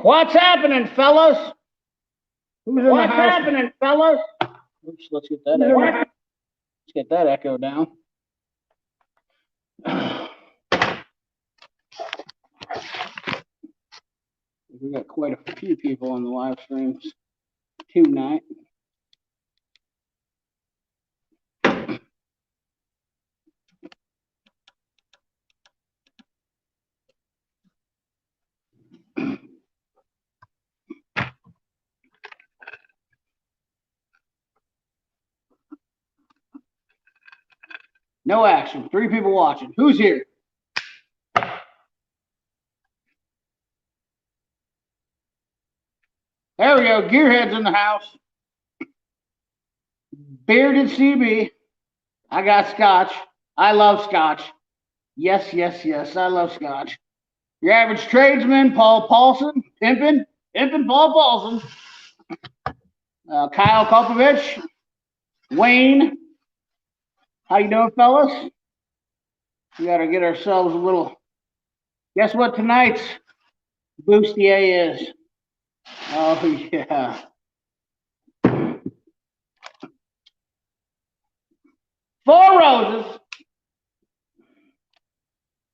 What's happening, fellas? Who's in the What's house? happening, fellas? Oops, let's get that echo. Let's get that echo down. We got quite a few people on the live streams tonight. No action. 3 people watching. Who's here? There we go. Gearhead's in the house. Bearded CB. I got scotch. I love scotch. Yes, yes, yes. I love scotch. Your average tradesman, Paul Paulson. Pimpin' Paul Paulson. Kyle Kopovich. Wayne. How you doing, fellas? We got to get ourselves a little. Guess what tonight's bustier is? Oh, yeah. Four Roses.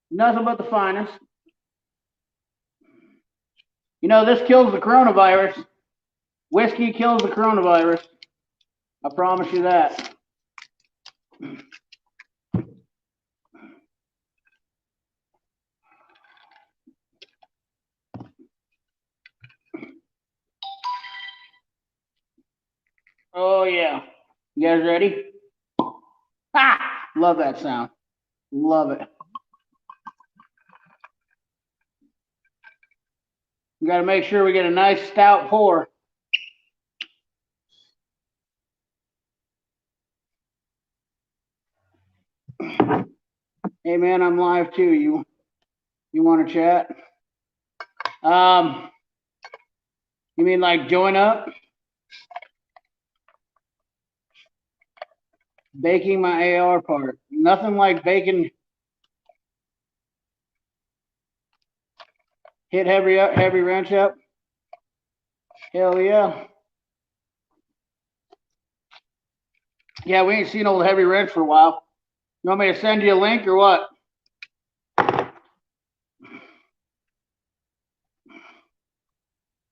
Nothing but the finest. You know, this kills the coronavirus. Whiskey kills the coronavirus. I promise you that. Oh, yeah. You guys ready? Ah! Love that sound. Love it. We got to make sure we get a nice stout pour. Hey, man, I'm live too. You want to chat? You mean like join up? Baking my AR part. Nothing like baking. Hit heavy wrench up. Hell yeah. Yeah, we ain't seen old heavy wrench for a while. You want me to send you a link or what?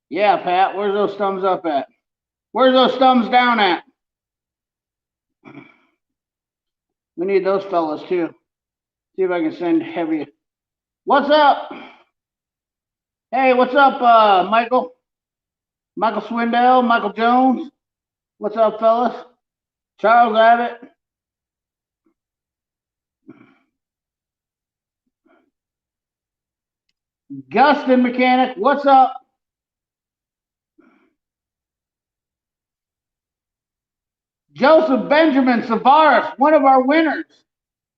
Yeah, Pat, where's those thumbs up at? Where's those thumbs down at? We need those fellas too. See if I can send heavy. What's up? Hey, what's up, Michael? Michael Swindell, Michael Jones. What's up, fellas? Charles Abbott. Gustin Mechanic, what's up? Joseph Benjamin Savaris, one of our winners.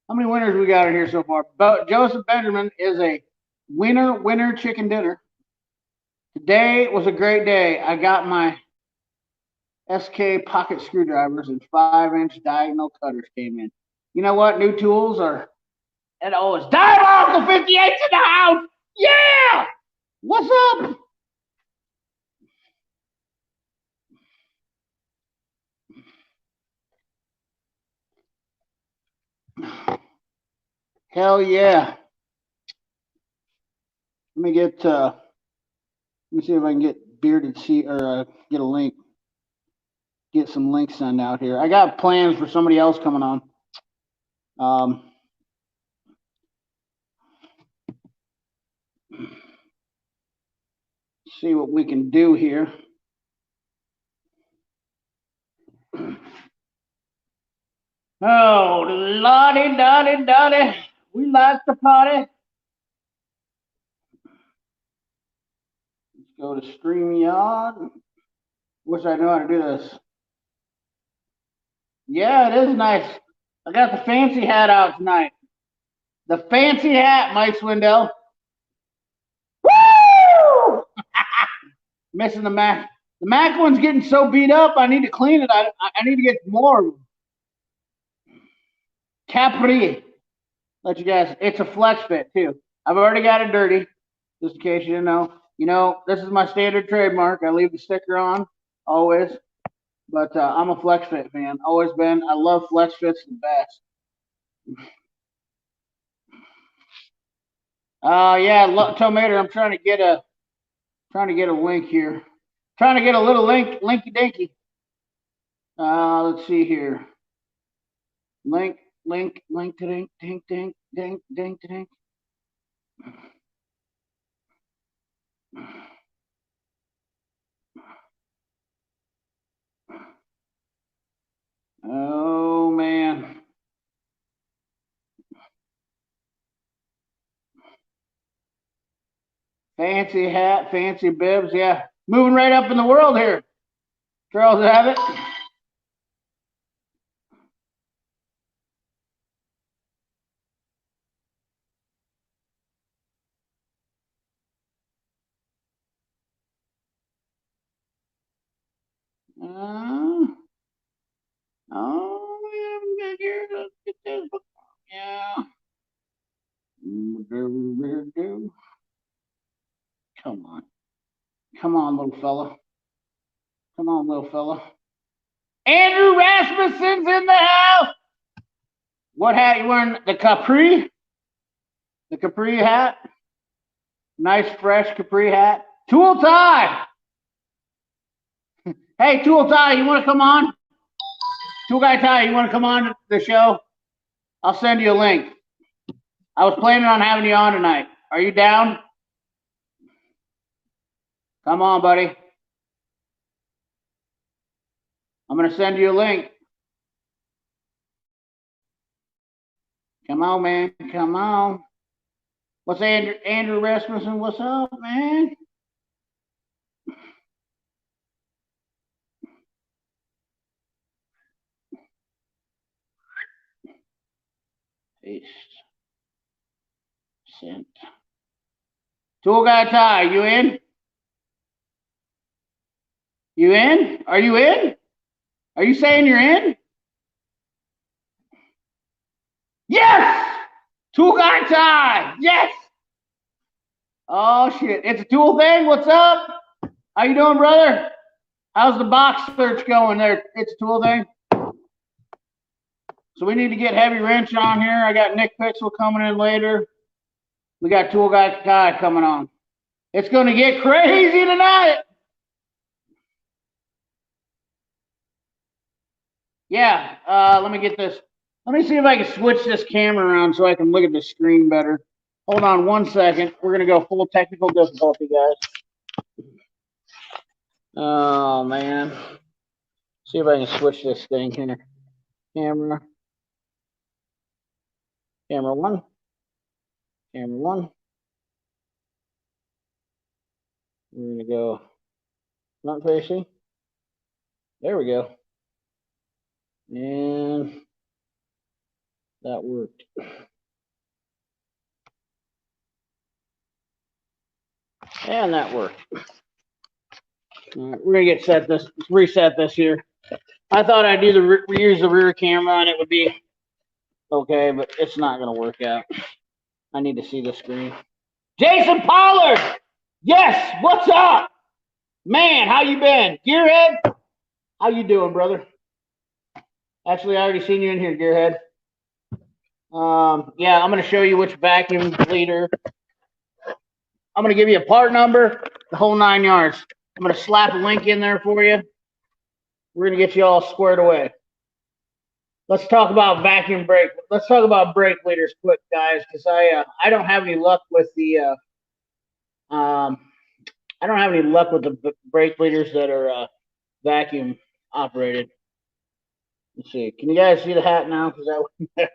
How many winners we got in here so far? Joseph Benjamin is a winner chicken dinner. Today was a great day. I got my SK pocket screwdrivers and 5-inch diagonal cutters came in. You know what? New tools are, and oh, it's Diabolical 58's in the house. Yeah! What's up? Hell yeah. Let me see if I can get Bearded C or get a link. Get some links sent out here. I got plans for somebody else coming on. See what we can do here. Oh, lottie, dottie, dottie. We like to party. Let's go to StreamYard. Wish I knew how to do this. Yeah, it is nice. I got the fancy hat out tonight. The fancy hat, Mike Swindell. Woo! Missing the Mac. The Mac one's getting so beat up, I need to clean it. I need to get more of them. Capri. Let you guys, it's a flex fit too. I've already got it dirty, just in case you didn't know. You know, this is my standard trademark. I leave the sticker on always, but I'm a FlexFit fan. Always been. I love FlexFits the best. Yeah, Tomato. I'm trying to get a link here. Trying to get a little linky dinky. Let's see here. Link, dink, dink, dink, dink, dink, dink. Oh man. Fancy hat, fancy bibs, yeah. Moving right up in the world here. Charles Abbott. Oh, yeah, here, let's get this book. Yeah. Come on. Come on, little fella. Come on, little fella. Andrew Rasmussen's in the house. What hat you wearing? The Capri? The Capri hat? Nice, fresh Capri hat. Tool Tie. Hey, Tool Tie, you want to come on? Tool Guy Tie, you want to come on the show? I'll send you a link. I was planning on having you on tonight. Are you down? Come on, buddy. I'm going to send you a link. Come on, man. Come on. What's Andrew Rasmussen? What's up, man? Paste. Sent. Tool Guy Ty, you in? You in? Are you in? Are you saying you're in? Yes! Tool Guy Ty! Yes! Oh shit. It's a tool thing. What's up? How you doing, brother? How's the box search going there? It's a tool thing. So we need to get Heavy Wrench on here. I got Nick Pixel coming in later. We got Tool Guy Ty coming on. It's going to get crazy tonight. Yeah, let me get this. Let me see if I can switch this camera around so I can look at the screen better. Hold on 1 second. We're going to go full technical difficulty, guys. Oh, man. See if I can switch this thing here. Camera. Camera one. Camera one. We're going to go front facing. There we go. And that worked. And that worked. All right, we're gonna get reset this here. I thought I'd do use the rear camera and it would be okay, but it's not gonna work out. I need to see the screen. Jason Pollard, yes, what's up, man? How you been, Gearhead? How you doing, brother? Actually, I already seen you in here, Gearhead. Yeah, I'm gonna show you which vacuum leader. I'm gonna give you a part number, the whole 9 yards. I'm going to slap a link in there for you. We're going to get you all squared away. Let's talk about vacuum brake. Let's talk about brake leaders quick, guys, because I don't have any luck with the brake leaders that are vacuum operated. Let's see. Can you guys see the hat now? Because that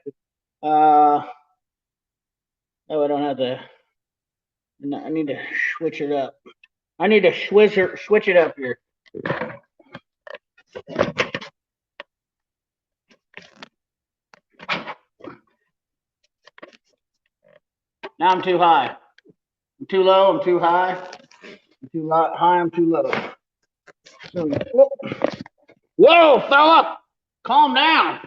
oh, I don't have to. I need to switch it up. I need to switch it up here. Now I'm too high. I'm too low. I'm too high. I'm too high. I'm too low. So, whoa, fella! Calm down.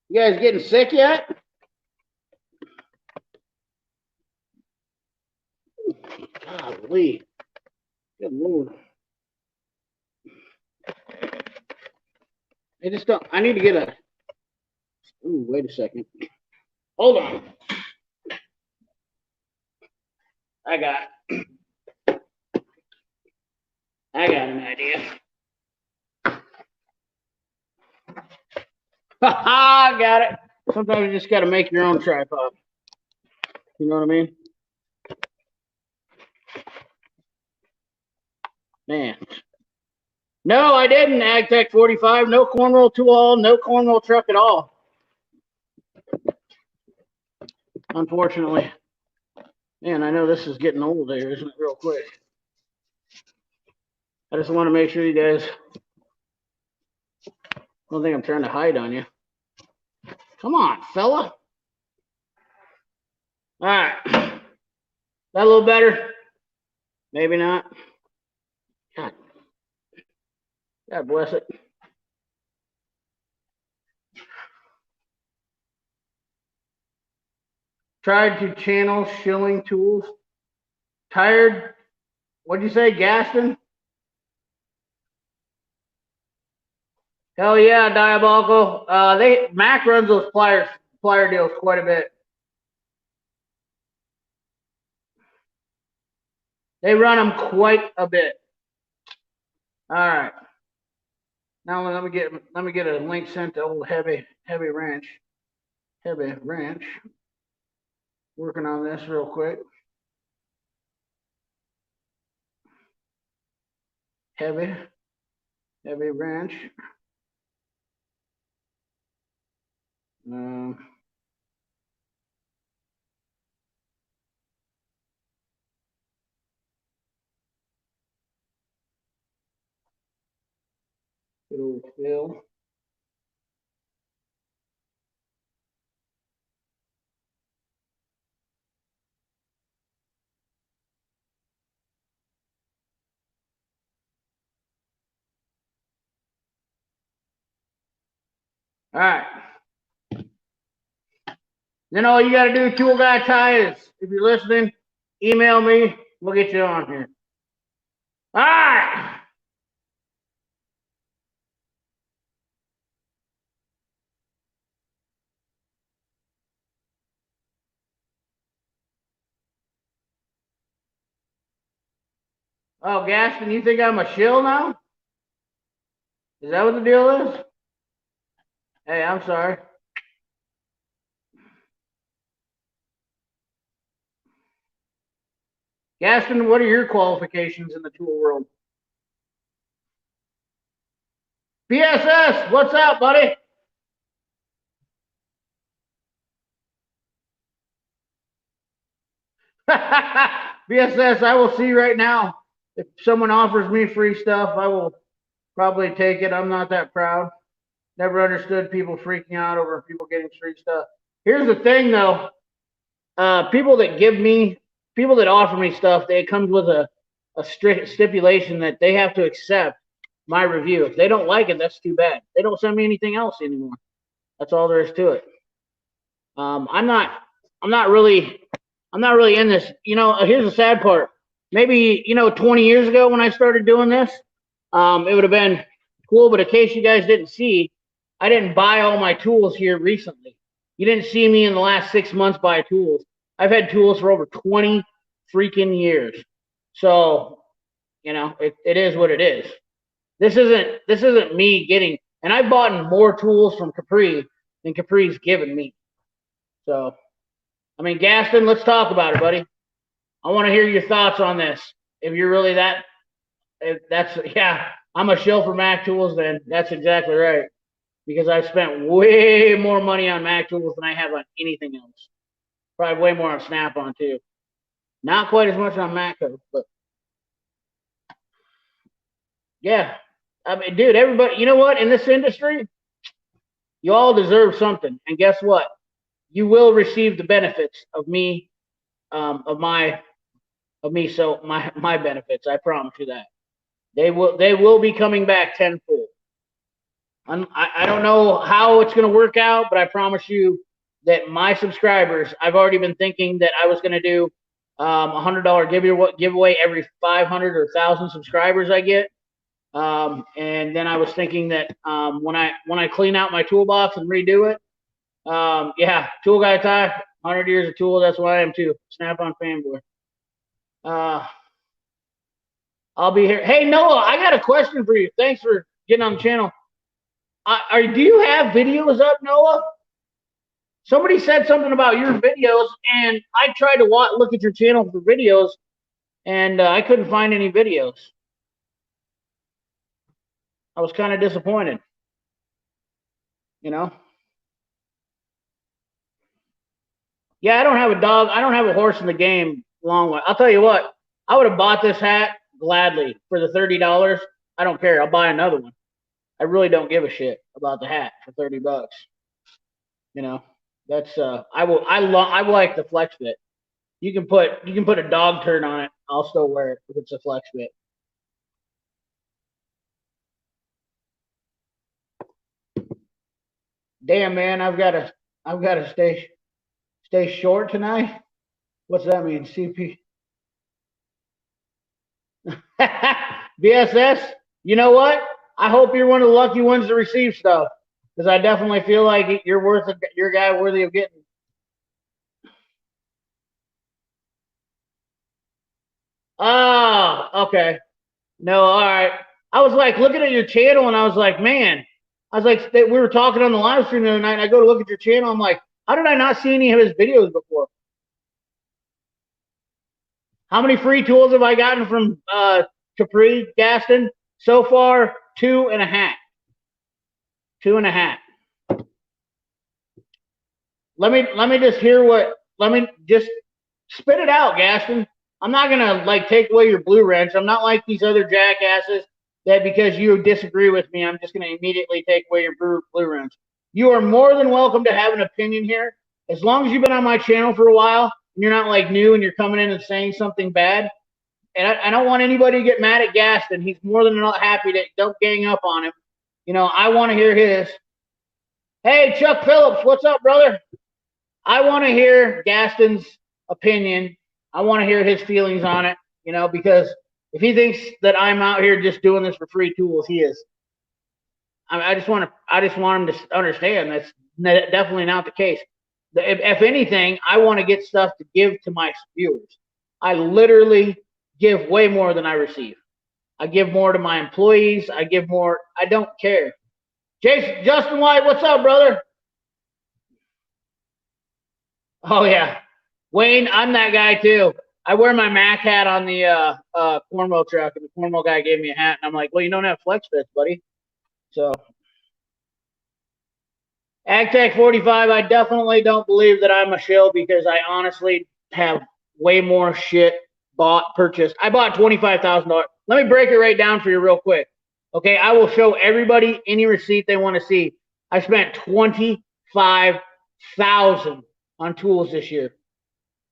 You guys getting sick yet? Golly. Good Lord. I just don't. I need to get a. Ooh, wait a second. Hold on. I got an idea. I got it. Sometimes you just got to make your own tripod. You know what I mean? Man. No, I didn't. AgTech 45. No cornrow tool, no cornrow truck at all. Unfortunately. Man, I know this is getting old there, isn't it? Real quick. I just want to make sure you guys. I don't think I'm trying to hide on you. Come on, fella. All right. That a little better? Maybe not. God bless it. Tried to channel shilling tools. Tired. What'd you say, Gaston? Hell yeah, Diabolical. Mac runs those plier deals quite a bit. They run them quite a bit. All right. Now let me get a link sent to old Heavy Ranch. Heavy Ranch. Working on this real quick. Heavy Ranch. Good old Phil. All right. Then all you got to do, Tool Guy Ty, is if you're listening, email me. We'll get you on here. All right. Oh, Gaston, you think I'm a shill now? Is that what the deal is? Hey, I'm sorry. Gaston, what are your qualifications in the tool world? BSS, what's up, buddy? BSS, I will see right now. If someone offers me free stuff, I will probably take it. I'm not that proud. Never understood people freaking out over people getting free stuff. Here's the thing, though. People that offer me stuff, it comes with a strict stipulation that they have to accept my review. If they don't like it, that's too bad. They don't send me anything else anymore. That's all there is to it. I'm not really in this. Here's the sad part. Maybe 20 years ago when I started doing this, it would have been cool. But in case you guys didn't see, I didn't buy all my tools here recently. You didn't see me in the last 6 months buy tools. I've had tools for over 20 freaking years. So, it is what it is. This isn't me getting, and I've bought more tools from Capri than Capri's given me. So, Gaston, let's talk about it, buddy. I want to hear your thoughts on this. If you're really I'm a shill for Mac tools, then that's exactly right. Because I've spent way more money on Mac tools than I have on anything else. Probably way more on Snap-on too. Not quite as much on Matco, but yeah. Dude, everybody, you know what? In this industry, you all deserve something. And guess what? You will receive the benefits of me, my benefits. I promise you that. They will be coming back tenfold. I don't know how it's going to work out, but I promise you that my subscribers, I've already been thinking that I was going to do $100 giveaway every 500 or 1,000 subscribers I get. And then I was thinking that when I clean out my toolbox and redo it, yeah, Tool Guy Ty, 100 years of tool. That's what I am too. Snap-on fanboy. I'll be here. Hey Noah, I got a question for you. Thanks for getting on the channel. Do you have videos up, Noah? Somebody said something about your videos, and I tried to look at your channel for videos, and I couldn't find any videos. I was kind of disappointed. You know? Yeah, I don't have a dog. I don't have a horse in the game. Long way. I'll tell you what. I would have bought this hat gladly for the $30. I don't care. I'll buy another one. I really don't give a shit about the hat for $30. You know, that's I like the flex fit. You can put a dog turd on it. I'll still wear it if it's a flex fit. Damn man, I've got to stay short tonight. What's that mean? CP. VSS. You know what? I hope you're one of the lucky ones to receive stuff, because I definitely feel like you're a guy worthy of getting. Oh, okay. No, all right. I was like looking at your channel, and I was like, man, I was like, we were talking on the live stream the other night, and I go to look at your channel. I'm like, how did I not see any of his videos before? How many free tools have I gotten from Capri Gaston so far? 2.5. 2.5. Let me just hear what. Let me just spit it out, Gaston. I'm not gonna like take away your blue wrench. I'm not like these other jackasses that because you disagree with me, I'm just gonna immediately take away your blue wrench. You are more than welcome to have an opinion here, as long as you've been on my channel for a while and you're not like new and you're coming in and saying something bad. And I don't want anybody to get mad at Gaston. He's more than happy to don't gang up on him. You know, I want to hear his. Hey, Chuck Phillips, what's up, brother? I want to hear Gaston's opinion. I want to hear his feelings on it, you know, because if he thinks that I'm out here just doing this for free tools, he is. I just want him to understand that's definitely not the case. If anything, I want to get stuff to give to my viewers. I literally give way more than I receive. I give more to my employees. I give more. I don't care. Justin White, what's up, brother? Oh yeah, Wayne, I'm that guy too. I wear my Mac hat on the Cornwall truck, and the Cornwall guy gave me a hat, and I'm like, well, you don't have flex fits, buddy. So, AgTech 45, I definitely don't believe that I'm a shill, because I honestly have way more shit purchased. I bought $25,000. Let me break it right down for you real quick. Okay, I will show everybody any receipt they want to see. I spent $25,000 on tools this year.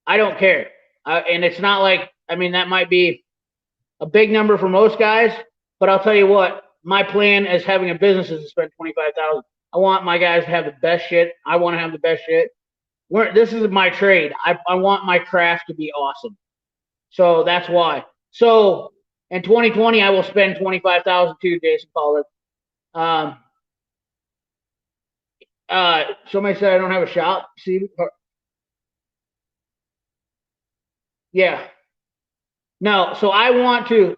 I don't care. And it's not like, I mean, that might be a big number for most guys, but I'll tell you what, my plan as having a business is to spend $25,000. I want my guys to have the best shit. I want to have the best shit. This is my trade. I want my craft to be awesome. So that's why. So in 2020, I will spend $25,000 too, Jason Pollard. Somebody said I don't have a shop. See, yeah. No, so I want to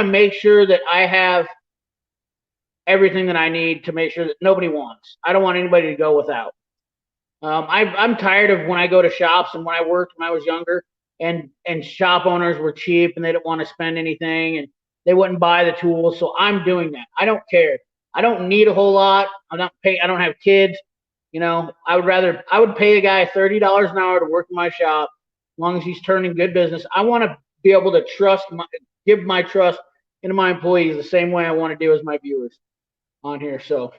make sure that I have everything that I need to make sure that nobody wants. I don't want anybody to go without. I'm tired of when I go to shops, and when I worked when I was younger, and shop owners were cheap and they didn't want to spend anything and they wouldn't buy the tools. So I'm doing that. I don't care. I don't need a whole lot. I don't have kids. You know, I would pay a guy $30 an hour to work in my shop, as long as he's turning good business. I want to be able to give my trust into my employees the same way I want to do as my viewers on here. So,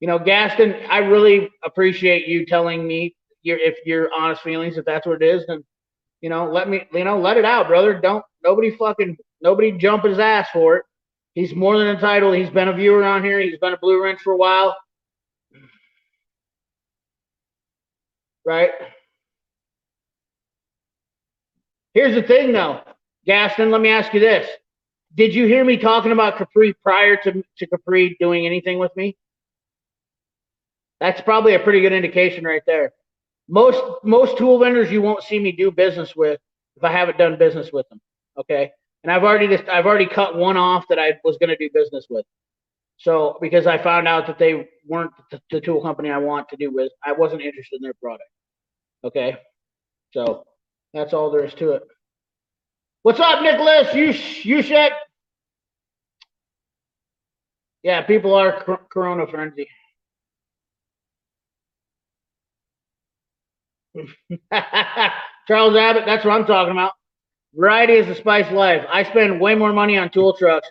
you know, Gaston, I really appreciate you telling me your honest feelings. If that's what it is, then, you know, let it out, brother. Nobody jump his ass for it. He's more than entitled. He's been a viewer on here. He's been a blue wrench for a while. Right? Here's the thing, though. Gaston, let me ask you this. Did you hear me talking about Capri prior to Capri doing anything with me? That's probably a pretty good indication right there. Most tool vendors you won't see me do business with if I haven't done business with them. Okay, and I've already cut one off that I was going to do business with. So because I found out that they weren't the tool company I want to do with, I wasn't interested in their product. Okay, so that's all there is to it. What's up, Nicholas? You check. Yeah, people are Corona frenzy. Charles Abbott, that's what I'm talking about. Variety is the spice of life. I spend way more money on tool trucks.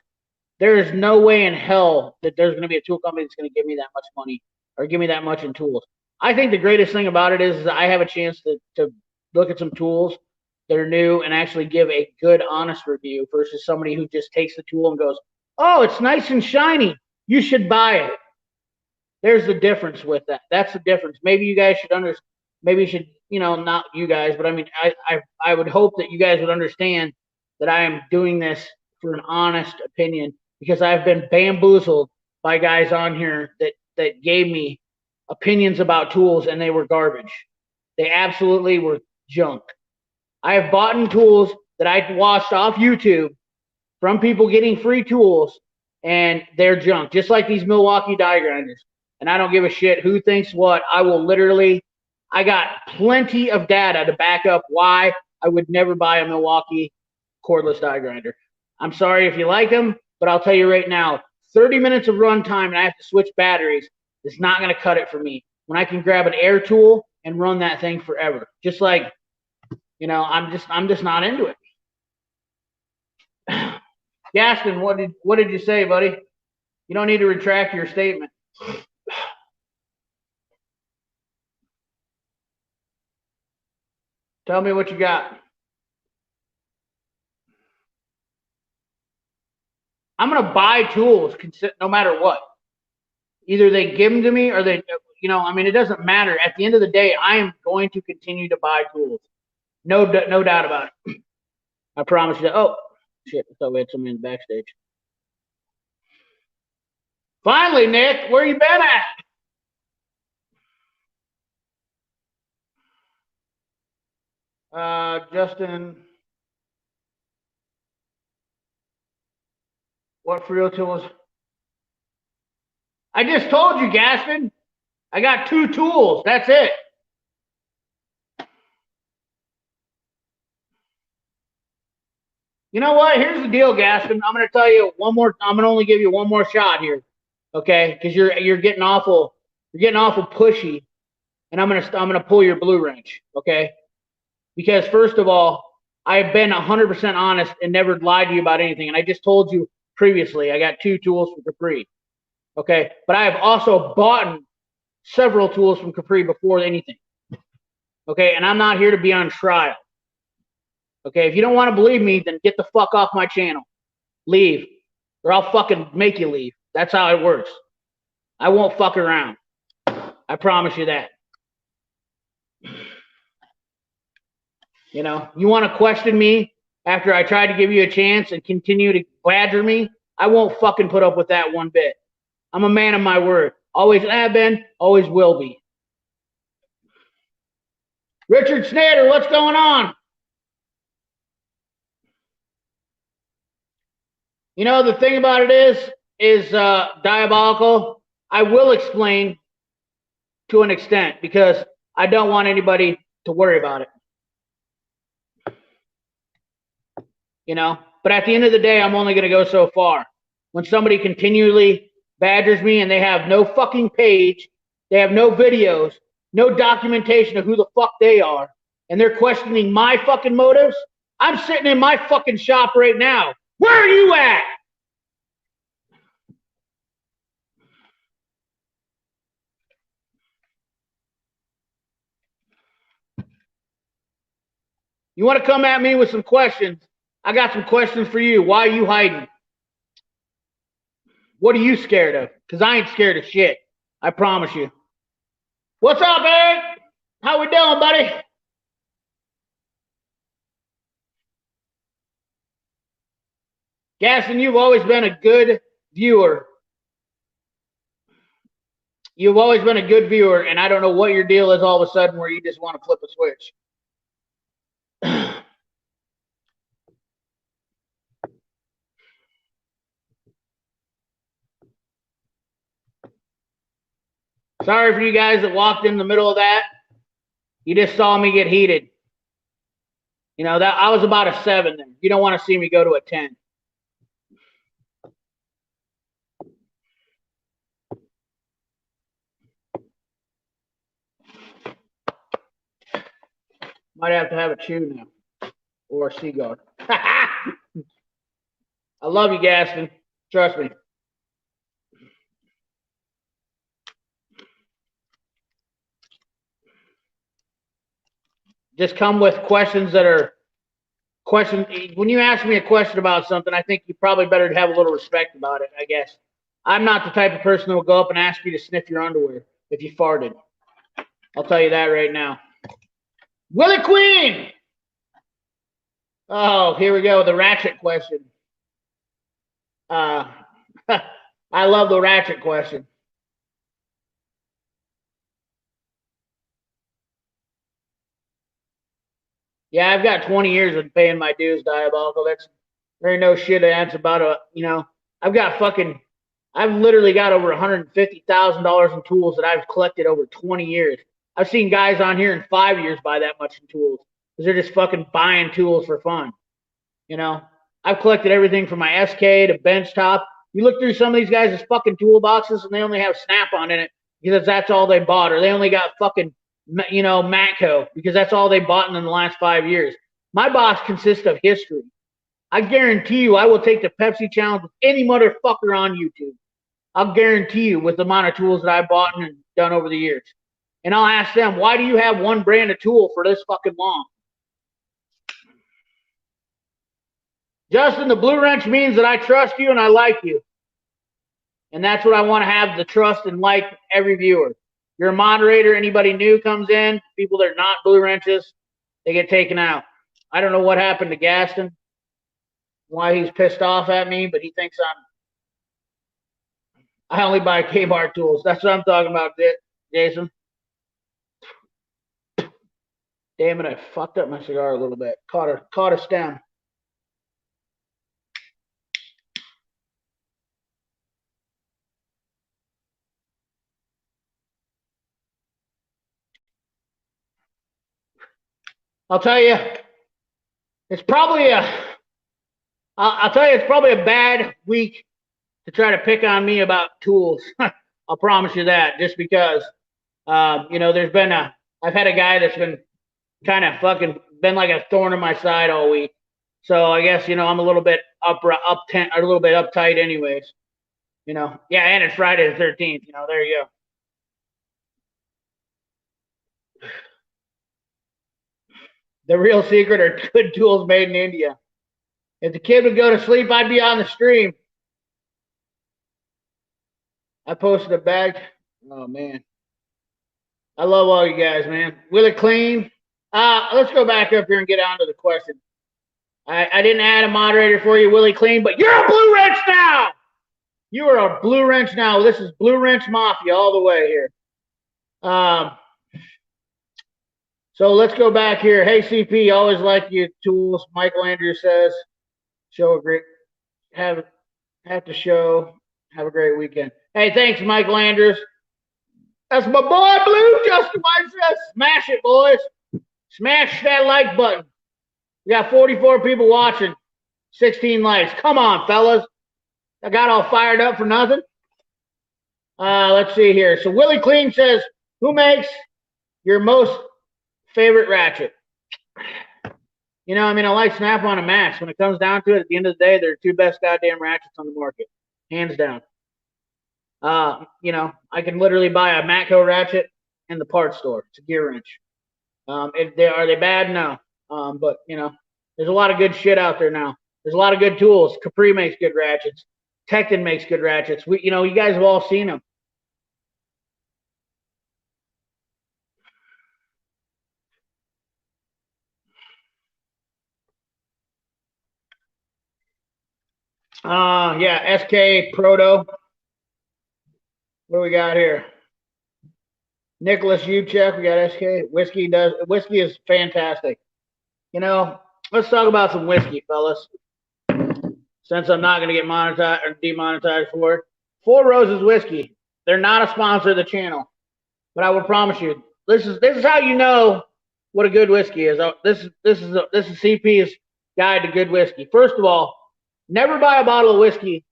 There is no way in hell that there's going to be a tool company that's going to give me that much money or give me that much in tools. I think the greatest thing about it is I have a chance to look at some tools that are new and actually give a good, honest review versus somebody who just takes the tool and goes, oh, it's nice and shiny. You should buy it. There's the difference with that. That's the difference. Maybe you guys should understand. Maybe you should, not you guys, but I mean, I would hope that you guys would understand that I am doing this for an honest opinion because I've been bamboozled by guys on here that gave me opinions about tools and they were garbage. They absolutely were junk. I have bought tools that I watched off YouTube from people getting free tools and they're junk, just like these Milwaukee die grinders. And I don't give a shit who thinks what. I got plenty of data to back up why I would never buy a Milwaukee cordless die grinder. I'm sorry if you like them, but I'll tell you right now, 30 minutes of run time and I have to switch batteries is not going to cut it for me. When I can grab an air tool and run that thing forever, just like, I'm just not into it. Gaston, what did you say, buddy? You don't need to retract your statement. Tell me what you got. I'm going to buy tools no matter what. Either they give them to me or they, it doesn't matter. At the end of the day, I am going to continue to buy tools. No doubt about it. I promise you that. Oh, shit. I thought we had somebody in the backstage. Finally, Nick, where you been at? Justin, what Frio tools? I just told you, Gaston. I got 2 tools. That's it. You know what? Here's the deal, Gaston. I'm going to tell you one more. I'm going to only give you one more shot here, okay? Because you're getting awful pushy, and I'm gonna pull your blue wrench, okay? Because first of all, I've been 100% honest and never lied to you about anything, and I just told you previously I got 2 tools from Capri, okay? But I have also bought several tools from Capri before anything, okay? And I'm not here to be on trial. Okay, if you don't want to believe me, then get the fuck off my channel. Leave. Or I'll fucking make you leave. That's how it works. I won't fuck around. I promise you that. You want to question me after I try to give you a chance and continue to badger me? I won't fucking put up with that one bit. I'm a man of my word. Always have been, always will be. Richard Snader, what's going on? The thing about it is diabolical. I will explain to an extent because I don't want anybody to worry about it. But at the end of the day, I'm only going to go so far. When somebody continually badgers me and they have no fucking page, they have no videos, no documentation of who the fuck they are, and they're questioning my fucking motives, I'm sitting in my fucking shop right now. Where are you at? You want to come at me with some questions? I got some questions for you. Why are you hiding? What are you scared of? Because I ain't scared of shit. I promise you. What's up, Eric? How we doing, buddy? Gaston, you've always been a good viewer. You've always been a good viewer, and I don't know what your deal is all of a sudden where you just want to flip a switch. Sorry for you guys that walked in the middle of that. You just saw me get heated. You know, that I was about a 7 there. You don't want to see me go to a 10. Might have to have a chew now. Or a cigar. I love you, Gaston. Trust me. Just come with questions that are questions. When you ask me a question about something, I think you probably better have a little respect about it, I guess. I'm not the type of person that will go up and ask you to sniff your underwear if you farted. I'll tell you that right now. Willie Queen! Oh, here we go. The ratchet question. I love the ratchet question. Yeah, I've got 20 years of paying my dues, Diabolical. There ain't no shit that's about I've literally got over $150,000 in tools that I've collected over 20 years. I've seen guys on here in 5 years buy that much in tools because they're just fucking buying tools for fun. You know, I've collected everything from my SK to benchtop. You look through some of these guys' fucking toolboxes and they only have Snap-on in it because that's all they bought, or they only got fucking, Matco because that's all they bought in the last 5 years. My box consists of history. I guarantee you I will take the Pepsi challenge with any motherfucker on YouTube. I'll guarantee you with the amount of tools that I bought and done over the years. And I'll ask them, why do you have one brand of tool for this fucking long? Justin, the blue wrench means that I trust you and I like you. And that's what I want to have, the trust and like every viewer. You're a moderator. Anybody new comes in, people that are not blue wrenches, they get taken out. I don't know what happened to Gaston, why he's pissed off at me, but he thinks I only buy K-Bar tools. That's what I'm talking about, Jason. Damn it, I fucked up my cigar a little bit. Caught a stem. I'll tell you, it's probably I'll tell you, it's probably a bad week to try to pick on me about tools. I'll promise you that, just because, I've had a guy that's been kind of fucking been like a thorn in my side all week. So I guess, I'm a little bit a little bit uptight anyways. Yeah, and it's Friday the 13th, there you go. The real secret are good tools made in India. If the kid would go to sleep, I'd be on the stream. I posted a bag. Oh man. I love all you guys, man. Will it clean? Let's go back up here and get on to the question. I didn't add a moderator for you, Willie Clean, but you're a blue wrench now. You are a blue wrench now. This is Blue Wrench Mafia all the way here. So let's go back here. Hey, CP, always like your tools. Michael Andrews says, show a great, have to show, have a great weekend. Hey, thanks, Michael Andrews. That's my boy, Blue. Justin White says, smash it, boys. Smash that like button. We got 44 people watching, 16 likes. Come on, fellas. I got all fired up for nothing. Let's see here. So Willie Clean says, who makes your most favorite ratchet? I like Snap-on and Max. When it comes down to it, at the end of the day, they're the two best goddamn ratchets on the market. Hands down. I can literally buy a Matco ratchet in the parts store. It's a gear wrench. Are they bad? No. But there's a lot of good shit out there now. There's a lot of good tools. Capri makes good ratchets. Tekton makes good ratchets. You guys have all seen them. Yeah, SK Proto. What do we got here? Nicholas Uchek. We got SK. Whiskey is fantastic. You know, let's talk about some whiskey, fellas. Since I'm not going to get monetized or demonetized for it. Four Roses Whiskey. They're not a sponsor of the channel, but I will promise you, this is how you know what a good whiskey is. This is CP's guide to good whiskey. First of all, never buy a bottle of whiskey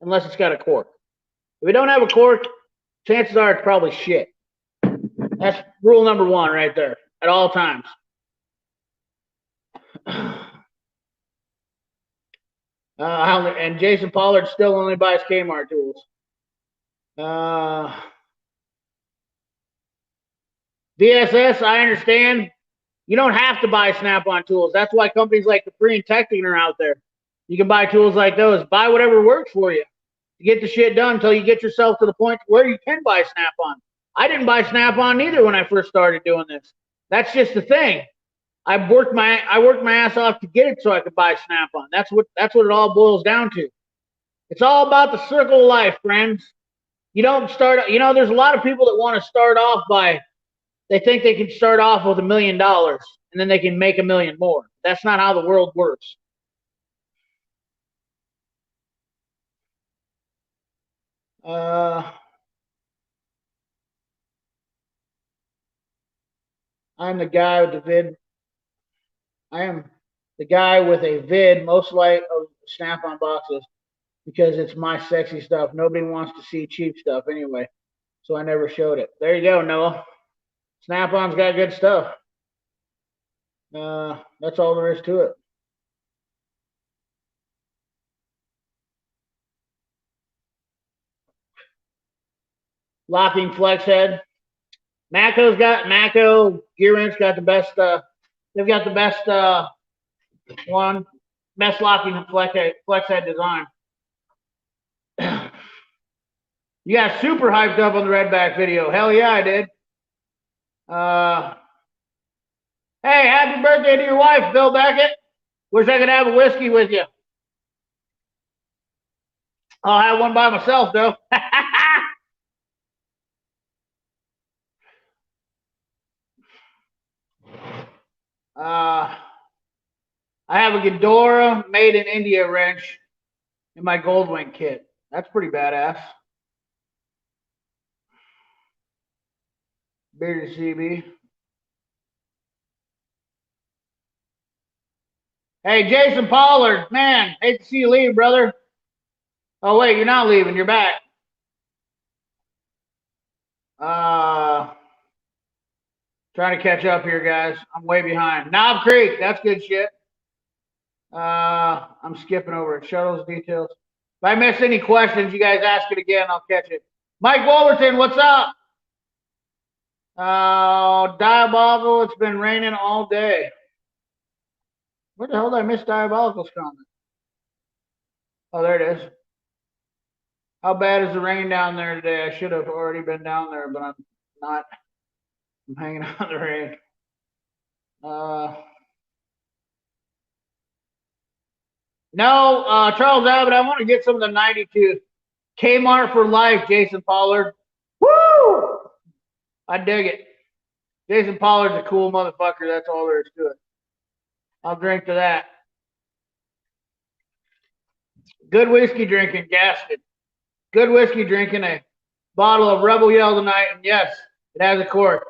unless it's got a cork. If it don't have a cork, chances are it's probably shit. That's rule number one right there at all times. And Jason Pollard still only buys Kmart tools. VSS, I understand. You don't have to buy Snap-on tools. That's why companies like Capri and Technic are out there. You can buy tools like those. Buy whatever works for you to get the shit done until you get yourself to the point where you can buy Snap-on. I didn't buy Snap-on either when I first started doing this. That's just the thing. I worked my ass off to get it so I could buy Snap-on. That's what it all boils down to. It's all about the circle of life, friends. You don't start. There's a lot of people that want to start off by. They think they can start off with $1 million and then they can make $1 million more. That's not how the world works. I'm the guy with the vid. I am the guy with a vid most like of Snap-on boxes because it's my sexy stuff. Nobody wants to see cheap stuff anyway, so I never showed it. There you go, Noah. Snap-on's got good stuff. That's all there is to it. Locking flex head. Matco's got Matco Gear Wrench got the best. They've got the best best locking flex head design. You got super hyped up on the Redback video. Hell yeah, I did. Hey, happy birthday to your wife, Bill Beckett. Wish I could have a whiskey with you. I'll have one by myself, though. I have a Ghidorah made in India wrench in my Goldwing kit. That's pretty badass. Bearded CB. Hey, Jason Pollard, man, hate to see you leave, brother. Oh, wait, you're not leaving. You're back. Trying to catch up here, guys. I'm way behind. Knob Creek, that's good shit. I'm skipping over it. Shuttles details. If I miss any questions, you guys ask it again. I'll catch it. Mike Wolverton, what's up? Diabolical, it's been raining all day. Where the hell did I miss Diabolical's comment? Oh, there it is. How bad is the rain down there today? I should have already been down there, but I'm not. I'm hanging out in the rain. No, Charles Abbott, I want to get some of the 92 Kmart for life, Jason Pollard. Woo! I dig it. Jason Pollard's a cool motherfucker. That's all there is to it. I'll drink to that. Good whiskey drinking, Gaston. Good whiskey drinking, a bottle of Rebel Yell tonight. And yes, it has a cork.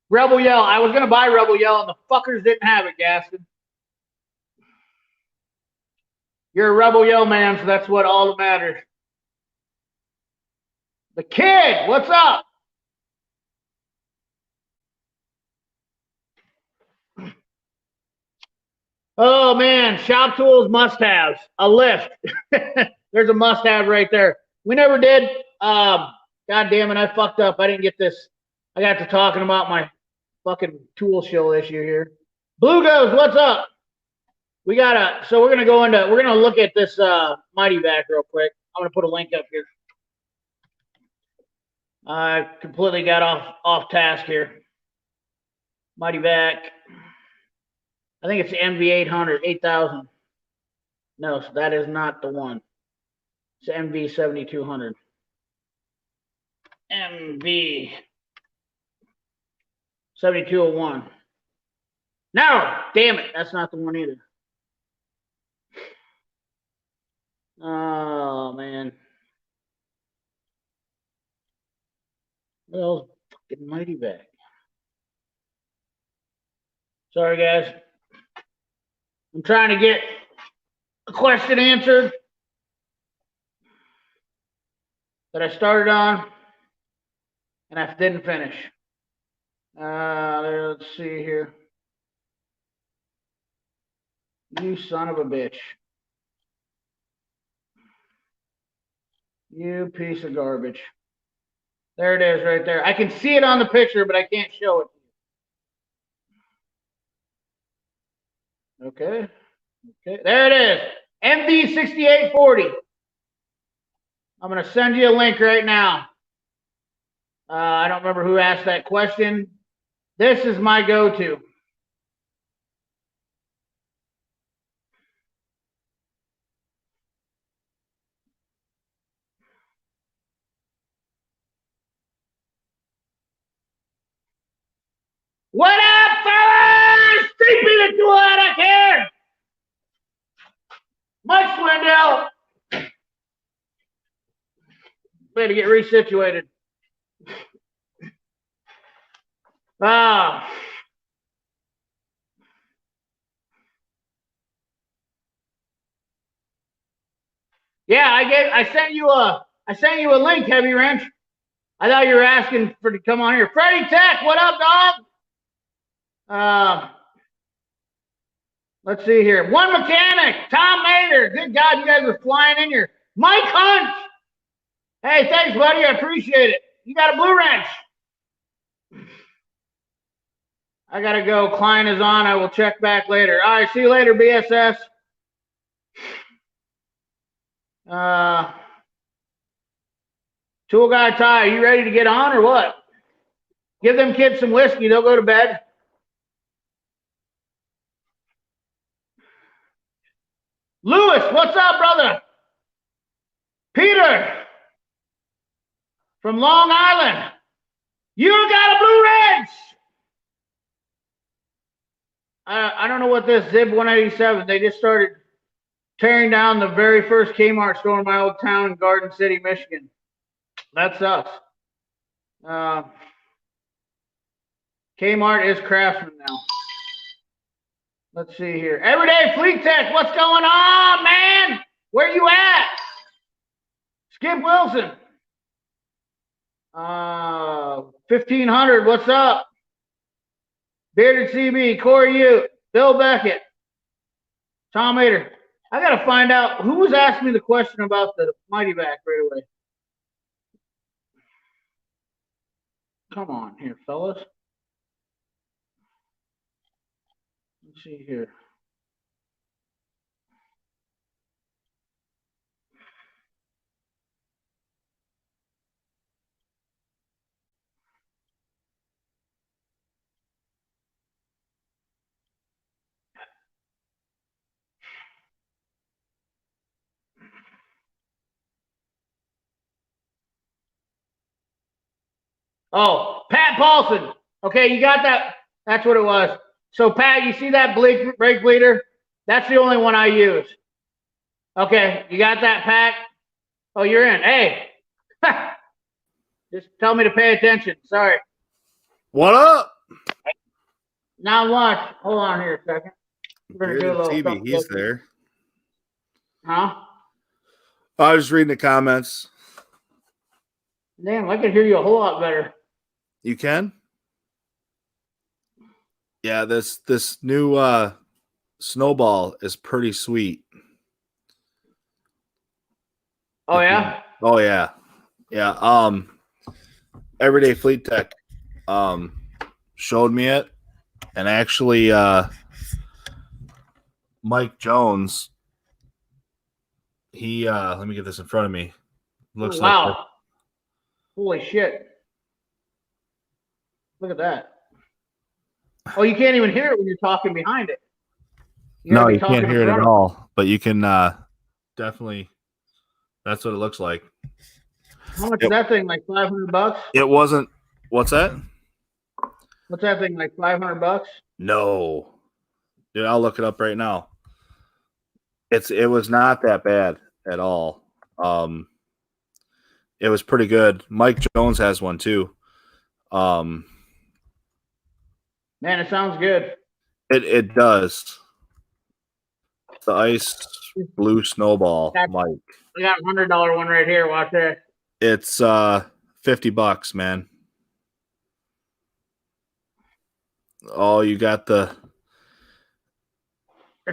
Rebel Yell. I was going to buy Rebel Yell, and the fuckers didn't have it, Gaston. You're a Rebel Yell man, so that's what all that matters. The kid, what's up? Oh man, shop tools must-haves. A lift. There's a must-have right there. We never did. God damn it, I fucked up. I didn't get this. I got to talking about my fucking tool show issue here. Blue Ghost, what's up? We're gonna look at this Mighty Vac real quick. I'm gonna put a link up here. I completely got off task here. Mighty Vac. I think it's the MV800, 8000. No, so that is not the one. It's MV 7200. MV 7201. No, damn it, that's not the one either. Oh man. Well, fucking mighty back. Sorry guys. I'm trying to get a question answered that I started on and I didn't finish. Let's see here. You son of a bitch. You piece of garbage. There it is right there. I can see it on the picture, but I can't show it. Okay. Okay. There it is. MV6840. I'm going to send you a link right now. I don't remember who asked that question. This is my go-to. What up, fellas? Keep me the two out of here. Mike Swindell. Better get resituated. Yeah, I sent you a link, Heavy Wrench. I thought you were asking to come on here. Freddie Tech, what up, dog? Let's see here. One Mechanic, Tom Mater. Good God, you guys are flying in here. Mike Hunt. Hey, thanks, buddy. I appreciate it. You got a blue wrench. I got to go. Klein is on. I will check back later. All right, see you later, BSS. Tool Guy Ty, you ready to get on or what? Give them kids some whiskey. They'll go to bed. Lewis, what's up, brother? Peter from Long Island. You got a blue wrench. I don't know what this Zib 187. They just started tearing down the very first Kmart store in my old town in Garden City, Michigan. That sucks. Kmart is Craftsman now. Let's see here. Everyday Fleet Tech, what's going on, man? Where you at? Skip Wilson. 1500, what's up? Bearded CB, Corey Ute, Bill Beckett, Tom Mater. I got to find out who was asking me the question about the Mighty Back right away. Come on here, fellas. Let's see here. Oh, Pat Paulson. Okay, you got that. That's what it was. So, Pat, you see that brake bleeder? That's the only one I use. Okay, you got that, Pat? Oh, you're in. Hey, just tell me to pay attention. Sorry. What up? Not much. Hold on here a second. We're gonna do a little TV, he's there. Huh? I was reading the comments. Damn, I can hear you a whole lot better. You can? Yeah, this new Snowball is pretty sweet. Oh yeah? Oh yeah. Yeah. Everyday Fleet Tech showed me it. And actually Mike Jones, he let me get this in front of me. Looks wow. like Holy shit. Look at that. Oh, you can't even hear it when you're talking behind it. No, gotta be you talking can't in hear it front at of all, but you can definitely. That's what it looks like. How much is that thing? Like $500? It wasn't. What's that? What's that thing? Like $500? No, dude, I'll look it up right now. It was not that bad at all. It was pretty good. Mike Jones has one too. Man, it sounds good. It does. The Ice Blue Snowball, Mike. I got a $100 one right here. Watch that. It's $50, man. Oh, you got the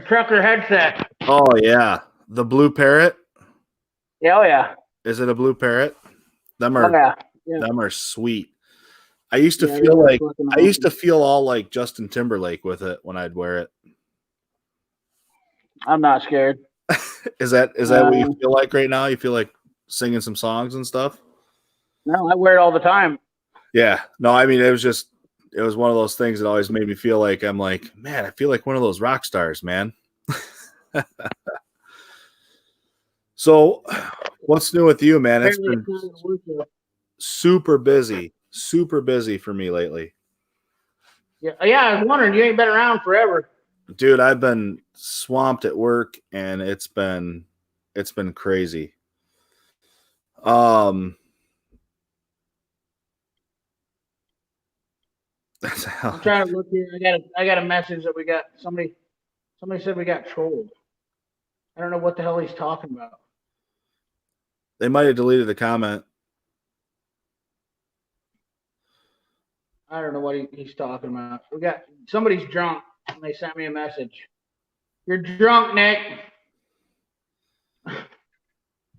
trucker headset. Oh yeah, the Blue Parrot. Yeah, oh yeah. Is it a Blue Parrot? Them are them are sweet. I used to feel all like Justin Timberlake with it when I'd wear it. I'm not scared. Is that what you feel like right now? You feel like singing some songs and stuff? No, I wear it all the time. Yeah. No, I mean it was one of those things that always made me feel like I'm like, man, I feel like one of those rock stars, man. So, what's new with you, man? It's been super busy for me lately. Yeah, I was wondering, you ain't been around forever. Dude, I've been swamped at work and it's been crazy. I'm trying to look here. I got a message that we got somebody said we got trolled. I don't know what the hell he's talking about. They might have deleted the comment. I don't know what he's talking about. We got somebody's drunk and they sent me a message. You're drunk, Nick.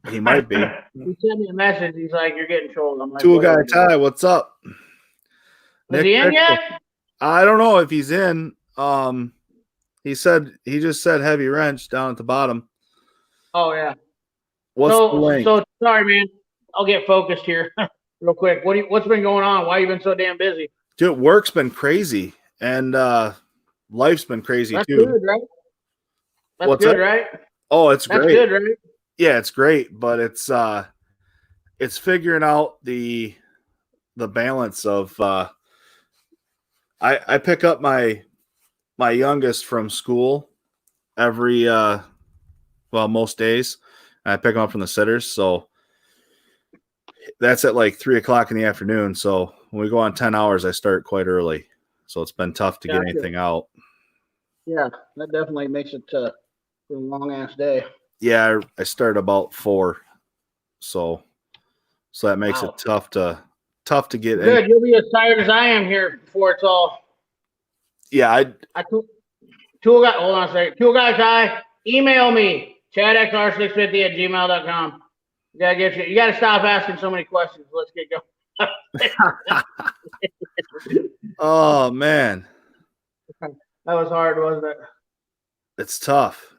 He might be. He sent me a message. He's like, "You're getting trolled." I'm like, Tool Guy Ty, what's up? Is he in yet? I don't know if he's in. He just said heavy wrench down at the bottom. Oh yeah. What's the link? So sorry, man. I'll get focused here real quick. What's been going on? Why you been so damn busy? Dude, work's been crazy and life's been crazy That's too. Good, right? That's What's good, that? right? Oh, it's That's great. good, right? Yeah, it's great, but it's figuring out the balance of I pick up my youngest from school every most days. I pick him up from the sitters, so that's at like 3:00 in the afternoon. So when we go on 10 hours, I start quite early. So it's been tough to get anything out. Yeah, that definitely makes it a long ass day. Yeah, I start about 4. So that makes it tough to get. Good, you'll be as tired as I am here before it's all. Yeah, Tool Guy. Hold on a second. Tool Guy Ty, email me chadxr650@gmail.com. You gotta stop asking so many questions. Let's get going. Oh man, that was hard, wasn't it? It's tough.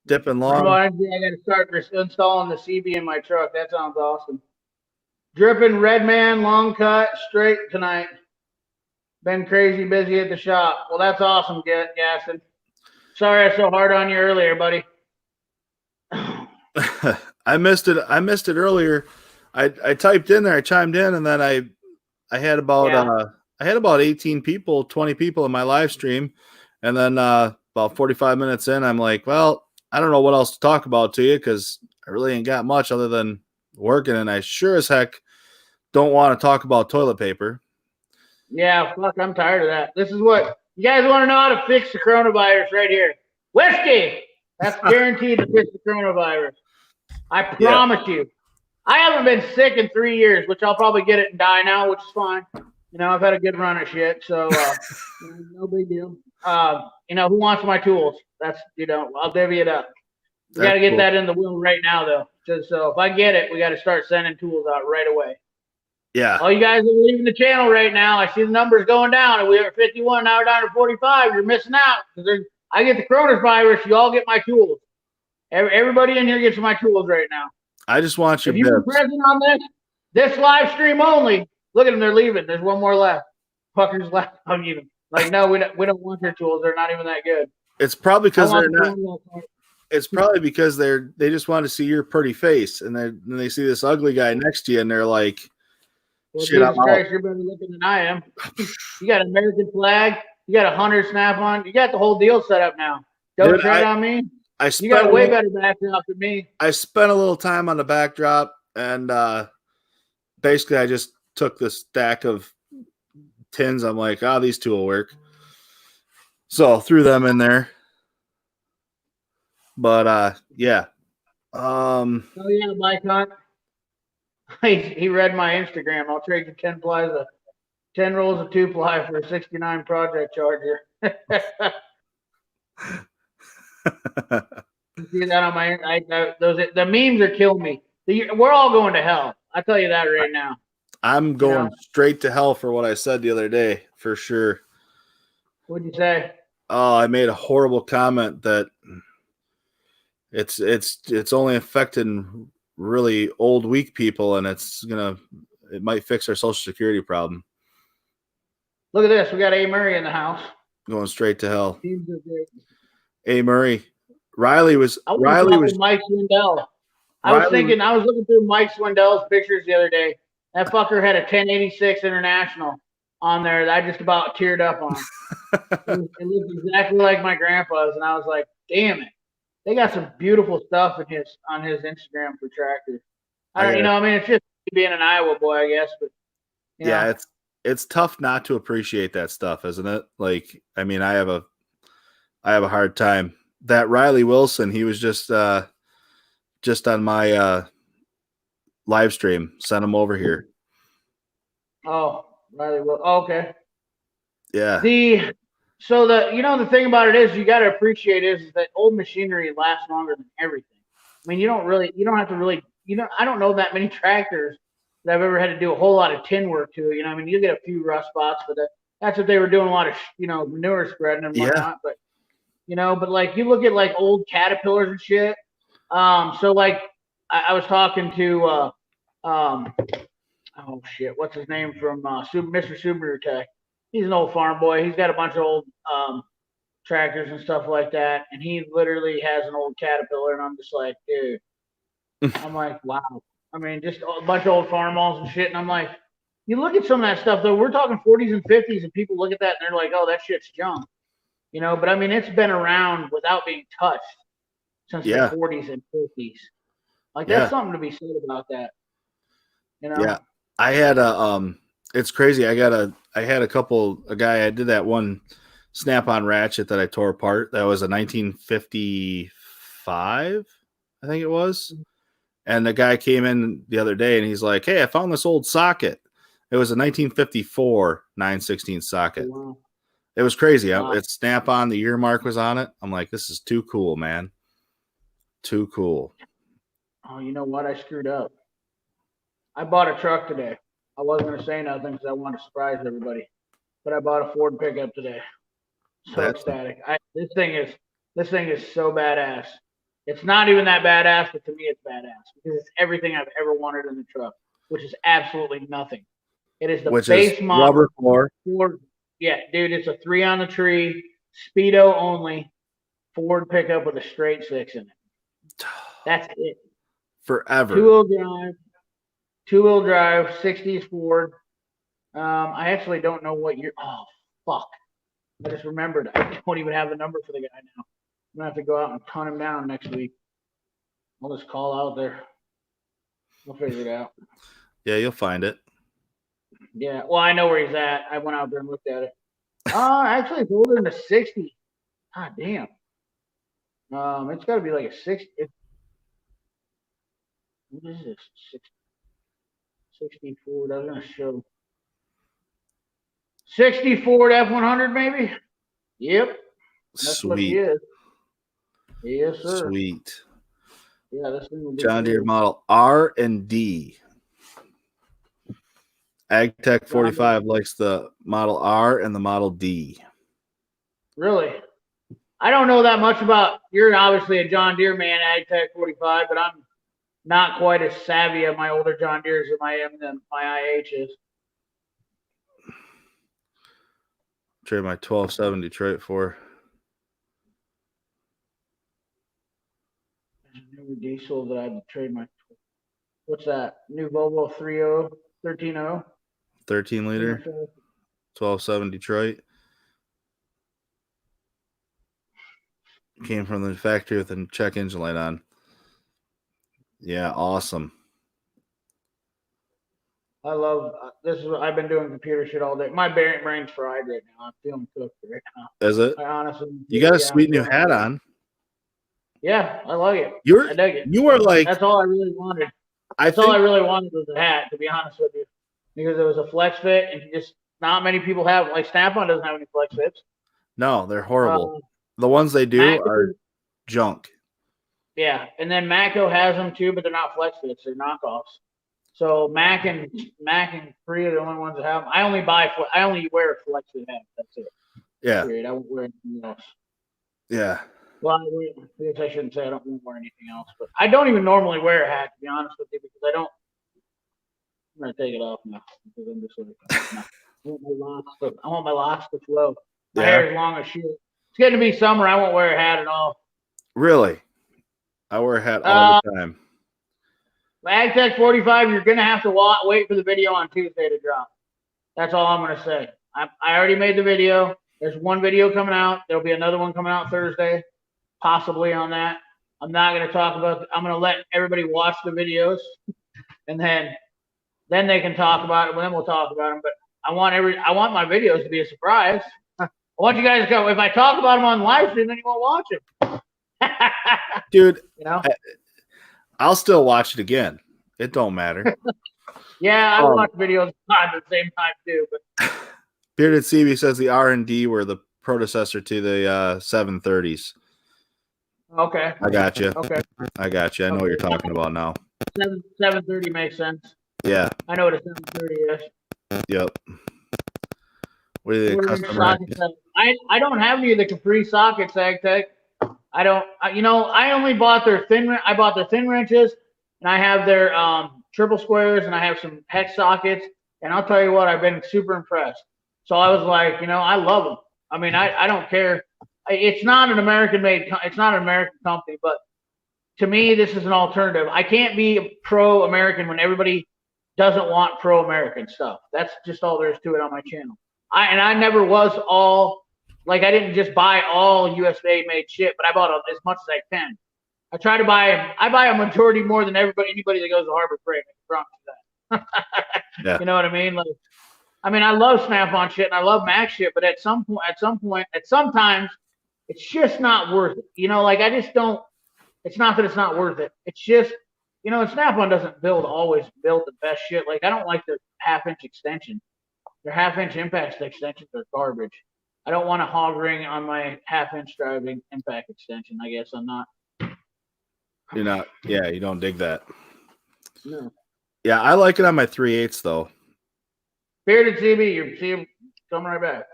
Dipping long. I gotta start installing the CB in my truck. That sounds awesome. Dripping red man, long cut, straight tonight. Been crazy busy at the shop. Well, that's awesome, Gaston. Sorry I was so hard on you earlier, buddy. I missed it earlier. I typed in there, I chimed in, and then I had about 18 people, 20 people in my live stream, and then about 45 minutes in, I'm like, well, I don't know what else to talk about to you because I really ain't got much other than working, and I sure as heck don't want to talk about toilet paper. Yeah, fuck, I'm tired of that. This is what you guys want to know how to fix the coronavirus right here. Whiskey! That's guaranteed to fix the coronavirus. I promise you. I haven't been sick in 3 years, which I'll probably get it and die now, which is fine. You know, I've had a good run of shit, so no big deal. Who wants my tools? That's, I'll divvy it up. We got to get that in the will right now, though. So if I get it, we got to start sending tools out right away. Yeah. All you guys are leaving the channel right now. I see the numbers going down. And we were at 51, now we're down to 45. You're missing out. Because I get the coronavirus, you all get my tools. Everybody in here gets my tools right now. I just want your If you're present on this live stream only, look at them, they're leaving. There's one more left. Fuckers left. I'm even. Like, no, we don't want your tools. They're not even that good. It's probably I because want they're the not. tools that- It's probably because they just want to see your pretty face, and then they see this ugly guy next to you, and they're like, Well, "Shit, I'm Jesus out." Christ, you're better looking than I am. You got an American flag. You got a hunter snap on. You got the whole deal set up now. Don't Dude, tread on me. I You spent got a a way little, better backdrop than me. I spent a little time on the backdrop, and basically I just took this stack of tins. I'm like, oh, these two will work. So I threw them in there. But yeah. Oh yeah, Mike Hunt. He read my Instagram. I'll trade you 10 plies of 10 rolls of 2-ply for a 69 Project Charger. You see that on my the memes are killing me. We're all going to hell. I tell you that right now. I'm going straight to hell for what I said the other day, for sure. What'd you say? Oh, I made a horrible comment that it's only affecting really old, weak people, and it might fix our Social Security problem. Look at this. We got A. Murray in the house. Going straight to hell. Teams are good. A. Murray. Riley was I was Mike Swindell. I was looking through Mike Swindell's pictures the other day. That fucker had a 1086 International on there that I just about teared up on. It looked exactly like my grandpa's, and I was like, damn it. They got some beautiful stuff on his Instagram for tractors. It's just being an Iowa boy, I guess, but yeah, it's tough not to appreciate that stuff, isn't it? Like, I mean, I have a hard time. That Riley Wilson, he was just on my live stream. Sent him over here. Oh, Riley Wilson. Oh, okay. Yeah. The thing about it is you got to appreciate is that old machinery lasts longer than everything. I mean, you don't have to really, I don't know that many tractors that I've ever had to do a whole lot of tin work to. I mean, you get a few rust spots, but that's if they were doing a lot of, manure spreading and whatnot. But, but like you look at like old Caterpillars and shit. So like I was talking to, oh shit, what's his name from Mr. Subaru Tech? He's an old farm boy. He's got a bunch of old tractors and stuff like that, and he literally has an old Caterpillar, and I'm just like, dude. I'm like, wow. I mean, just a bunch of old farm-alls and shit, and I'm like, you look at some of that stuff, though, we're talking 40s and 50s, and people look at that, and they're like, oh, that shit's junk. But I mean, it's been around without being touched since the 40s and 50s. Like, that's something to be said about that. Yeah. I had it's crazy. I had a guy, I did that one snap-on ratchet that I tore apart. That was a 1955, I think it was. And the guy came in the other day and he's like, hey, I found this old socket. It was a 1954 9/16 socket. Oh, wow. It was crazy. Wow. It's snap-on. The year mark was on it. I'm like, this is too cool, man. Too cool. Oh, you know what? I screwed up. I bought a truck today. I wasn't going to say nothing because I wanted to surprise everybody. But I bought a Ford pickup today. So ecstatic. This thing is so badass. It's not even that badass, but to me it's badass because it's everything I've ever wanted in the truck, which is absolutely nothing. It is the base model. Rubber floor. Ford. Yeah, dude, it's a 3 on the tree, speedo only, Ford pickup with a straight 6 in it. That's it. Forever. Two-wheel drive, 60s Ford. I actually don't know what year. Oh, fuck. I just remembered. I don't even have the number for the guy now. I'm going to have to go out and hunt him down next week. I'll just call out there. We'll figure it out. Yeah, you'll find it. Yeah, well, I know where he's at. I went out there and looked at it. Actually, it's older than a 60. God damn. It's got to be like a 60. What is this? 60 Ford. I was going to show. 60 Ford F100, maybe? Yep. That's Sweet. What he is. Yes, sir. Sweet. Yeah, this thing will be John Deere model R and D. AgTech 45 likes the Model R and the Model D. Really? I don't know that much about. You're obviously a John Deere man, AgTech 45, but I'm not quite as savvy of my older John Deeres as I am than my IH is. trade my 12.7 Detroit for. New diesel that I had to trade my. What's that? New Volvo 3.0, 13.0. 13 liter, 12.7 Detroit. Came from the factory with a check engine light on. Yeah, awesome. I love this. Is what I've been doing computer shit all day. My brain's fried right now. I'm feeling cooked right now. Is it? I honestly. You got a yeah, sweet I'm new feeling hat good. on. Yeah, I like it. You're I dig it. you are like That's all I really wanted. I That's all I think really wanted was a hat, to be honest with you, because it was a flex fit, and just not many people have. Like Snap-on doesn't have any flex fits. no, they're horrible. Uh, The ones they do Mac- are junk. Yeah, and then Matco has them too, but they're not flex fits; they're knockoffs. So Mac and Free are the only ones that have them. I only wear flex fit hats. That's it. Yeah, Period. I won't wear anything else. yeah. Well, I guess I shouldn't say I don't wear anything else, but I don't even normally wear a hat, to be honest with you, because I don't. I'm gonna take it off now because I'm just like, no. I want my locks to flow. My Yeah. hair is long as shit. It's getting to be summer. I won't wear a hat at all. Really, I wear a hat all the time. AgTech 45, you're gonna have to wait for the video on Tuesday to drop. That's all I'm gonna say. I already made the video. There's one video coming out. There'll be another one coming out Thursday, possibly on that. I'm not gonna talk about. I'm gonna let everybody watch the videos, and then they can talk about it. Then we'll talk about them. But I want my videos to be a surprise. I want you guys to go. If I talk about them on live stream, then you won't watch them. Dude, You know? I'll still watch it again. It don't matter. Yeah, I watch videos at the same time too. But Bearded CB says the R&D were the predecessor to the 730s. okay. I got you. Okay. I got you. I know what you're talking about now. 730 makes sense. Yeah. I know what a 730 is. Yep. What are they? Custom Sockets. I don't have any of the Capri sockets, AgTech. I don't. I only bought their I bought their thin wrenches, and I have their triple squares, and I have some hex sockets. And I'll tell you what, I've been super impressed. So I was like, I love them. I mean, I don't care. It's not an American made. It's not an American company, but to me, this is an alternative. I can't be pro-American when everybody doesn't want pro-American stuff. That's just all there is to it on my channel. I never was all. Like, I didn't just buy all USA made shit, but I bought as much as I can. I try to buy a majority more than anybody that goes to Harbor Freight. I promise you that. Yeah. You know what I mean? Like, I love Snap-on shit and I love Mac shit, but sometimes it's just not worth it. Like, I just don't. It's not that it's not worth it. It's just, Snap-on doesn't always build the best shit. Like, I don't like the half-inch extension. Their half-inch impact extensions are garbage. I don't want a hog ring on my half-inch driving impact extension. I guess I'm not. You're not. Yeah, you don't dig that. No. Yeah, I like it on my 3/8 though. Bearded CB, you see him coming right back.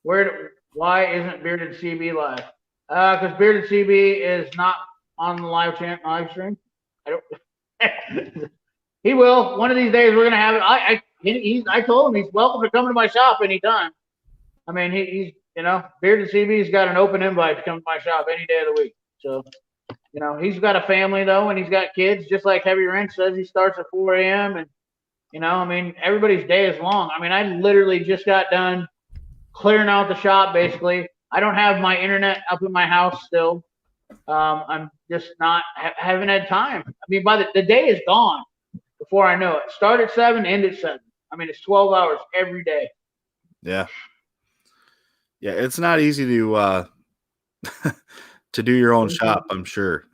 Why isn't Bearded CB live? Because Bearded CB is not on the live stream. I don't. He will. One of these days we're gonna have it. I told him he's welcome to come to my shop anytime. I mean, he's Bearded CB's got an open invite to come to my shop any day of the week. So, he's got a family though, and he's got kids. Just like Heavy Wrench says, he starts at 4 a.m. and everybody's day is long. I literally just got done clearing out the shop. Basically, I don't have my internet up in my house still. I'm just not haven't had time. By the day is gone before I know it. Start at 7, end at 7. It's 12 hours every day. Yeah. Yeah, it's not easy to to do your own shop, I'm sure.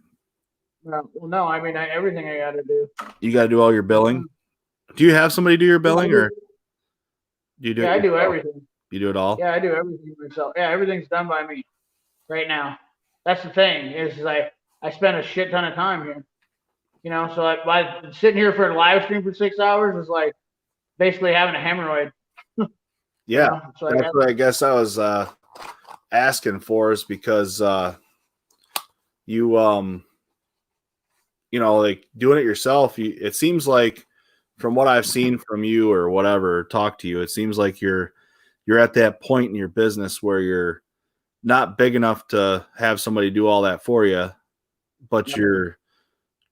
No, everything I got to do. You got to do all your billing. Do you have somebody do your billing, or do you do? Yeah, I do everything. You do it all. Yeah, I do everything myself. Yeah, everything's done by me right now. That's the thing is I spend a shit ton of time here. So by sitting here for a live stream for 6 hours is like basically having a hemorrhoid. Yeah, So that's what I guess I was asking for, is because you like doing it yourself. It seems like, from what I've seen from you or whatever, talk to you, it seems like you're you're at that point in your business where you're not big enough to have somebody do all that for you, but you're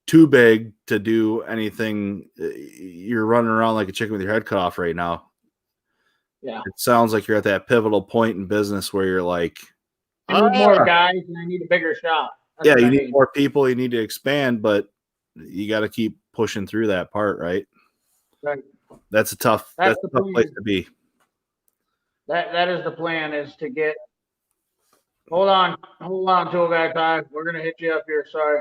too big to do anything. You're running around like a chicken with your head cut off right now. Yeah. It sounds like you're at that pivotal point in business where you're like, I need more guys and I need a bigger shop. That's yeah, what you I need more people, you need to expand, but you got to keep pushing through that part, right? Right. That's a tough place to be. That is the plan, is to get. Hold on, Tool Guy Ty. We're gonna hit you up here. Sorry,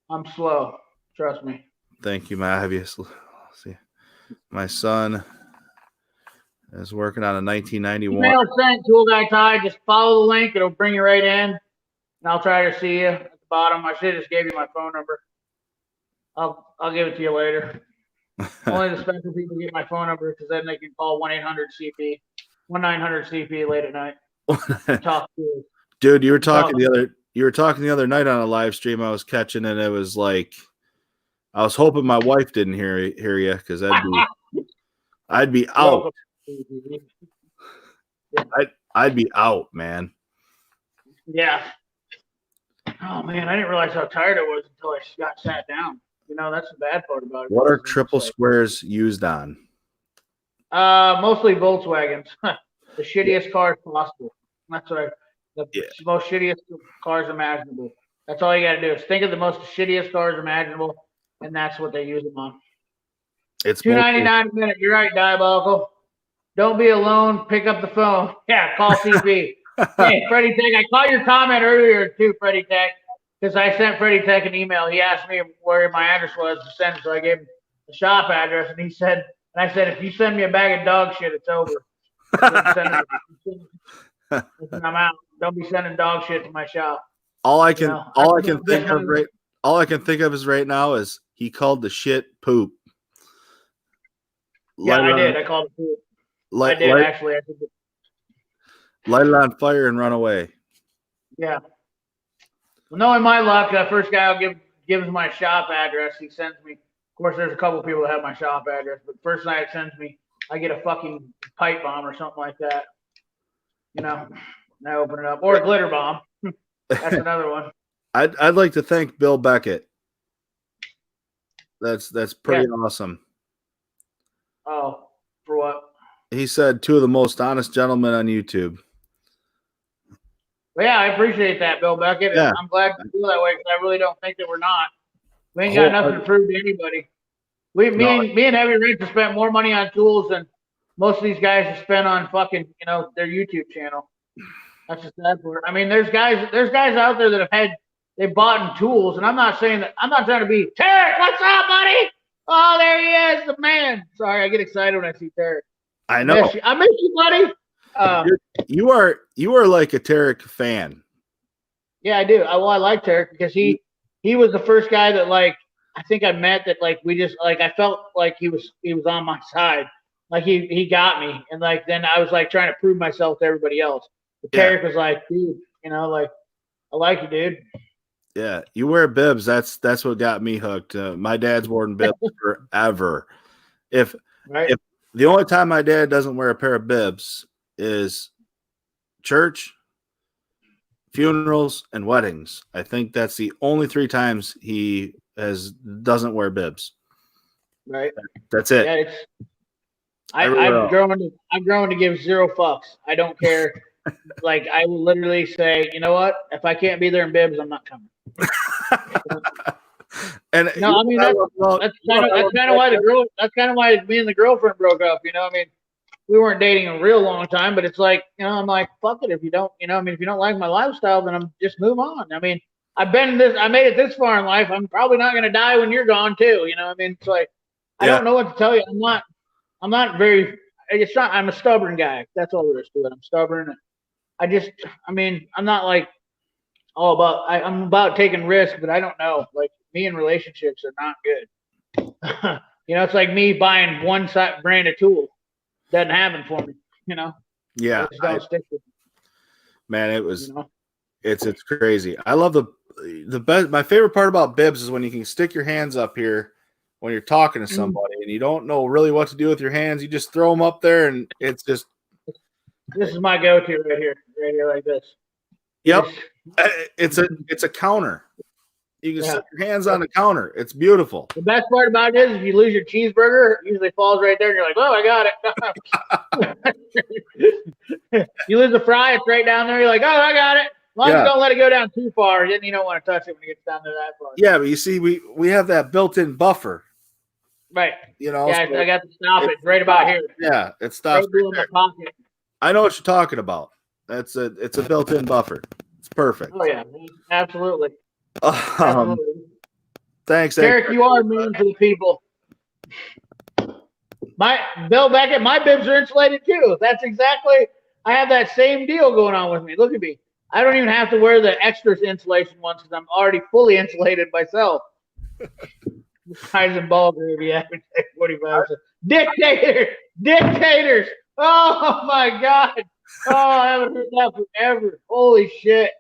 I'm slow. Trust me. Thank you, Matt. See, my son is working on a 1991. Email sent, Tool Guy Ty. Just follow the link. It'll bring you right in, and I'll try to see you at the bottom. I should have just gave you my phone number. I'll give it to you later. Only the special people get my phone number because then they can call 1-800-CP, 1-900-CP late at night. Talk to you. Dude, you were talking the other night on a live stream I was catching, and it was like I was hoping my wife didn't hear you because I'd be out. I'd be out, man. Yeah. Oh man, I didn't realize how tired I was until I got sat down. You know, that's the bad part about it. What are triple squares used on? Mostly Volkswagens. The shittiest cars possible. That's what the most shittiest cars imaginable. That's all you got to do is think of the most shittiest cars imaginable, and that's what they use them on. It's $2.99 a minute. You're right, Diabolical. Don't be alone. Pick up the phone. Yeah, call CP. Hey, Freddie Tech. I caught your comment earlier too, Freddie Tech, because I sent Freddie Tech an email. He asked me where my address was to send, so I gave him the shop address, and he said, and I said, if you send me a bag of dog shit, it's over. I'm out. Don't be sending dog shit to my shop. All I can think of is right now is he called the shit poop. Yeah, I did. I called it poop. I did. Light it on fire and run away. Yeah. Well, knowing my luck, the first guy I'll gives my shop address. He sends me. Of course, there's a couple people that have my shop address, but first night it sends me, I get a fucking pipe bomb or something like that. You know, and I open it up, or a glitter bomb. That's another one. I'd like to thank Bill Beckett. That's pretty awesome. Oh, for what? He said 2 of the most honest gentlemen on YouTube. Well, yeah, I appreciate that, Bill Beckett. Yeah. I'm glad you feel that way because I really don't think that we're not. We ain't got nothing to prove to anybody. Me and Heavy Rich have spent more money on tools than most of these guys have spent on fucking, their YouTube channel. That's just that part. I mean, there's guys out there that they bought in tools, and I'm not trying to be Tarek. What's up, buddy? Oh, there he is, the man. Sorry, I get excited when I see Tarek. I know. I miss you, buddy. You are like a Tarek fan. Yeah, I do. I like Tarek because he was the first guy that I think I met that I felt like he was on my side. Like he got me, and then I was trying to prove myself to everybody else. But Tarek was like, dude, I like you, dude. Yeah, you wear bibs. That's what got me hooked. My dad's worn bibs forever. If the only time my dad doesn't wear a pair of bibs is church, funerals, and weddings. I think that's the only 3 times he doesn't wear bibs. Right. That's it. Yeah, I've grown to give 0 fucks. I don't care. I will literally say, you know what? If I can't be there in bibs, I'm not coming. And no, I mean that's kind of why me and the girlfriend broke up. I mean, we weren't dating a real long time, but it's I'm like, fuck it. If you don't, if you don't like my lifestyle, then I'm just move on. I mean, I made it this far in life. I'm probably not going to die when you're gone too. I mean, it's I don't know what to tell you. I'm not very. I'm a stubborn guy. That's all there is to it. I'm stubborn. I'm not all about. I'm about taking risks, but I don't know. Me in relationships are not good. It's like me buying one brand of tool. Doesn't happen for me. Yeah. I just don't stick with it. Man, it was. It's crazy. I love the best. My favorite part about bibs is when you can stick your hands up here when you're talking to somebody and you don't know really what to do with your hands. You just throw them up there and it's just This is my go-to right here, like this. Yep. It's a counter. You can set your hands on the counter. It's beautiful. The best part about it is if you lose your cheeseburger, it usually falls right there, and you're like, "Oh, I got it." You lose the fry, it's right down there. You're like, "Oh, I got it." As long as you don't let it go down too far, then you don't want to touch it when it gets down there that far. Yeah, but you see, we have that built-in buffer. Right. You know. Yeah, so I got to stop it right about here. Yeah, it stops. Right in my pocket. I know what you're talking about. It's a built-in buffer. It's perfect. Oh yeah, absolutely. Thanks, Derek. You are mean to the people. Bill Beckett, my bibs are insulated too. That's exactly. I have that same deal going on with me. Look at me. I don't even have to wear the extras insulation ones because I'm already fully insulated myself. Fries and ball gravy after 45. Dictators. Oh my God. Oh, I haven't heard that forever. Holy shit.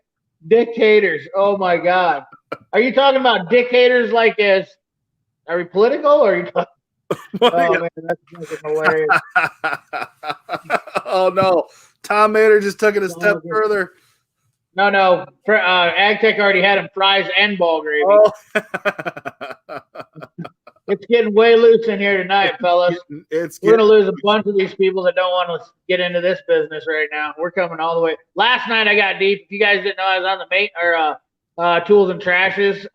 Dictators. Oh my God. Are you talking about dictators like as are we political or are you talking? Oh man, that's fucking hilarious. Oh no. Tom Mater just took it a step further. No. AgTech already had him fries and ball gravy. Oh. It's getting way loose in here tonight, fellas. We're going to lose a bunch of these people that don't want to get into this business right now. We're coming all the way. Last night I got deep. If you guys didn't know, I was on the Tools and Trashes.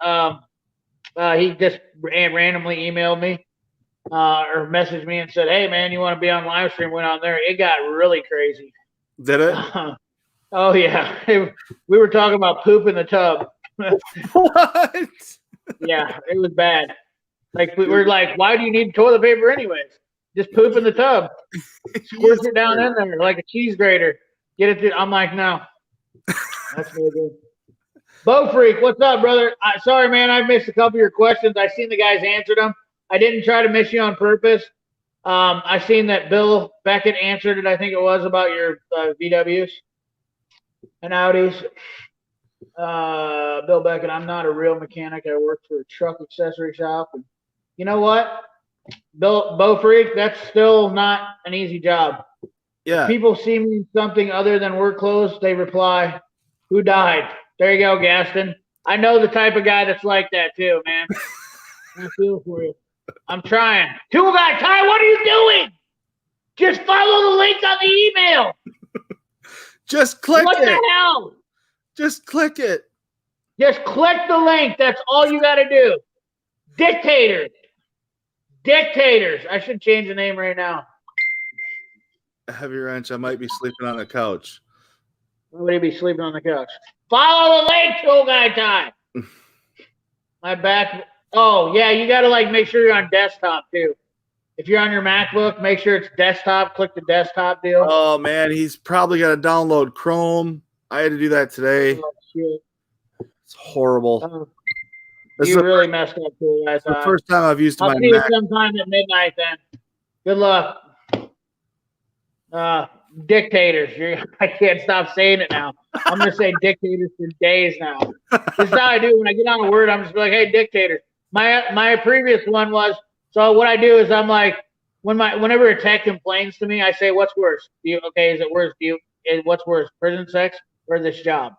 He just randomly emailed me or messaged me and said, "Hey, man, you want to be on live stream?" Went on there. It got really crazy. Did it? Oh, yeah. We were talking about poop in the tub. What? Yeah, it was bad. Like, we were like, why do you need toilet paper anyways? Just poop in the tub. Squirt it down in there like a cheese grater. Get it through. I'm like, no. That's really good. Bo Freak, what's up, brother? Sorry, man, I missed a couple of your questions. I seen the guys answered them. I didn't try to miss you on purpose. I seen that Bill Beckett answered it. I think it was about your VWs and Audis. Bill Beckett, I'm not a real mechanic. I work for a truck accessory shop. And you know what? Bo Freak, that's still not an easy job. Yeah. If people see me in something other than work clothes, they reply, "Who died?" There you go, Gaston. I know the type of guy that's like that too, man. I feel for you. I'm trying. Tool Guy Ty, what are you doing? Just follow the link on the email. Just click what it. What the hell? Just click it. Just click the link. That's all you got to do. Dictators. I should change the name right now. Heavy Wrench, I might be sleeping on the couch. Nobody be sleeping on the couch. Follow the link, Tool Guy Time. My back. Oh, yeah, you got to make sure you're on desktop too. If you're on your MacBook, make sure it's desktop. Click the desktop deal. Oh, man, he's probably got to download Chrome. I had to do that today. Oh, shit. It's horrible. You really messed up, too. It's the first time I've used my Mac. I'll see you sometime at midnight then. Good luck. Dictators. I can't stop saying it now. I'm going to say dictators for days now. This is how I do. When I get on a word, I'm just like, "Hey, dictators." My previous one was, so what I do is I'm like, whenever a tech complains to me, I say, "What's worse? Is it worse? What's worse, prison sex or this job?"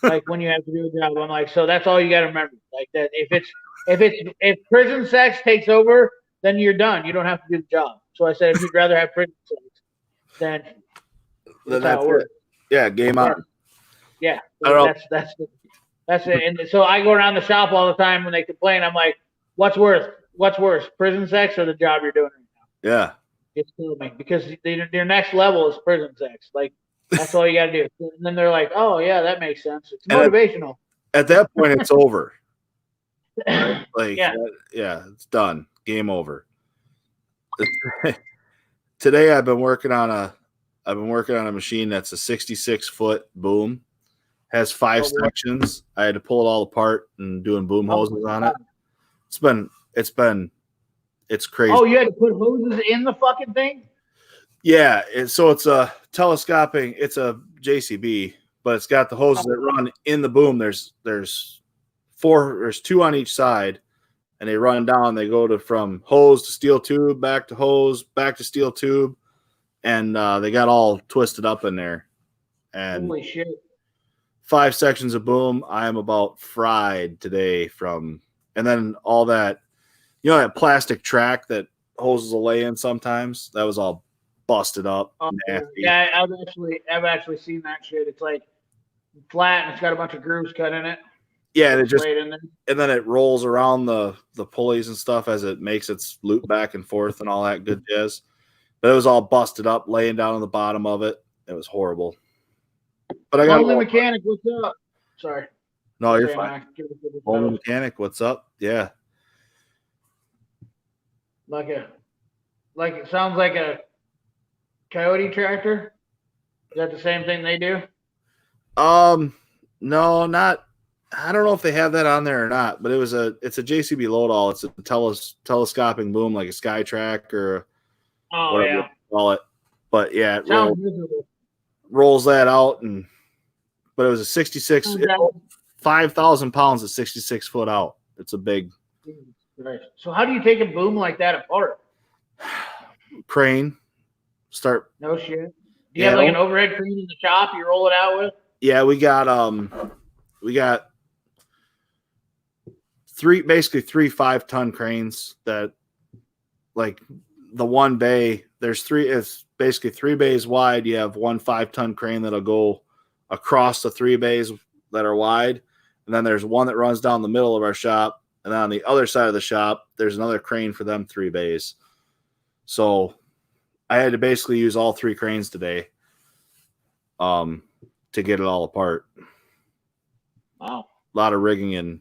Like when you have to do a job, I'm like, so that's all you got to remember. Like that, if prison sex takes over, then you're done. You don't have to do the job. So I said, if you'd rather have prison sex, then that's how it works. Yeah, game on. Yeah, that's it. And so I go around the shop all the time when they complain. I'm like, what's worse, prison sex or the job you're doing right now? Yeah, it's killing me because their next level is prison sex. Like. That's all you got to do. And then they're like, "Oh, yeah, that makes sense. It's motivational." At that point, it's over. It's done. Game over. Today, I've been working on a machine that's a 66-foot boom. Has 5 sections. I had to pull it all apart and doing boom hoses on it. It's crazy. Oh, you had to put hoses in the fucking thing? Yeah, so it's a telescoping. It's a JCB, but it's got the hoses that run in the boom. There's 2 on each side, and they run down. They go from hose to steel tube, back to hose, back to steel tube, and they got all twisted up in there. And Holy shit. 5 sections of boom. I am about fried today from, and then all that, that plastic track that hoses will lay in sometimes. That was all busted up. Nasty. Yeah, I've actually seen that shit. It's like flat and it's got a bunch of grooves cut in it. Yeah, and it just laid in there. and then it rolls around the pulleys and stuff as it makes its loop back and forth and all that good jazz. But it was all busted up, laying down on the bottom of it. It was horrible. But I got Only mechanic, what's up? Sorry. No, you're Okay, fine. Max, give it to the Only fellas. mechanic, what's up? Yeah. Like it sounds like a Coyote tractor. Is that the same thing they do? No, not. I don't know if they have that on there or not, but it's a JCB load all. It's a telescoping boom like a Skytrack or Oh whatever yeah. you call it. But yeah, it Sounds miserable. rolls that out, but it was a 66, Okay. 5,000 pounds at 66 foot out. It's a big Right. So how do you take a boom like that apart? crane. Start. No shit. Do you Yeah, have like an overhead crane in the shop you roll it out with? Yeah, we got three 5-ton cranes that, like, the one bay, it's basically 3 bays wide. You have one 5-ton crane that'll go across the 3 bays that are wide. And then there's one that runs down the middle of our shop. And then on the other side of the shop, there's another crane for them 3 bays. So I had to basically use all 3 cranes today to get it all apart. Wow. A lot of rigging and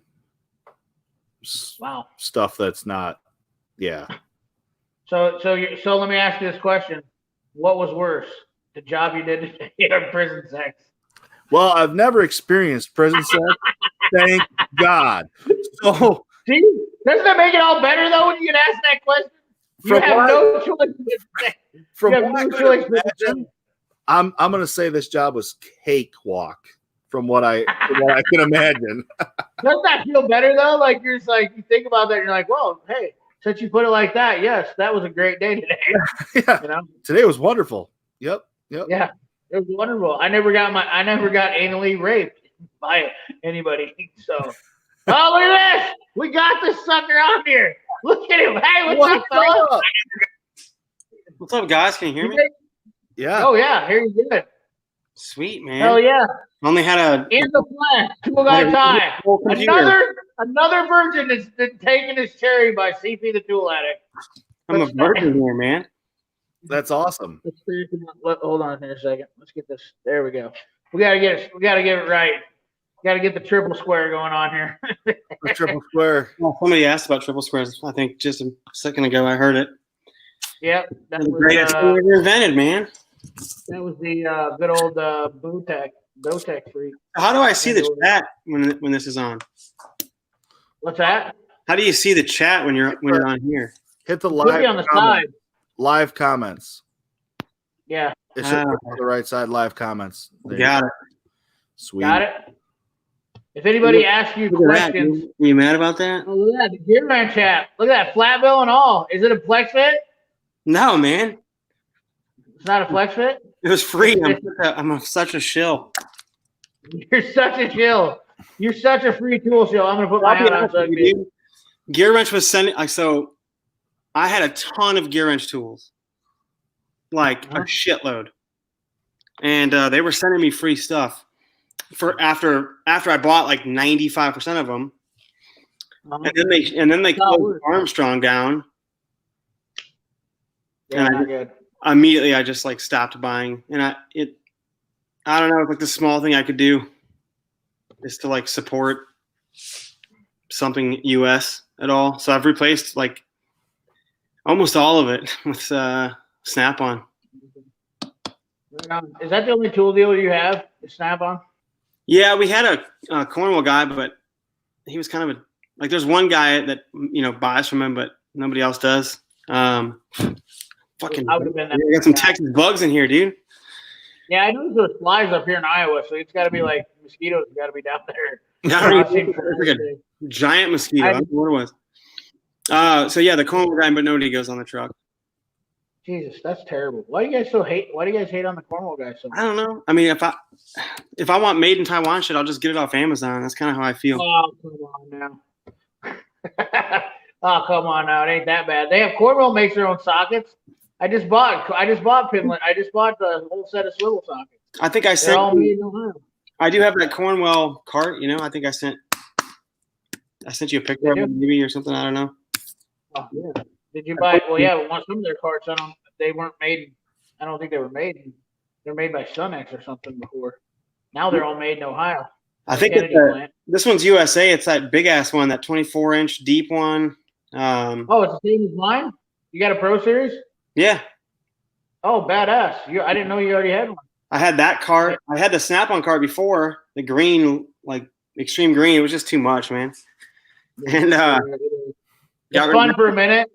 Wow. stuff that's not, yeah. So let me ask you this question: what was worse, the job you did today or prison sex? Well, I've never experienced prison sex. Thank God. So, See, doesn't that make it all better though when you get asked that question? You From have what- no choice. but to say. from You have what I no could choice but to imagine, say. I'm going to say this job was cakewalk. From what I can imagine. Doesn't that feel better though? Like you're just like you think about that, and you're like, well, hey, since you put it like that, yes, that was a great day today. Yeah, You know? today was wonderful. Yep. Yeah, it was wonderful. I never got anally raped by anybody. So, oh look at this, we got this sucker on here. Look at him. Hey, what's up, fella? What's up, guys? Can you hear me? Yeah. Oh yeah, here you go. Sweet, man. Hell yeah, Only had a in the flesh, tool guy tie. whole computer. Another virgin that's been taking his cherry by CP the Tool Addict. I'm a virgin here, man. That's awesome. Let's figure it out. Hold on here a second. Let's get this. There we go. We gotta get it right. Got to get the triple square going on here. The triple square. Well, somebody asked about triple squares. I think just a second ago I heard it. Yep, that The was greatest thing ever invented, man. the good old Bowtech freak. How do I see the chat when this is on? What's that? How do you see the chat when you're on here? Hit the Could be on the side. live comments. Yeah, It should be on the right side, live comments. There you Got go. it. Sweet. got it. If anybody asks you Look at that, questions, dude. You mad about that? oh, look at that, the Gear Ranch chat. Look at that, flat bill and all. Is it a flex fit? No, man. It's not a flex fit. It was free. I'm such a shill. You're such a chill. You're such a free tool show. I'm gonna put my I'll be hat on. honest So with you, dude. Gear Wrench was sending so I had a ton of Gear Wrench tools, like a shitload, and they were sending me free stuff for after I bought like 95% of them, and then they closed Armstrong down. Yeah, and not good. Immediately I just like stopped buying, and I don't know, it's like the small thing I could do is to like support something US at all. So I've replaced like almost all of it with Snap-on. Right on. Is that the only tool deal you have? The Snap-on? Yeah, we had a Cornwall guy, but he was kind of like there's one guy that buys from him, but nobody else does. Fucking, I would've been that we got some guy. Texas bugs in here, dude. Yeah, I know there's flies up here in Iowa, so it's got to be like mosquitoes. Got to be down there. It's like a giant mosquito. I don't know what it was. So yeah, the Cornwall guy, but nobody goes on the truck. Jesus, that's terrible. Why do you guys hate on the Cornwall guys so much? I don't know. I mean, if I want made in Taiwan shit, I'll just get it off Amazon. That's kind of how I feel. Oh, come on now. Oh, come on now. It ain't that bad. They have Cornwall makes their own sockets. I just bought Pinland. I just bought the whole set of swivel sockets. I think I They're sent. all made in Ohio. I do have that Cornwell cart. I think I sent you a picture of it maybe or something. I don't know. Oh, yeah. Did you buy? Well, yeah. Some of their carts, they weren't made. I don't think they were made. They're made by Sunex or something before. Now they're all made in Ohio. I think this one's USA. It's that big ass one, that 24-inch deep one. Oh, it's the same as mine. You got a Pro Series? Yeah. Oh, badass! I didn't know you already had one. I had that cart. I had the Snap-on cart before, the green, like extreme green. It was just too much, man. And it's fun for a minute.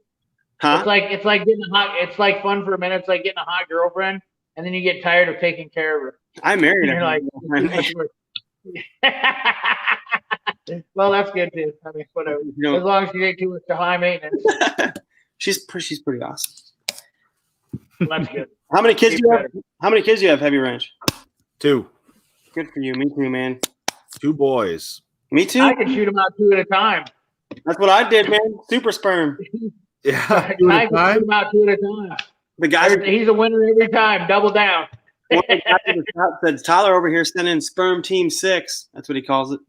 Huh? It's like getting a hot. It's like fun for a minute. It's like getting a hot girlfriend, and then you get tired of taking care of her. I married her. Like, well, that's good too. I mean, whatever. As long as you ain't too much to high maintenance. she's pretty awesome. Well, that's good. How many kids do you have? How many kids do you have, Heavy Ranch? 2. Good for you. Me too, man. 2 boys. Me too. I can shoot them out 2 at a time. That's what I did, man. Super sperm. Yeah. I can shoot them out 2 at a time. The guy. He's a winner every time. Double down. One of the guys at the top said, Tyler over here sending sperm team 6. That's what he calls it.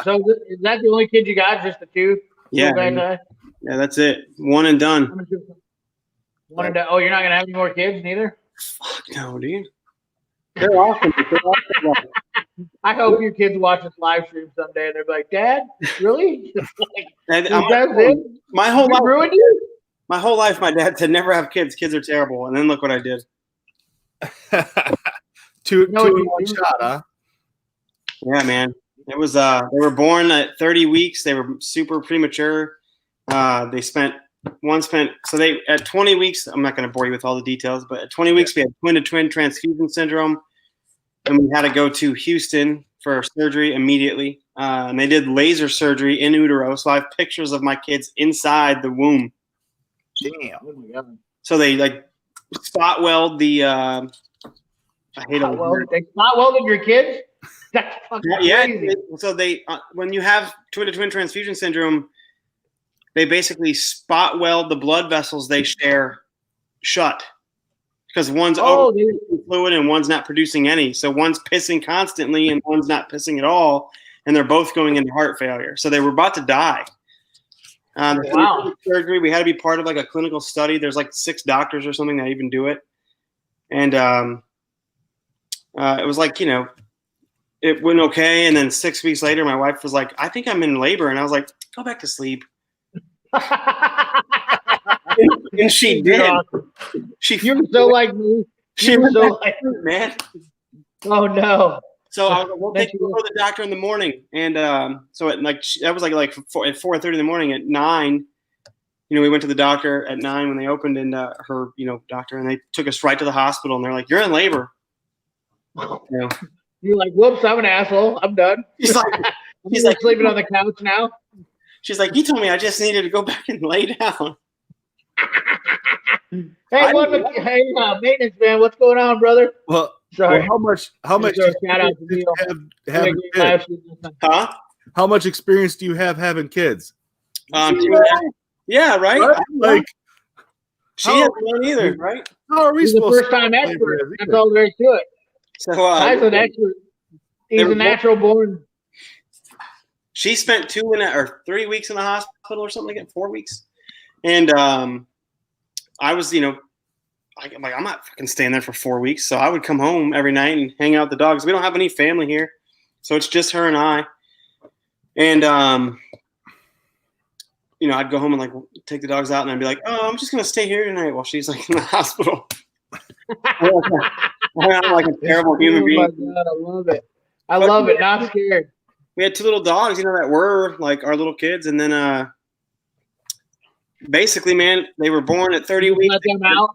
So is that the only kid you got? Just the 2? Yeah. Yeah, that's it. One and done. Oh, you're not gonna have any more kids, neither? Fuck no, dude. They're awesome. I hope your kids watch this live stream someday and they're like, Dad, really? My whole life ruined you? My whole life, my dad said never have kids. Kids are terrible. And then look what I did. two in one shot, huh? Yeah, man. It was they were born at 30 weeks. They were super premature. At 20 weeks, I'm not going to bore you with all the details, but at 20 weeks we had twin-to-twin transfusion syndrome, and we had to go to Houston for surgery immediately. And they did laser surgery in utero, so I have pictures of my kids inside the womb. Damn. Oh my God. So they spot weld the. I hate it. They spot welded your kids? That's fucking crazy. So they when you have twin-to-twin transfusion syndrome, they basically spot weld the blood vessels they share shut because one's over fluid and one's not producing any. So one's pissing constantly and one's not pissing at all, and they're both going into heart failure. So they were about to die. Wow. Surgery. We had to be part of a clinical study. There's 6 doctors or something that even do it, and it was it went okay. And then 6 weeks later, my wife was like, "I think I'm in labor," and I was like, "Go back to sleep." And she did. Awesome. You're so like me. You're so like man. Oh no. So I was like, "We'll take you to the doctor in the morning," and so at that was at 4:30 in the morning. At 9, we went to the doctor at 9 when they opened, and her doctor, and they took us right to the hospital, and they're like, "You're in labor." You're like, "Whoops, I'm an asshole. I'm done." She's like sleeping on the couch now. She's like, "You told me I just needed to go back and lay down." Hey, maintenance man, what's going on, brother? Well, sorry. How much shout out to do you Neil. have kids? Huh? How much experience do you have having kids? Yeah, right. Right? She hasn't one either, right? How are we He's a supposed first-time expert. That's all there is to it. So Guy's an expert. He's a natural born. She spent 3 weeks in the hospital or something like that, 4 weeks, and I was, I'm not fucking staying there for 4 weeks. So I would come home every night and hang out with the dogs. We don't have any family here, so it's just her and I. And I'd go home and take the dogs out, and I'd be like, "Oh, I'm just gonna stay here tonight," while she's in the hospital. I'm like a terrible human being. Oh my God, I love it. I love it. Not scared. We had 2 little dogs, that were our little kids, and then basically, man, they were born at 30 weeks. Let them out.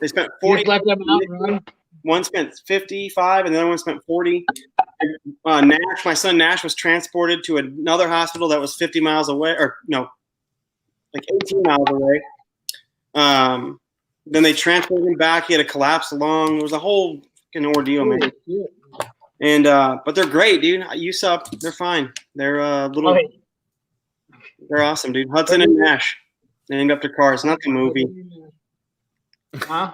They spent 40. Just let them out, run. One spent 55, and the other one spent 40. Nash, my son Nash, was transported to another hospital that was 50 miles away, or no, 18 miles away. Then they transported him back. He had a collapsed lung. It was a whole fucking ordeal, man. Holy shit. And but they're great, dude. USUP, they're fine. They're little. Okay. They're awesome, dude. Hudson and Nash. They named after cars, not the movie. Huh?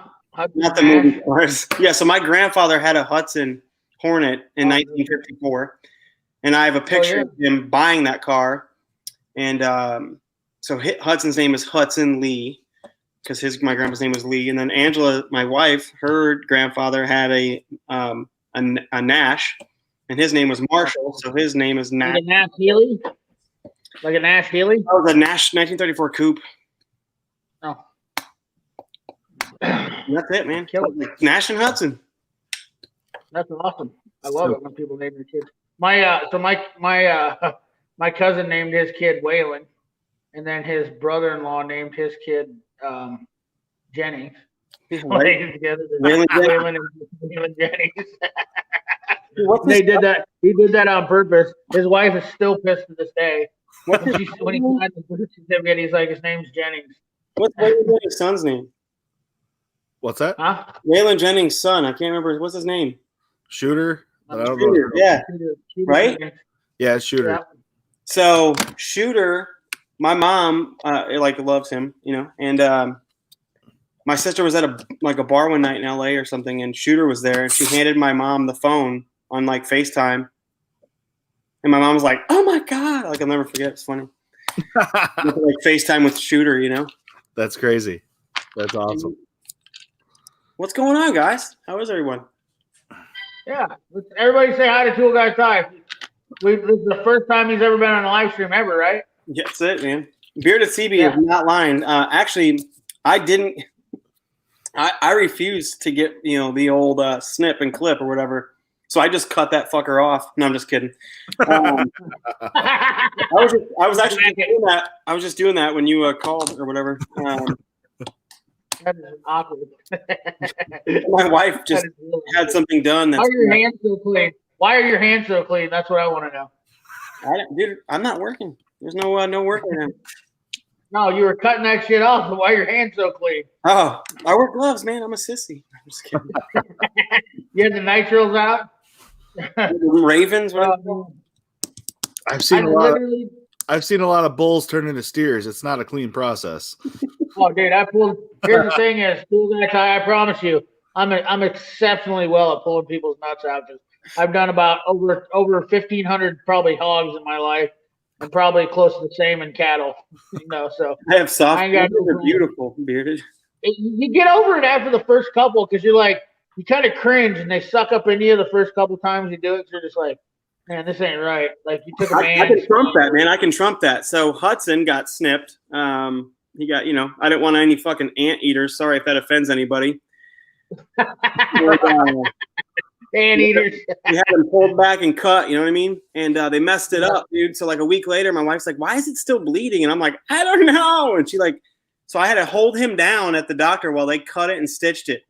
Not the movie Cars. Yeah, so my grandfather had a Hudson Hornet in 1954, and I have a picture of him buying that car. And so Hudson's name is Hudson Lee, because my grandpa's name was Lee. And then Angela, my wife, her grandfather had a Nash, and his name was Marshall, so his name is Nash. Like a Nash Healy? Like a Nash Healy? That was a Nash 1934 coupe. Oh. And that's it, man. Kill it. Nash and Hudson. That's awesome. I love it when people name their kids. My cousin named his kid Waylon, and then his brother-in-law named his kid Jennings. Right. Together, Waylon Waylon Jennings. They did that. He did that on purpose. His wife is still pissed to this day. When he signed the birth certificate, he's like, his name's Jennings. What's Waylon Jennings' son's name? What's that? Huh? Waylon Jennings' son. I can't remember. What's his name? Shooter? I don't Shooter. know. Yeah. Shooter Right? Jennings. Yeah, Shooter. Yeah. So Shooter, my mom loves him, and my sister was at a bar one night in LA or something, and Shooter was there, and she handed my mom the phone on FaceTime, and my mom was like, "Oh my god!" I'll never forget. It's funny. FaceTime with Shooter, That's crazy. That's awesome. What's going on, guys? How is everyone? Yeah. Everybody say hi to Tool Guy Ty. This is the first time he's ever been on a live stream ever, right? Yeah, that's it, man. Bearded CB is not lying. Actually, I didn't. I refused to get the old snip and clip or whatever, so I just cut that fucker off. No, I'm just kidding. I was actually doing that. I was just doing that when you called or whatever. That is awkward. My wife just had something done. Why are your hands so clean? Why are your hands so clean? That's what I want to know. Dude, I'm not working. There's no work right now. No, you were cutting that shit off. But why are your hands so clean? Oh, I wear gloves, man. I'm a sissy. I'm just kidding. You had the nitros out? Ravens. I've seen a lot of bulls turn into steers. It's not a clean process. Oh, dude, here's the thing is, Tool Guy Ty, I promise you, I'm exceptionally well at pulling people's nuts out. I've done about over 1,500 probably hogs in my life, and probably close to the same in cattle. So I have soft. They're no beautiful, bearded. You get over it after the first couple because you're like, you kind of cringe and they suck up into you the first couple times you do it. So you're just like, man, this ain't right. Like you took a man. I can trump that, man. I can trump that. So Hudson got snipped. He got, I didn't want any fucking anteaters. Sorry if that offends anybody. Anteaters. We had them pulled back and cut, you know what I mean? And they messed it up, dude. So a week later, my wife's like, "Why is it still bleeding?" And I'm like, "I don't know." And she so I had to hold him down at the doctor while they cut it and stitched it.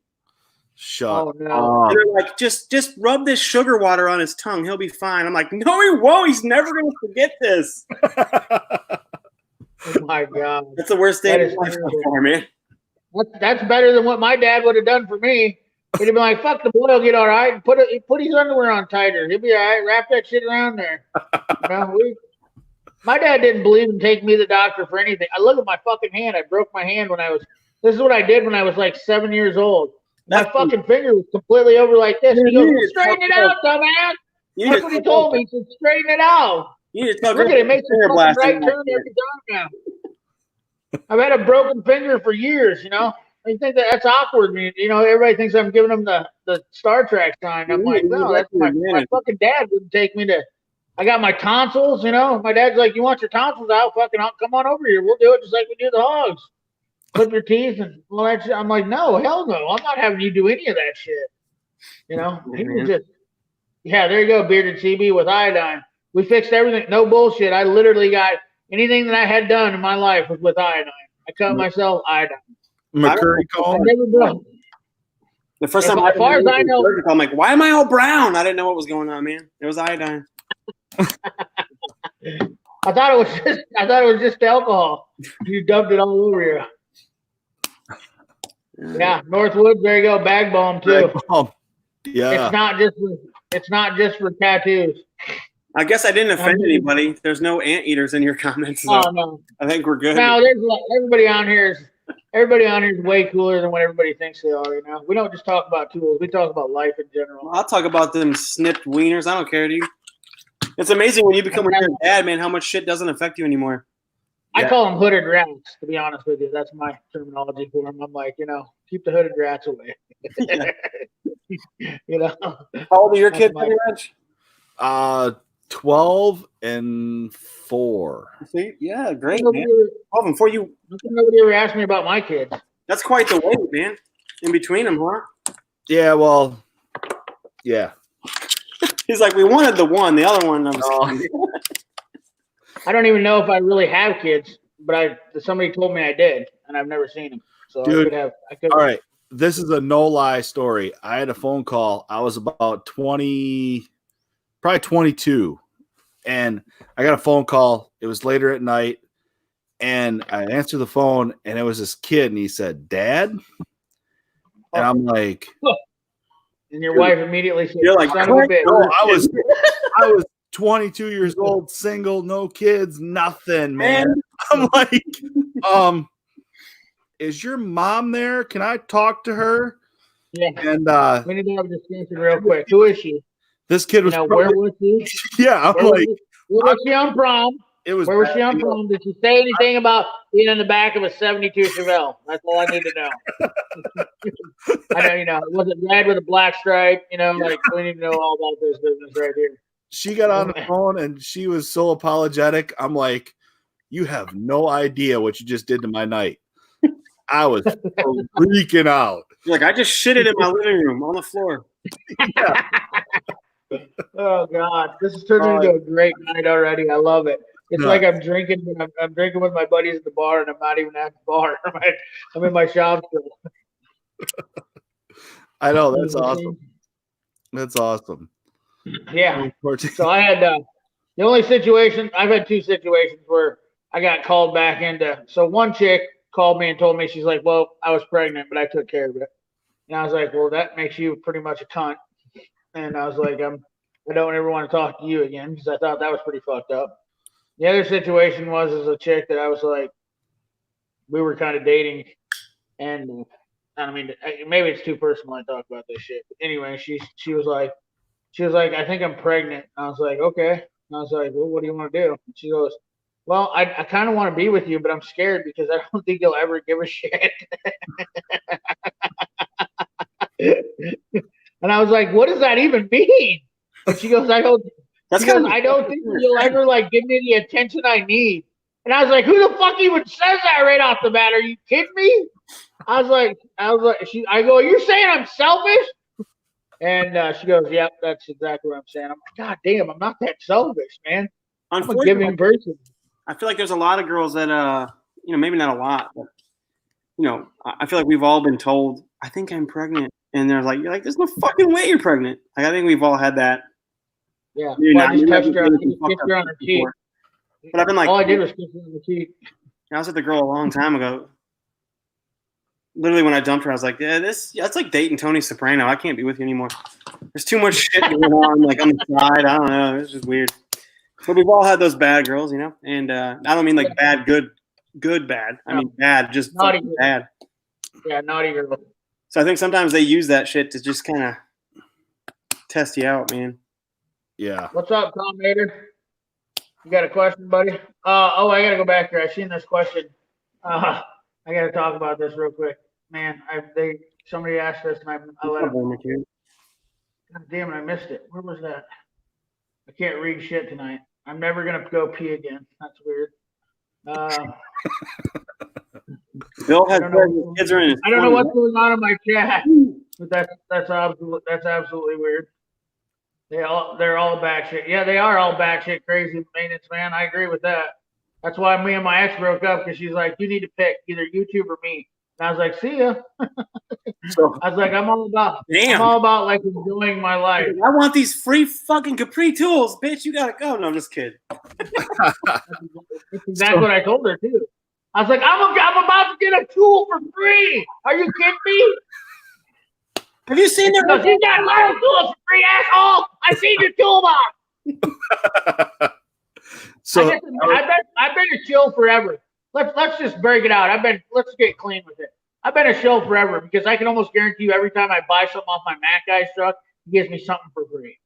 Shut up. No. And they're like, just rub this sugar water on his tongue. He'll be fine. I'm like, no, he won't. He's never going to forget this. Oh my God. That's the worst day of life so far, man. That's better than what my dad would have done for me. He'd have been like, "Fuck, the boy will get all right. Put his underwear on tighter. He'll be all right. Wrap that shit around there." My dad didn't believe in taking me to the doctor for anything. I look at my fucking hand. I broke my hand this is what I did when I was like 7 years old. My fucking finger was completely over like this. He goes, "Straighten it out, dumbass." That's what he told me. He said, "Straighten it out." Look at it. It makes a fucking right turn every time now. I've had a broken finger for years, I think that's awkward. Everybody thinks I'm giving them the Star Trek sign. I'm like, no, that's my fucking dad wouldn't take me to. I got my tonsils, My dad's like, "You want your tonsils out? Fucking come on over here. We'll do it just like we do the hogs. Clip your teeth and all that shit." I'm like, no, hell no. I'm not having you do any of that shit. He was just, there you go, Bearded CB with iodine. We fixed everything. No bullshit. I literally got anything that I had done in my life was with iodine. I cut myself iodine. Mercury call. The first time as far as I know, I'm like, "Why am I all brown?" I didn't know what was going on, man. It was iodine. I thought it was just alcohol. You dumped it all over you. Yeah, Northwoods. There you go. Bag balm too. Yeah. It's not just for tattoos. I guess I didn't offend anybody. There's no anteaters in your comments. So Oh no. I think we're good. No, there's everybody on here is way cooler than what everybody thinks they are. You know, we don't just talk about tools. We talk about life in general. I'll talk about them snipped wieners. I don't care, dude. It's amazing when you become a dad, man, how much shit doesn't affect you anymore. I call them hooded rats, to be honest with you. That's my terminology for them. I'm like, keep the hooded rats away. How old are your kids, Reg? 12 and 4. See? Yeah, great, man. 12 and 4. Nobody ever asked me about my kids. That's quite the wait, man. In between them, huh? Yeah, well, yeah. He's like, we wanted the one. The other one, I don't even know if I really have kids, but somebody told me I did, and I've never seen them. So dude, I could. All right. This is a no-lie story. I had a phone call. I was about 20, probably 22, and I got a phone call. It was later at night, and I answered the phone, and it was this kid, and he said, "Dad?" And I'm like, and your wife immediately said, "You're like, son of a bitch." No, I was 22 years old, single, no kids, nothing, man. I'm like, is your mom there? Can I talk to her? Yeah. And we need to have a discussion real quick. Who is she? This kid was where was she? Yeah, I'm like, where was she on prom? Where was she on prom? Did she say anything about being in the back of a 72 Chevelle? That's all I need to know. I know, was it red with a black stripe? We need to know all about this business right here. She got on the phone and she was so apologetic. I'm like, you have no idea what you just did to my night. I was freaking out. You're like, I just shitted in my living room on the floor. Yeah. Oh God, this is turning into a great night already. I love it. It's like I'm drinking. I'm drinking with my buddies at the bar, and I'm not even at the bar. I'm in my shop still. I know, that's awesome. That's awesome. Yeah. So I had the only situation. I've had 2 situations where I got called back into. So one chick called me and told me, she's like, "Well, I was pregnant, but I took care of it." And I was like, "Well, that makes you pretty much a cunt." And I was like, I don't ever want to talk to you again, because I thought that was pretty fucked up. The other situation was a chick that I was like, we were kind of dating, and I mean, maybe it's too personal I talk about this shit. But anyway, she was like, I think I'm pregnant. And I was like, okay. And I was like, well, what do you want to do? And she goes, well, I kind of want to be with you, but I'm scared because I don't think you'll ever give a shit. And I was like, what does that even mean? And she goes, I don't think you'll ever give me the attention I need. And I was like, who the fuck even says that right off the bat? Are you kidding me? I was like, I go, you're saying I'm selfish? And she goes, yep, that's exactly what I'm saying. I'm like, God damn, I'm not that selfish, man. I'm a giving person. I feel like there's a lot of girls that, maybe not a lot, but, I feel like we've all been told, I think I'm pregnant. And you're like, there's no fucking way you're pregnant. I think we've all had that. Yeah. Well, I just touched her on her cheek. But I've been like, all I did was kiss her on the cheek. I was with the girl a long time ago. Literally, when I dumped her, I was like, that's like dating Tony Soprano. I can't be with you anymore. There's too much shit going on, on the side. I don't know. It's just weird. But we've all had those bad girls, And I don't mean like bad, good, bad. I mean bad, just naughty bad. Yeah, naughty girl. So I think sometimes they use that shit to just kind of test you out, man. Yeah. What's up, Tom Mater? You got a question, buddy? I gotta go back here. I seen this question. I gotta talk about this real quick, man. Somebody asked this, and I let them. God damn it, I missed it. Where was that? I can't read shit tonight. I'm never gonna go pee again. That's weird. Bill has kids are in his I don't know what's going on in my chat, but that's absolutely weird. They're all batshit. Yeah, they are all batshit crazy maintenance, man. I agree with that. That's why me and my ex broke up, because she's like, you need to pick either YouTube or me. And I was like, see ya. I was like, I'm all about enjoying my life. I want these free fucking Capri tools, bitch. You gotta go. No, I'm just kidding. That's exactly what I told her too. I was like, I'm about to get a tool for free. Are you kidding me? Have you seen He their? goes, you got little tools for free, asshole. I seen your toolbox. So I've been a shill forever. Let's just break it out. Let's get clean with it. I've been a shill forever because I can almost guarantee you every time I buy something off my Mac guy's truck, he gives me something for free.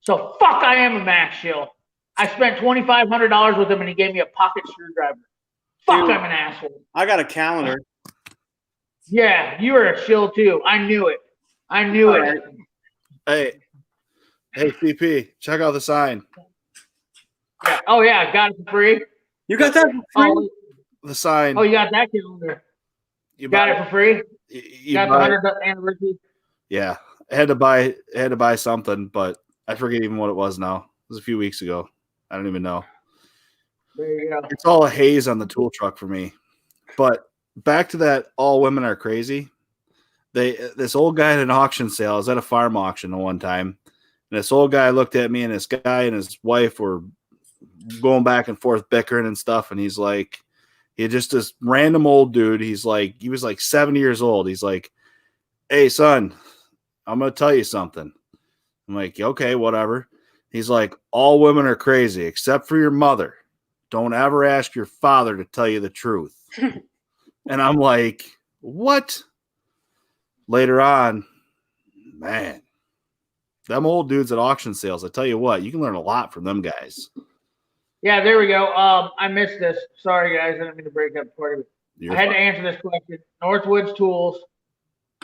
So fuck, I am a Mac shill. I spent $2,500 with him and he gave me a pocket screwdriver. Fuck, Dude, I'm an asshole. I got a calendar. Yeah, you were a shill too. I knew it. I knew it. hey, CP, check out the sign. Yeah. Oh yeah, got it for free. You got that for free? Oh, The sign. you got that calendar. You Got it for free. You Got the buy, 100th anniversary. yeah, I had to buy something, but I forget even what it was now. It was a few weeks ago. I don't even know. There you go. It's all a haze on the tool truck for me. But back to that, all women are crazy. This old guy at an auction sale, I was at a farm auction one time, and this old guy looked at me, and this guy and his wife were going back and forth bickering and stuff, and he's like, he just this random old dude, he was like 70 years old. He's like, hey son, I'm gonna tell you something. I'm like, okay, whatever. He's like, all women are crazy except for your mother. Don't ever ask your father to tell you the truth. And I'm like, what? Later on, man, them old dudes at auction sales, I tell you what, you can learn a lot from them guys. Yeah, there we go. I missed this. Sorry, guys. I didn't mean to break up part of it. You're I had fine. to answer this question. Northwoods Tools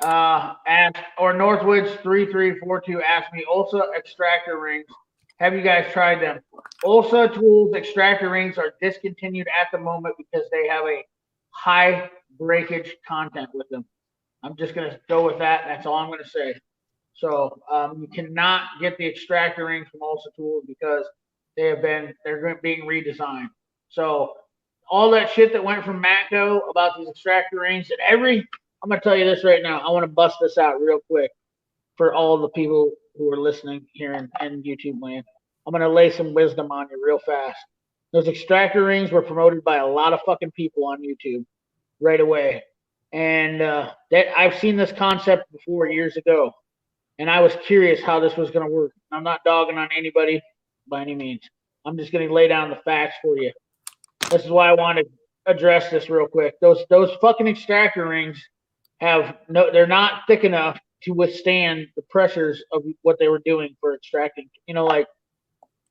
Northwoods 3342 asked me, ULSA extractor rings. Have you guys tried them? ULSA Tools extractor rings are discontinued at the moment because they have a high breakage content with them. I'm just going to go with that. That's all I'm going to say. So you cannot get the extractor rings from ULSA Tools because they're being redesigned. So all that shit that went from Matco about these extractor rings and I'm going to tell you this right now. I want to bust this out real quick for all the people who are listening here in YouTube land. I'm going to lay some wisdom on you real fast. Those extractor rings were promoted by a lot of fucking people on YouTube right away. And I've seen this concept before years ago. And I was curious how this was going to work. I'm not dogging on anybody by any means. I'm just going to lay down the facts for you. This is why I want to address this real quick. Those fucking extractor rings they're not thick enough to withstand the pressures of what they were doing for extracting. You know, like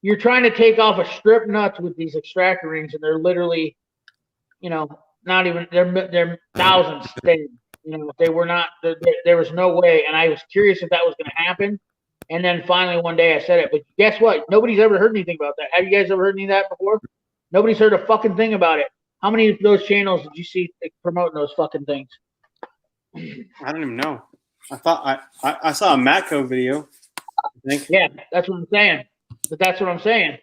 you're trying to take off a strip nuts with these extractor rings, and they're literally, you know, not even they're thousands thin. You know, they were not. There was no way, and I was curious if that was going to happen. And then finally one day I said it. But guess what? Nobody's ever heard anything about that. Have you guys ever heard any of that before? Nobody's heard a fucking thing about it. How many of those channels did you see promoting those fucking things? I don't even know. I thought I saw a Matco video. I think. Yeah, that's what I'm saying. But that's what I'm saying.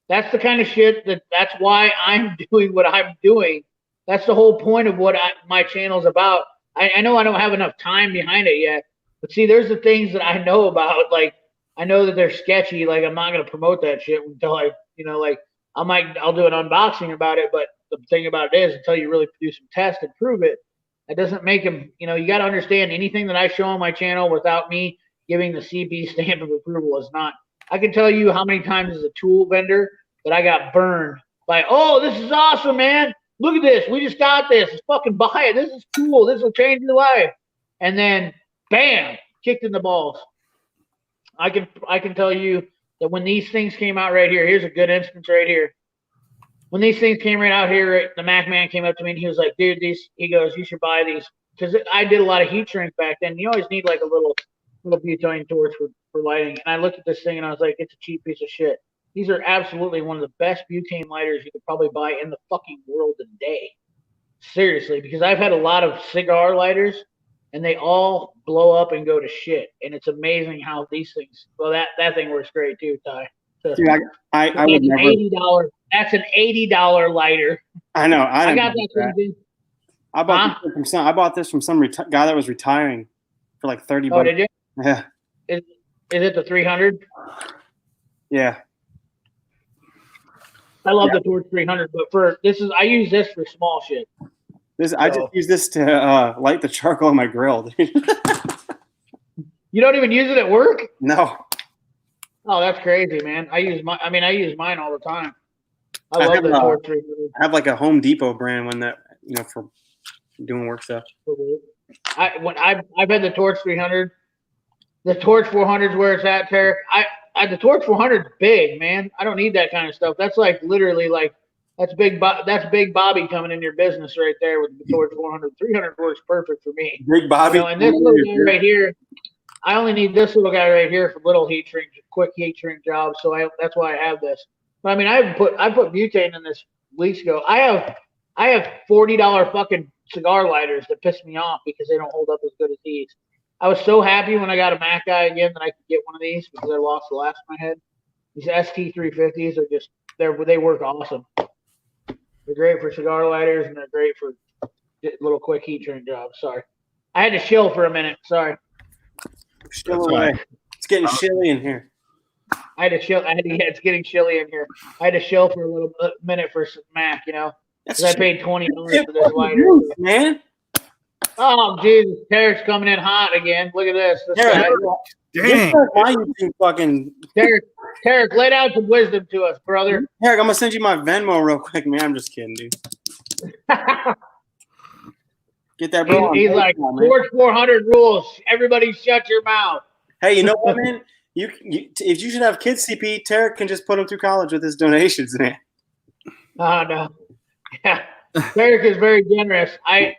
That's the kind of shit that's why I'm doing what I'm doing. That's the whole point of what my channel's about. I know I don't have enough time behind it yet, but see, there's the things that I know about. Like, I know that they're sketchy. Like, I'm not going to promote that shit until I'll do an unboxing about it. But the thing about it is, until you really do some tests and prove it, that doesn't make them, you got to understand anything that I show on my channel without me giving the CB stamp of approval is not. I can tell you how many times as a tool vendor that I got burned by, oh, this is awesome, man. Look at this. We just got this. Let's fucking buy it. This is cool. This will change your life. And then, bam, kicked in the balls. I can tell you that when these things came out right here, here's a good instance right here. When these things came right out here, the Mac man came up to me and he was like, dude, he goes, you should buy these. Because I did a lot of heat shrink back then. You always need like a little butane torch for lighting. And I looked at this thing and I was like, it's a cheap piece of shit. These are absolutely one of the best butane lighters you could probably buy in the fucking world today. Seriously, because I've had a lot of cigar lighters and they all blow up and go to shit. And it's amazing how these things, well, that thing works great too, Ty. So, Dude, I would never. $80. That's an $80 lighter. I know. I got that thing. I bought this from some guy that was retiring for like $30. Oh, did you? Yeah. Is it the 300? Yeah. I love the Torch 300, but I use this for small shit. I just use this to light the charcoal on my grill. Dude. You don't even use it at work? No. Oh, that's crazy, man. I use mine all the time. I love the Torch 300. I have like a Home Depot brand one that for doing work stuff. I've had the Torch 300. The Torch 400 is where it's at, Tarek. The Torch 400 is big, man. I don't need that kind of stuff. That's like literally like that's big Bobby coming in your business right there with the Torch 400. 300 works perfect for me. Big Bobby. And this little guy right here, I only need this little guy right here for little quick heat shrink jobs. So that's why I have this. But I mean, I put butane in this weeks ago. I have $40 fucking cigar lighters that piss me off because they don't hold up as good as these. I was so happy when I got a Mac guy again that I could get one of these because I lost the last one I had. These ST350s are just they work awesome. They're great for cigar lighters and they're great for little quick heat shrink jobs. Sorry, I had to chill for a minute. Sorry. Chill away. It's getting chilly in here. I had to chill. It's getting chilly in here. I had to chill for a little minute for some Mac, because I paid $20 for this lighter. Man. Oh, Jesus. Tarek's coming in hot again. Look at this. Dang. Why you fucking Tarek, lay down some wisdom to us, brother. Tarek, I'm going to send you my Venmo real quick, man. I'm just kidding, dude. Get that bro. He's like, Torch 400 rules. Everybody shut your mouth. Hey, you know what, man? If you should have kids, CP, Tarek can just put them through college with his donations, man. Oh, no. Yeah. Tarek is very generous. I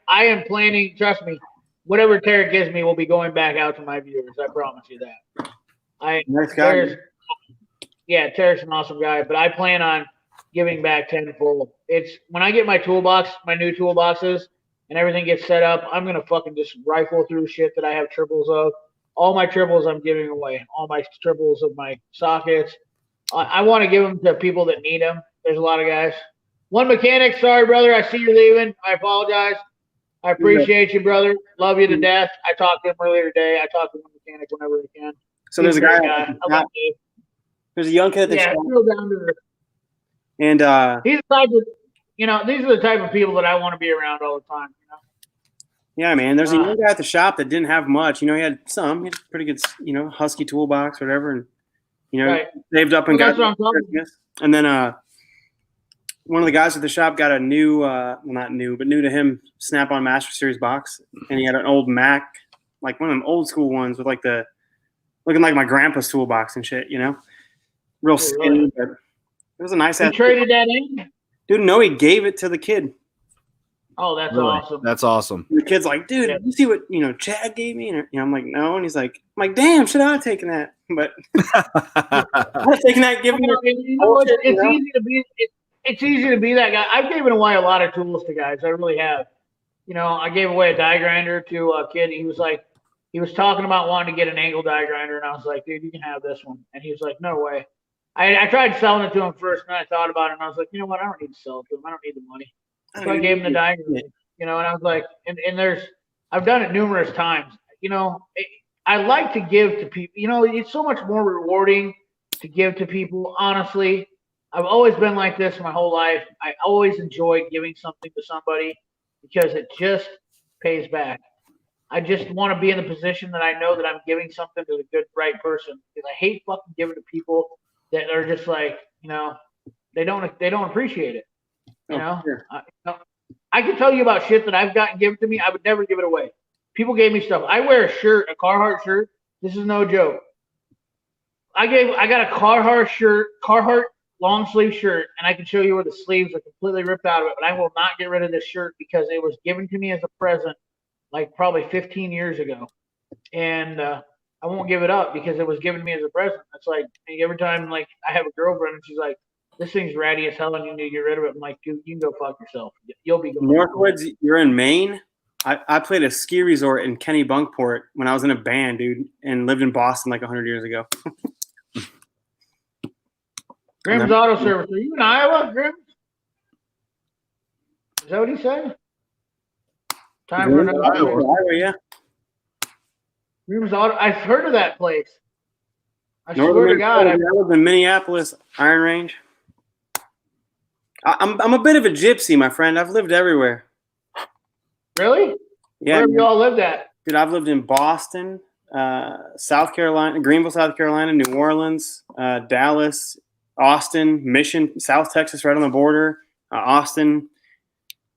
am planning, trust me, whatever Tarek gives me will be going back out to my viewers. I promise you that. Nice guy. Tarek's an awesome guy, but I plan on giving back tenfold. It's when I get my toolbox, my new toolboxes, and everything gets set up, I'm going to fucking just rifle through shit that I have triples of. All my triples I'm giving away. All my triples of my sockets. I want to give them to people that need them. There's a lot of guys. One mechanic, sorry, brother. I see you're leaving. I apologize. I appreciate you, brother. Love you to death. I talked to him earlier today. I talk to one mechanic whenever I can. So there's a guy. There's a young kid at the shop. Real down to earth. And he's the type of, these are the type of people that I want to be around all the time. Yeah, man. There's a young guy at the shop that didn't have much. He had some. He had pretty good, Husky toolbox or whatever, and right. saved up and got Christmas. And then one of the guys at the shop got a new, not new, but new to him, Snap-on Master Series box, and he had an old Mac, like one of them old school ones with like looking like my grandpa's toolbox and shit, real skinny, but it was a nice. He traded that in? Dude, no, he gave it to the kid. Oh, that's really? Awesome. That's awesome. The kid's like, dude, you see what Chad gave me? And I'm like, no, and he's like, I'm like, damn, should I have taken that? But I have taken that. Giving easy to be. It's easy to be that guy. I've given away a lot of tools to guys. I really have. I gave away a die grinder to a kid. He was talking about wanting to get an angle die grinder, and I was like, dude, you can have this one. And he was like, no way. I tried selling it to him first, and I thought about it, and I was like, you know what? I don't need to sell it to him. I don't need the money. So I gave him the die grinder, and I was like, and I've done it numerous times. I like to give to people. It's so much more rewarding to give to people, honestly. I've always been like this my whole life. I always enjoy giving something to somebody because it just pays back. I just want to be in the position that I know that I'm giving something to the good, right person. Because I hate fucking giving to people that are just like, they don't appreciate it. Sure. I can tell you about shit that I've gotten given to me. I would never give it away. People gave me stuff. I wear a shirt, a Carhartt shirt. This is no joke. I got a Carhartt long sleeve shirt, and I can show you where the sleeves are completely ripped out of it, but I will not get rid of this shirt because it was given to me as a present like probably 15 years ago. And I won't give it up because it was given to me as a present. It's like every time like I have a girlfriend and she's like, this thing's ratty as hell and you need to get rid of it. I'm like, dude, you can go fuck yourself. You'll be good. Northwoods, you're in Maine. I played a ski resort in Kennebunkport when I was in a band, dude, and lived in Boston like 100 years ago. Grimm's Auto Service. Are you in Iowa, Grimm? Is that what he said? Time for another Iowa, yeah. Grimm's Auto. I've heard of that place. I swear to God. I live in Minneapolis, Iron Range. I'm a bit of a gypsy, my friend. I've lived everywhere. Really? Yeah, Where have man. you all lived at? Dude, I've lived in Boston, South Carolina, Greenville, South Carolina, New Orleans, Dallas, Austin, Mission, South Texas, right on the border, Austin,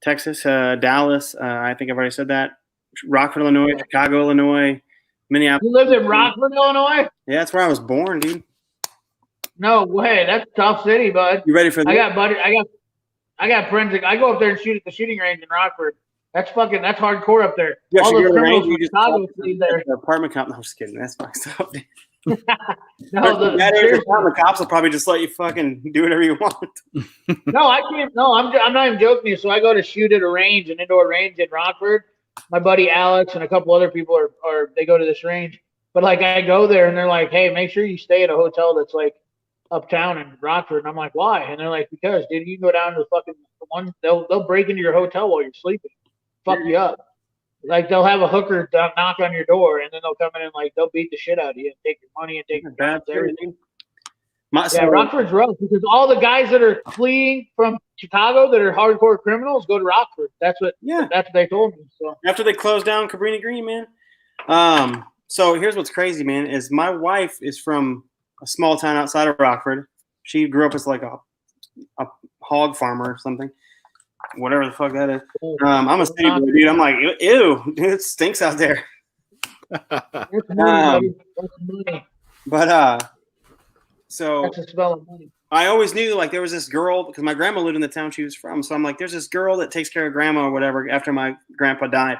Texas, Dallas. I think I've already said that. Rockford, Illinois, Chicago, Illinois, Minneapolis. You lived in Rockford, Illinois? Yeah, that's where I was born, dude. No way. That's a tough city, bud. You ready for this? I got friends. I go up there and shoot at the shooting range in Rockford. That's hardcore up there. You All actually those go to the criminals range, you from just Chicago stayed there. the apartment comp. No, I'm just kidding. That's fucked up. No, That area of town, the cops will probably just let you fucking do whatever you want. no, I can't. No, I'm not even joking. You. So I go to shoot at a range, an indoor range in Rockford. My buddy Alex and a couple other people are they go to this range. But like I go there and they're like, hey, make sure you stay at a hotel that's like uptown in Rockford. And I'm like, why? And they're like, because dude, you can go down to the fucking one. They'll break into your hotel while you're sleeping, fuck you up. Like they'll have a hooker knock on your door, and then they'll come in and like they'll beat the shit out of you and take your money and take your guns, everything. Yeah, Rockford's rough because all the guys that are fleeing from Chicago that are hardcore criminals go to Rockford. That's what they told me. So after they closed down Cabrini Green, man. So here's what's crazy, man, is my wife is from a small town outside of Rockford. She grew up as like a hog farmer or something. Whatever the fuck that is. I'm a city boy, dude. I'm like, ew, dude, it stinks out there. That's money. But so that's the smell of money. I always knew like there was this girl because my grandma lived in the town she was from. So I'm like, there's this girl that takes care of grandma or whatever after my grandpa died.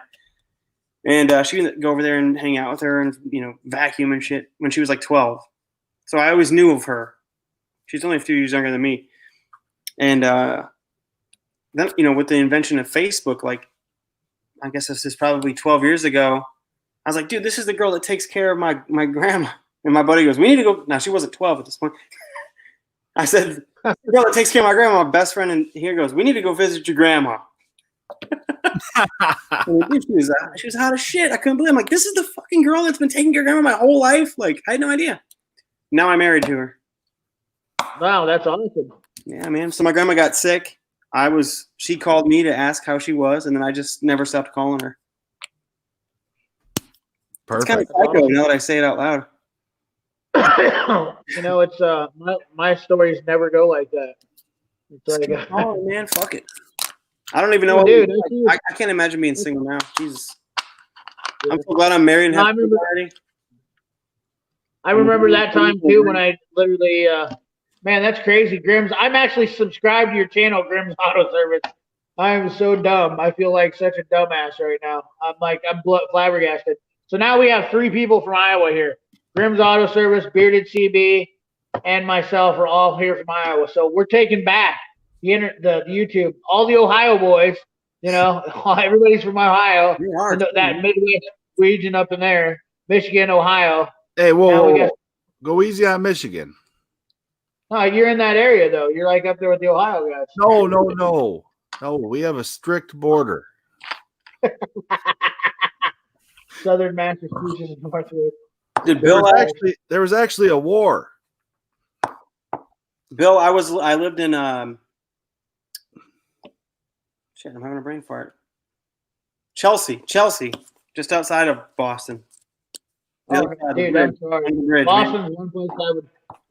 And she would go over there and hang out with her and, vacuum and shit when she was like 12. So I always knew of her. She's only a few years younger than me. And then, with the invention of Facebook, like, I guess this is probably 12 years ago, I was like, dude, this is the girl that takes care of my grandma. And my buddy goes, we need to go. Now, she wasn't 12 at this point. I said, the girl that takes care of my grandma, my best friend, and here goes, we need to go visit your grandma. She was hot as shit. I couldn't believe it. I'm like, this is the fucking girl that's been taking care of grandma my whole life. Like, I had no idea. Now I'm married to her. Wow, that's awesome. Yeah, man. So my grandma got sick. She called me to ask how she was, and then I just never stopped calling her. Perfect. It's kind of psycho now that I say it out loud. It's my stories never go like that. It's like, oh man, fuck it. I don't even know. Dude, I can't imagine being single now. Jesus. I'm so glad I'm married and have already. I remember that time too when I literally man, that's crazy, Grims. I'm actually subscribed to your channel, Grims Auto Service. I am so dumb. I feel like such a dumbass right now. I'm flabbergasted. So now we have 3 people from Iowa here. Grims Auto Service, Bearded CB, and myself are all here from Iowa. So we're taking back the YouTube. All the Ohio boys, everybody's from Ohio. That Midwest region up in there, Michigan, Ohio. Hey, whoa. Go easy on Michigan. No, you're in that area though. You're like up there with the Ohio guys. No. We have a strict border. Southern Massachusetts and Northwood. There was actually a war. Bill, I lived in shit, I'm having a brain fart. Chelsea, just outside of Boston. Dude, I'm sorry. Boston's one place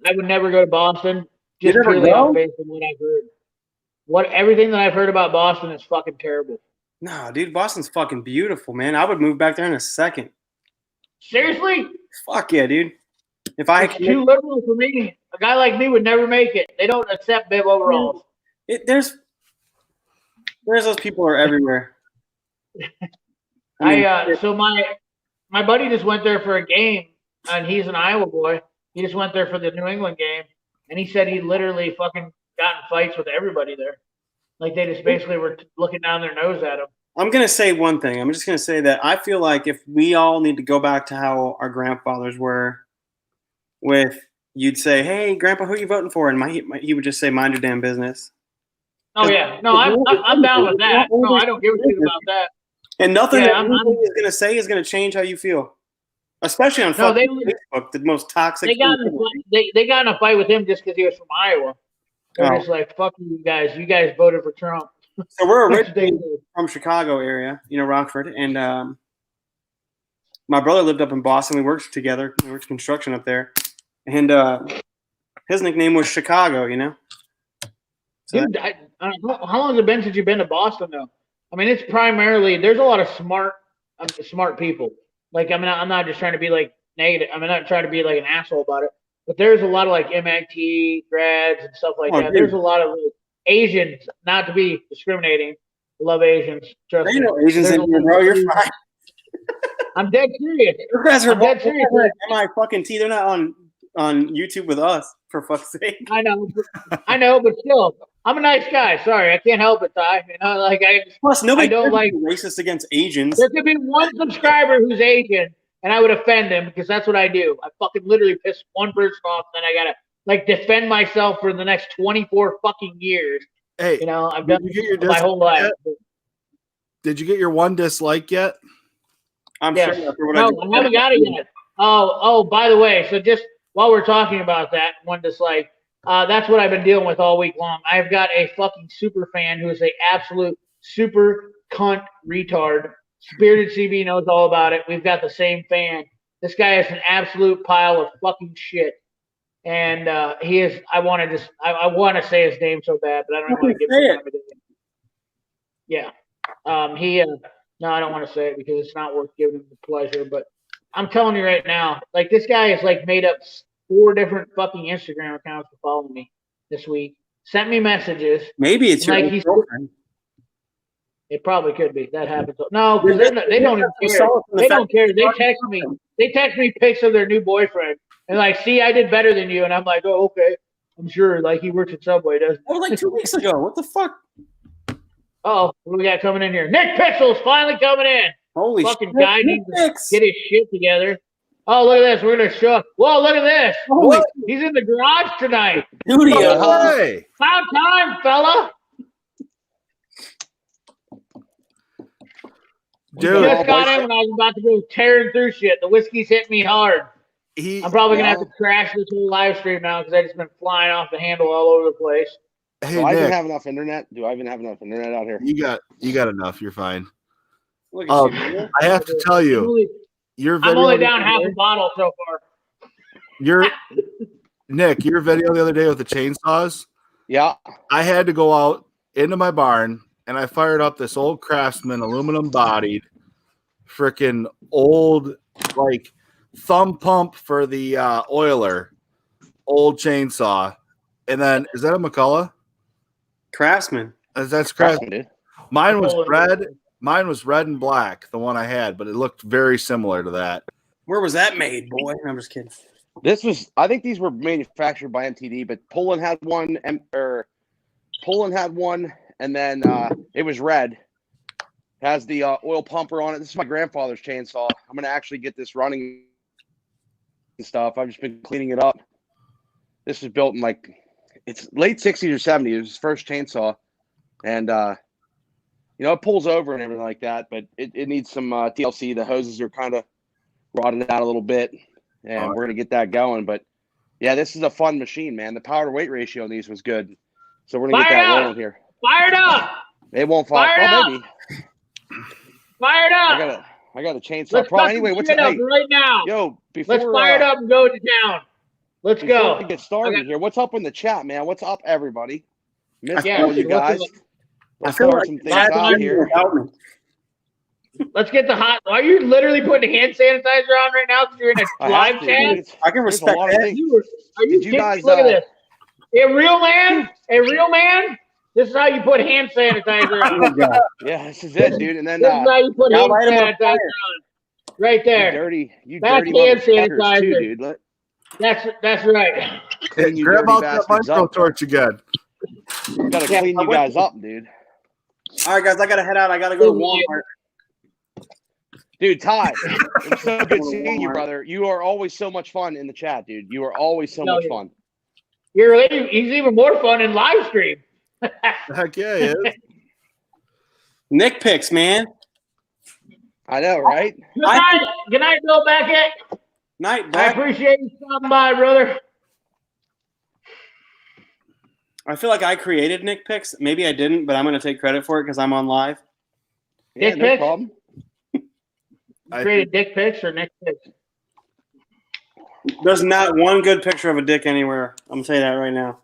I would never go to Boston. Just purely based on what I've heard. Everything that I've heard about Boston is fucking terrible. No, dude, Boston's fucking beautiful, man. I would move back there in a second. Seriously? Fuck yeah, dude. If it's too liberal for me. A guy like me would never make it. They don't accept bib overalls. There's those people are everywhere. So my buddy just went there for a game, and he's an Iowa boy. He just went there for the New England game, and he said he literally fucking got in fights with everybody there. Like they just basically were looking down their nose at him. I'm going to say one thing. I'm just going to say that I feel like if we all need to go back to how our grandfathers were you'd say, hey, Grandpa, who are you voting for? And he would just say, mind your damn business. Oh, yeah. No, I'm down with that. No, I don't give a shit about that. And nothing that anybody is going to say is going to change how you feel. Especially on Facebook, the most toxic. They got in a fight with him just because he was from Iowa. They're just like, fuck you guys. You guys voted for Trump. So we're That's originally dangerous. from Chicago area, Rockford, and my brother lived up in Boston. We worked together. We worked construction up there, and his nickname was Chicago. So Dude, how long has it been since you've been to Boston, though? I mean, it's primarily there's a lot of smart people. Like, I mean, I'm not just trying to be like negative. I'm not trying to be like an asshole about it. But there's a lot of like MIT grads and stuff like that. dude. There's a lot of like, Asians. Not to be discriminating, I love Asians. Trust there me. ain't no Asians There's in a here, lot bro. of You're Asians. fine. I'm dead serious. You guys are I'm dead serious. MI fucking T. They're not on YouTube with us, for fuck's sake. I know, but still, I'm a nice guy. Sorry, I can't help it, Ty. Like Plus, nobody I don't cares like. if you're racist against Asians. There could be one subscriber who's Asian, and I would offend him because that's what I do. I fucking literally piss one person off, and then I gotta like defend myself for the next 24 fucking years. Hey, I've did done you get your this my whole life. Did you get your one dislike yet? I'm Yes. sure after what No, I I just haven't got it yet. Oh, by the way, so just while we're talking about that, one dislike, that's what I've been dealing with all week long. I've got a fucking super fan who is a absolute super cunt retard. Spirited CB knows all about it. We've got the same fan. This guy is an absolute pile of fucking shit. And he is. I want to say his name so bad, but I don't want to give Say him time of day. Yeah. No, I don't want to say it because it's not worth giving him the pleasure. But I'm telling you right now, like this guy has like made up 4 different fucking Instagram accounts to follow me this week. Sent me messages. maybe it's your Like he's- girlfriend. It probably could be. That happens. No, because they don't even care. They don't care. They text me. They text me pics of their new boyfriend and like, see, I did better than you. And I'm like, oh, okay. I'm sure. Like he works at Subway, doesn't he? That was like 2 weeks ago. What the fuck? Oh, what do we got coming in here? Nick Pixel's finally coming in. Holy Fucking shit. guy needs to Nick. get his shit together. Oh, look at this. We're gonna show. Whoa, look at this. Holy He's in the garage tonight. studio. Hey, About time, fella. dude, Just got in when I was about to go tearing through shit. The whiskey's hit me hard. he. I'm probably gonna have to crash this whole live stream now because I just been flying off the handle all over the place. Hey, Do I even Nick, have enough internet? Do I even have enough internet out here? you got enough. You're fine. Look at you. man. I have to tell I'm you, only, your I'm video. only the down other half day- a bottle so far. Your Nick, your video the other day with the chainsaws. Yeah. I had to go out into my barn and I fired up this old Craftsman aluminum bodied, freaking old like thumb pump for the oiler, old chainsaw, and then is that a McCullough? Craftsman. That's Craftsman. Dude. Mine was Holy red. Mine was red and black, the one I had, but it looked very similar to that. Where was that made, boy? I'm just kidding. This was, I think these were manufactured by MTD, but Poland had one, and then it was red. Has the oil pumper on it. This is my grandfather's chainsaw. I'm gonna actually get this running and stuff. I've just been cleaning it up. This was built in like it's late 60s or 70s. It was his first chainsaw, and it pulls over and everything like that, but it needs some TLC. The hoses are kind of rotted out a little bit, and we're gonna get that going. But yeah, this is a fun machine, man. The power to weight ratio on these was good, so we're gonna get that rolling here. Fire it up! It won't fire. Fire Oh, up! maybe. Fire it up! I got a chainsaw. Let's Pro. fucking Anyway, what's shit it? up Hey, right now. yo, before Let's fire it up and go to town. Let's before go. we get started here, what's up in the chat, man? What's up, everybody? Miss Yeah, all you what's guys. up? Let's I feel start like some things that's out on here. Without me. Let's get the hot. Are you literally putting hand sanitizer on right now because you're in a I live have to, chat? dude. It's- I can there's a respect lot of that. things. Are you Did you kidding me? guys, Look at this. A real man. This is how you put hand sanitizer on. Oh, God. Yeah, this is it, dude. And then This is how you put y'all hand light 'em on sanitizer fire. on. Right you there. dirty That's hand motherfuckers too, sanitizer. dude. That's right. Hey, Clean you grab dirty out that bastards micro up. torch again. Gotta clean you guys up, dude. All right, guys, I gotta head out. I gotta go to Walmart. Dude, Ty, it's so good seeing you, brother. You are always so much fun in the chat, dude. You are always so No, much yeah. fun. He's even more fun in live stream. Heck yeah, he is. Nick picks, man. I know, right? Good night, Bill Beckett. Night, I Black. appreciate you stopping by, brother. I feel like I created Nick Pics. Maybe I didn't, but I'm going to take credit for it because I'm on live. Yeah, Dick no pics? problem. Created dick pics or Nick pics? There's not one good picture of a dick anywhere. I'm going to tell you that right now.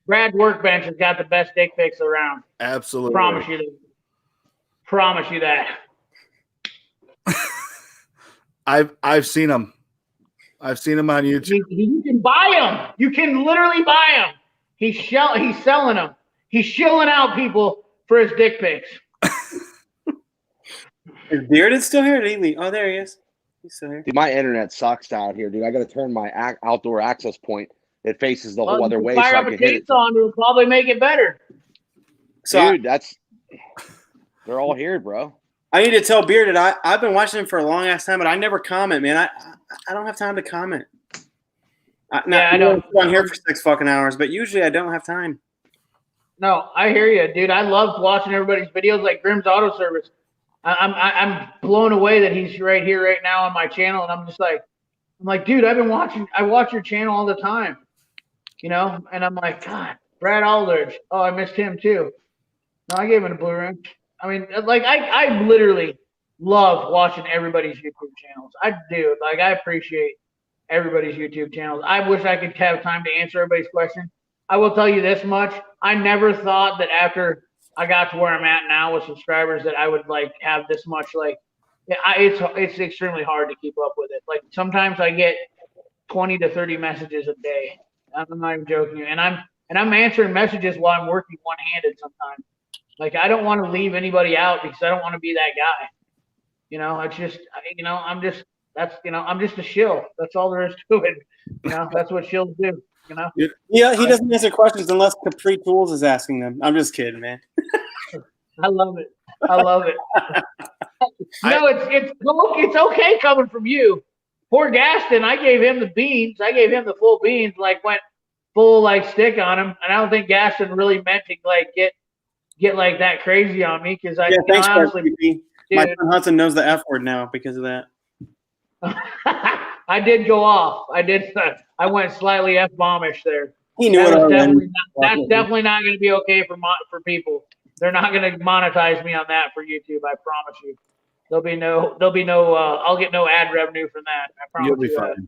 Brad Workbench has got the best dick pics around. Absolutely. Promise you that. Promise you that. I've seen them. I've seen them on YouTube. You can buy them. You can literally buy them. He's selling them. He's shilling out people for his dick pics. Is Bearded still here? Did he leave? Oh, there he is. He's still here. Dude, my internet sucks out here, dude. I got to turn my outdoor access point. It faces the whole other way, so Fire I up a can hit it. chainsaw and it'll probably make it better. So Dude, they're all here, bro. I need to tell Bearded I've been watching him for a long ass time, but I never comment, man. I don't have time to comment. I know. I'm here for 6 fucking hours, but usually I don't have time. No, I hear you, dude. I loved watching everybody's videos like Grimm's Auto Service. I'm blown away that he's right here right now on my channel, and I'm like, dude, I watch your channel all the time, you know, and I'm like, God, Brad Aldridge. Oh, I missed him too. No, I gave him a blue ring. I mean, like I literally love watching everybody's YouTube channels. I do. Like I appreciate everybody's YouTube channels. I wish I could have time to answer everybody's question. I will tell you this much. I never thought that after I got to where I'm at now with subscribers that I would like have this much like it's extremely hard to keep up with it. Like sometimes I get 20 to 30 messages a day. I'm not even joking you. And I'm answering messages while I'm working one-handed sometimes. Like I don't want to leave anybody out because I don't want to be that guy. You know, it's just I'm just a shill. That's all there is to it. You know, that's what shills do. You know? Yeah, he doesn't answer questions unless Capri Tools is asking them. I'm just kidding, man. I love it. No, it's okay coming from you. Poor Gaston, I gave him the beans. I gave him the full beans, like went full like stick on him. And I don't think Gaston really meant to like get like that crazy on me because Thanks, honestly, dude. My son Hudson knows the F word now because of that. I did go off. I went slightly F-bombish there. He knew it already. That's definitely not going to be okay for people. They're not going to monetize me on that for YouTube. I promise you. There'll be no. I'll get no ad revenue from that. I promise You'll be you fine.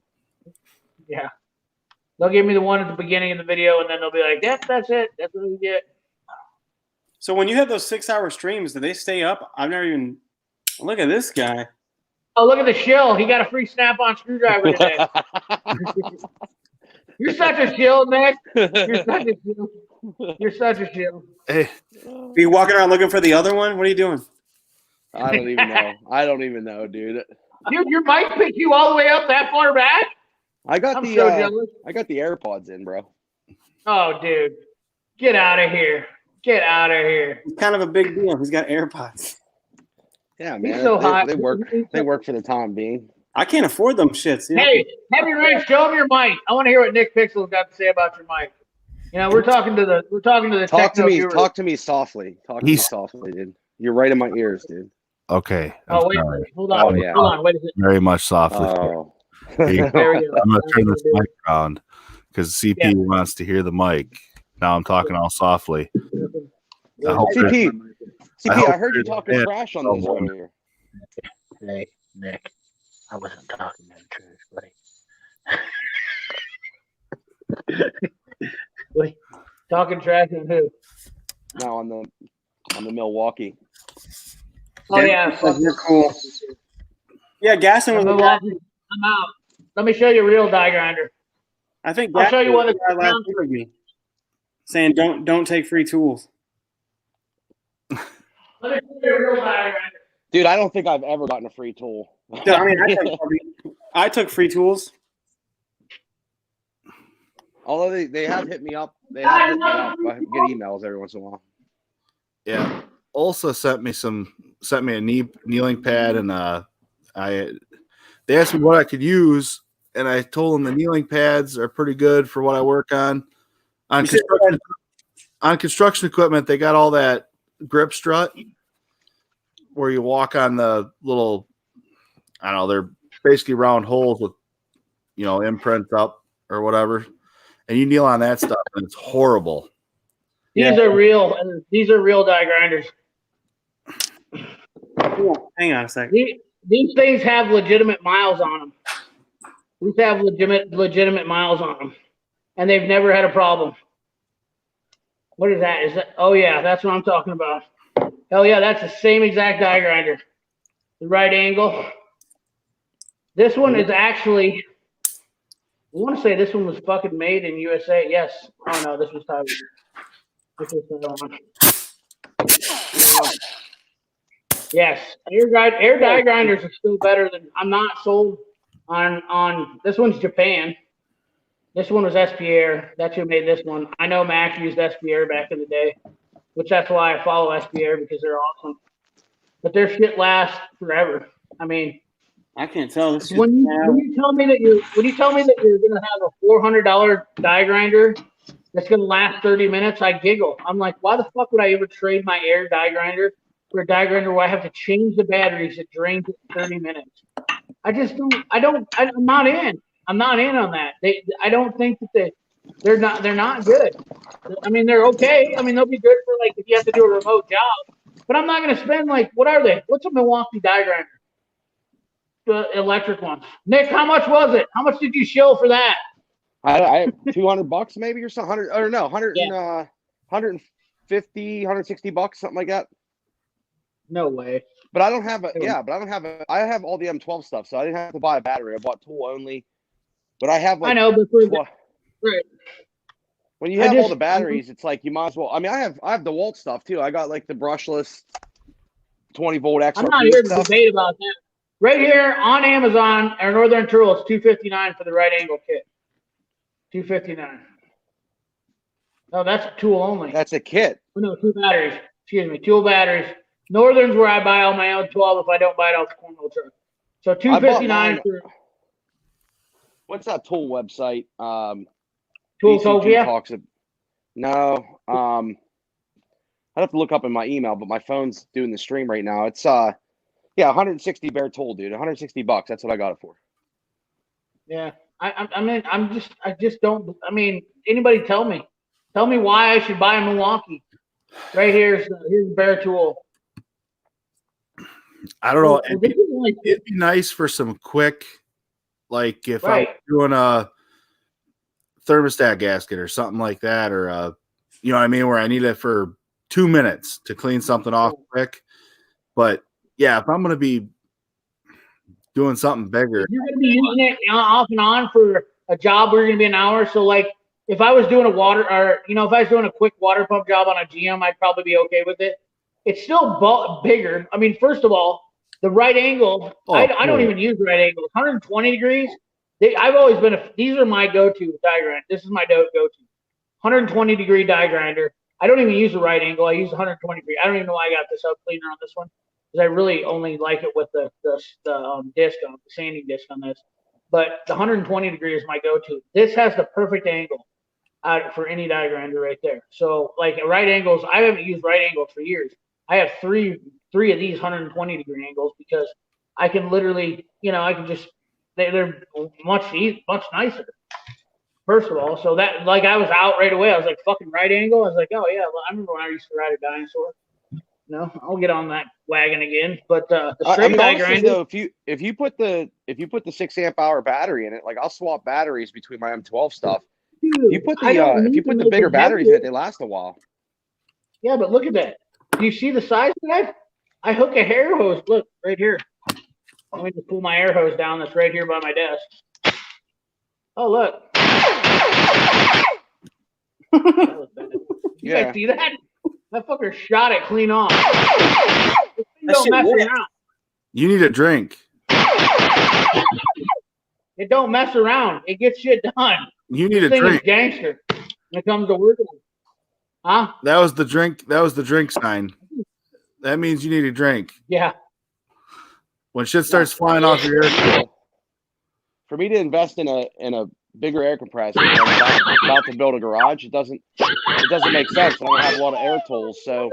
Yeah. They'll give me the one at the beginning of the video, and then they'll be like, "Yep, that's it. That's what we get." So when you have those 6-hour streams, do they stay up? I've never even. Look at this guy. Oh, look at the shill. He got a free snap-on screwdriver today. You're such a shill, Nick. You're such a shill. Hey, Are you walking around looking for the other one? What are you doing? I don't even know, dude. Dude, your mic picked you all the way up that far back? I got I'm the so jealous. I got the AirPods in, bro. Oh, dude. Get out of here. Get out of here. It's kind of a big deal. He's got AirPods. Yeah, He's man. so hot. They work. They work for the time being. I can't afford them shits. You know? Hey, Heavy Rich, show him your mic. I want to hear what Nick Pixel's got to say about your mic. You know, we're talking to the Talk to techno me. guru. Talk to me softly. Talk to me softly, dude. You're right in my ears, dude. okay. Oh, wait. Hold on. yeah. Hold on. Wait a second. Very much softly. Oh. Hey, There we go. I'm gonna turn this mic around because CP wants to hear the mic. Now I'm talking all softly. I hope CP, I hope I heard you there's talking an trash on this earlier. Hey, Nick. I wasn't talking in truth, buddy. Wait, talking trash and who? No, on the Milwaukee. Oh, yeah. You're cool. Yeah, Gaston was. I'm out. Let me show you a real die grinder. I think I'll show you what the guy last year with me, saying don't take free tools. Let me show you a real die grinder. Dude, I don't think I've ever gotten a free tool. Yeah, I mean, I took free tools. Although they have hit me up. They have hit me up. I get emails every once in a while. Yeah. Also sent me a kneeling pad and they asked me what I could use and I told them the kneeling pads are pretty good for what I work on. On construction equipment, they got all that grip strut where you walk on the little, I don't know, they're basically round holes with, imprints up or whatever. and you kneel on that stuff, and it's horrible. These are real. These are real die grinders. Hang on a second. These things have legitimate miles on them. These have legitimate miles on them, and they've never had a problem. What is that? Is that? Oh yeah, that's what I'm talking about. Hell yeah, that's the same exact die grinder. The right angle. This one is actually. I want to say this one was fucking made in USA. Yes. Oh no, this was Taiwan. This was Taiwan. Yes, air die grinders are still better than. I'm not sold on this one's Japan. This one was SP Air. That's who made this one. I know Mac used SP Air back in the day, which that's why I follow SP Air because they're awesome. But their shit lasts forever. I mean, I can't tell. This when you tell me that you're gonna have a $400 die grinder that's gonna last 30 minutes, I giggle. I'm like, why the fuck would I ever trade my air die grinder for a die grinder where I have to change the batteries that drains it in 30 minutes? I'm not in. I'm not in on that. I don't think that they're not good. I mean, they're okay. I mean, they'll be good for like if you have to do a remote job. But I'm not gonna spend like what are they? What's a Milwaukee die grinder? The electric one. Nick, how much was it? How much did you show for that? I $200 maybe or something. 150, $160, something like that. No way. But I don't have I have all the M12 stuff, so I didn't have to buy a battery. I bought tool only. But I have like I know, but right. When you have all the batteries, it's like you might as well. I mean, I have DeWalt stuff too. I got like the brushless 20-volt XRP I'm not here to stuff. debate about that. Right here on Amazon or Northern Tool, it's $259 for the right angle kit. $259. No, that's tool only. That's a kit. Oh, no, 2 batteries. Excuse me, 2 batteries. Northern's where I buy all my own 12 if I don't buy it off the cornhole truck. So $259 for what's that tool website? Tooltopia? No. I'd have to look up in my email, but my phone's doing the stream right now. It's 160 bare tool, dude. $160. That's what I got it for. Yeah. I just don't. I mean, anybody tell me why I should buy a Milwaukee. Right here's the bare tool. I don't know. It'd be nice for some quick, like if I'm doing a thermostat gasket or something like that, or you know what I mean, where I need it for 2 minutes to clean something off quick. But yeah, if I'm going to be doing something bigger, you're going to be using it off and on for a job where you're going to be an hour. So like if I was doing if I was doing a quick water pump job on a GM, I'd probably be okay with it. It's still bigger. I mean, first of all, the right angle, I don't even use right angle. 120 degrees. I've always been these are my go-to die grinder. This is my go-to. 120 degree die grinder. I don't even use the right angle. I use 120 degree. I don't even know why I got this up cleaner on this one because I really only like it with the disc on the sanding disc on this. But the 120 degree is my go-to. This has the perfect angle for any die grinder right there. So like right angles, I haven't used right angles for years. I have three of these 120 degree angles because I can literally, I can just they're much nicer. First of all, so that like I was out right away. I was like, fucking right angle. I was like, oh yeah, well, I remember when I used to ride a dinosaur. I'll get on that wagon again. But the straight die grinder. Though, if you put the 6 amp hour battery in it, like I'll swap batteries between my M12 stuff. Dude, if you put the bigger batteries in it, they last a while. Yeah, but look at that. Do you see the size of that? I hook a air hose. Look right here. Let me just pull my air hose down. That's right here by my desk. Oh look. You guys see that? That fucker shot it clean off. Don't mess around. You need a drink. It don't mess around. It gets shit done. You need a drink. Is gangster when it comes to working. Huh? That was the drink. That was the drink sign. That means you need a drink. Yeah. When shit starts flying off your air. For me to invest in a bigger air compressor, I'm about to build a garage. It doesn't make sense. I don't have a lot of air tools, so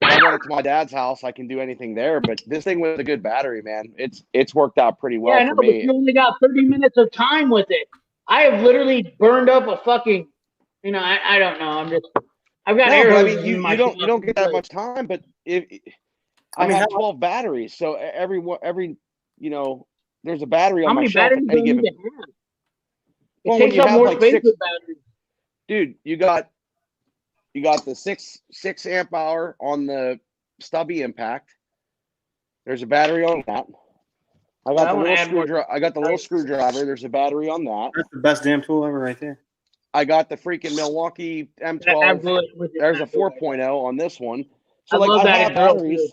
when I run it to my dad's house, I can do anything there. But this thing with a good battery, man, it's worked out pretty well for me. But you only got 30 minutes of time with it. I have literally burned up a fucking, I don't know. I've got No, air but I hoses mean, in my you don't shop. get that much time. But if I I mean, have how- 12 batteries, so there's a battery How on my many shelf at batteries do any I need given. to have? It Well, when takes you up have more like space 6, with batteries. dude, you got the 6 amp hour on the stubby impact. There's a battery on that. I got I the wanna little add more- screwdriver. I got the little screwdriver. There's a battery on that. that's the best damn tool ever, right there. I got the freaking Milwaukee M12. Absolutely. There's a 4.0 on this one. So I like love I that have it's real batteries.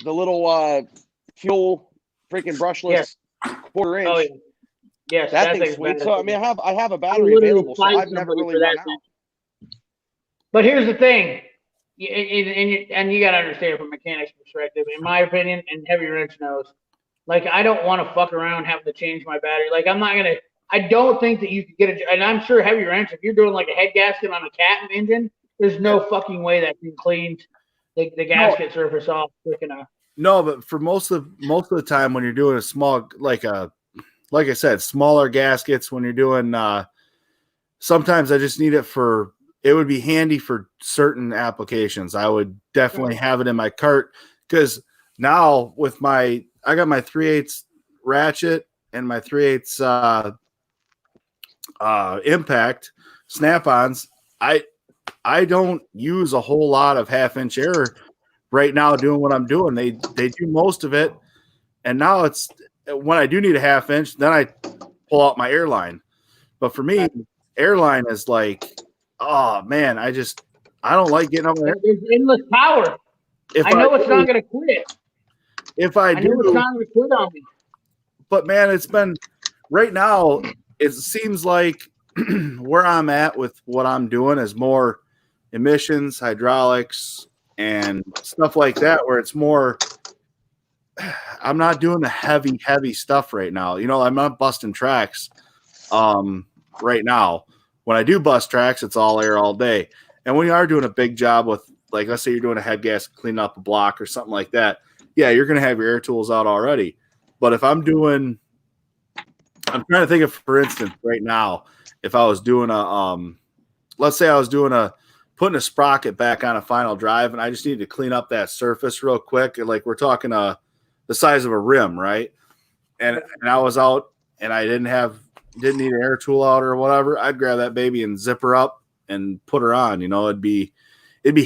The little fuel freaking brushless quarter inch. Oh yeah. Yes, That thing's thing's sweet. badass. So I mean, I have a I battery literally available, so fight I've never somebody really for run that out. thing. But here's the thing, and you got to understand from a mechanic's perspective. In my opinion, and Heavy Wrench knows, like I don't want to fuck around having to change my battery. Like I'm not gonna. I don't think that you could get a. And I'm sure Heavy Wrench, if you're doing like a head gasket on a Cat engine, there's no fucking way that can clean the gasket surface off quick enough. No, but for most of the time when you're doing a small, like I said, smaller gaskets, when you're doing, sometimes I just need it for. It would be handy for certain applications. I would definitely have it in my cart because now with I got my 3/8 ratchet and my 3/8 impact snap-ons. I don't use a whole lot of 1/2 inch air right now doing what I'm doing. They do most of it, and now it's when I do need a 1/2 inch, then I pull out my airline. But for me, airline is like, oh man, I don't like getting up there. There's endless power. If I know it's not going to quit. If I I know it's do, not going to quit on me. but man, it's been right now. It seems like where I'm at with what I'm doing is more emissions, hydraulics, and stuff like that, where it's more. I'm not doing the heavy stuff right now. I'm not busting tracks right now. When I do bust tracks, it's all air all day. And when you are doing a big job with, like, let's say you're doing a head gas, cleaning up a block or something like that, yeah, you're going to have your air tools out already. But if I'm trying to think of, for instance, right now, if I was doing let's say I was putting a sprocket back on a final drive and I just needed to clean up that surface real quick. And like we're talking the size of a rim, right? And I was out and I didn't need an air tool out or whatever, I'd grab that baby and zip her up and put her on. It'd be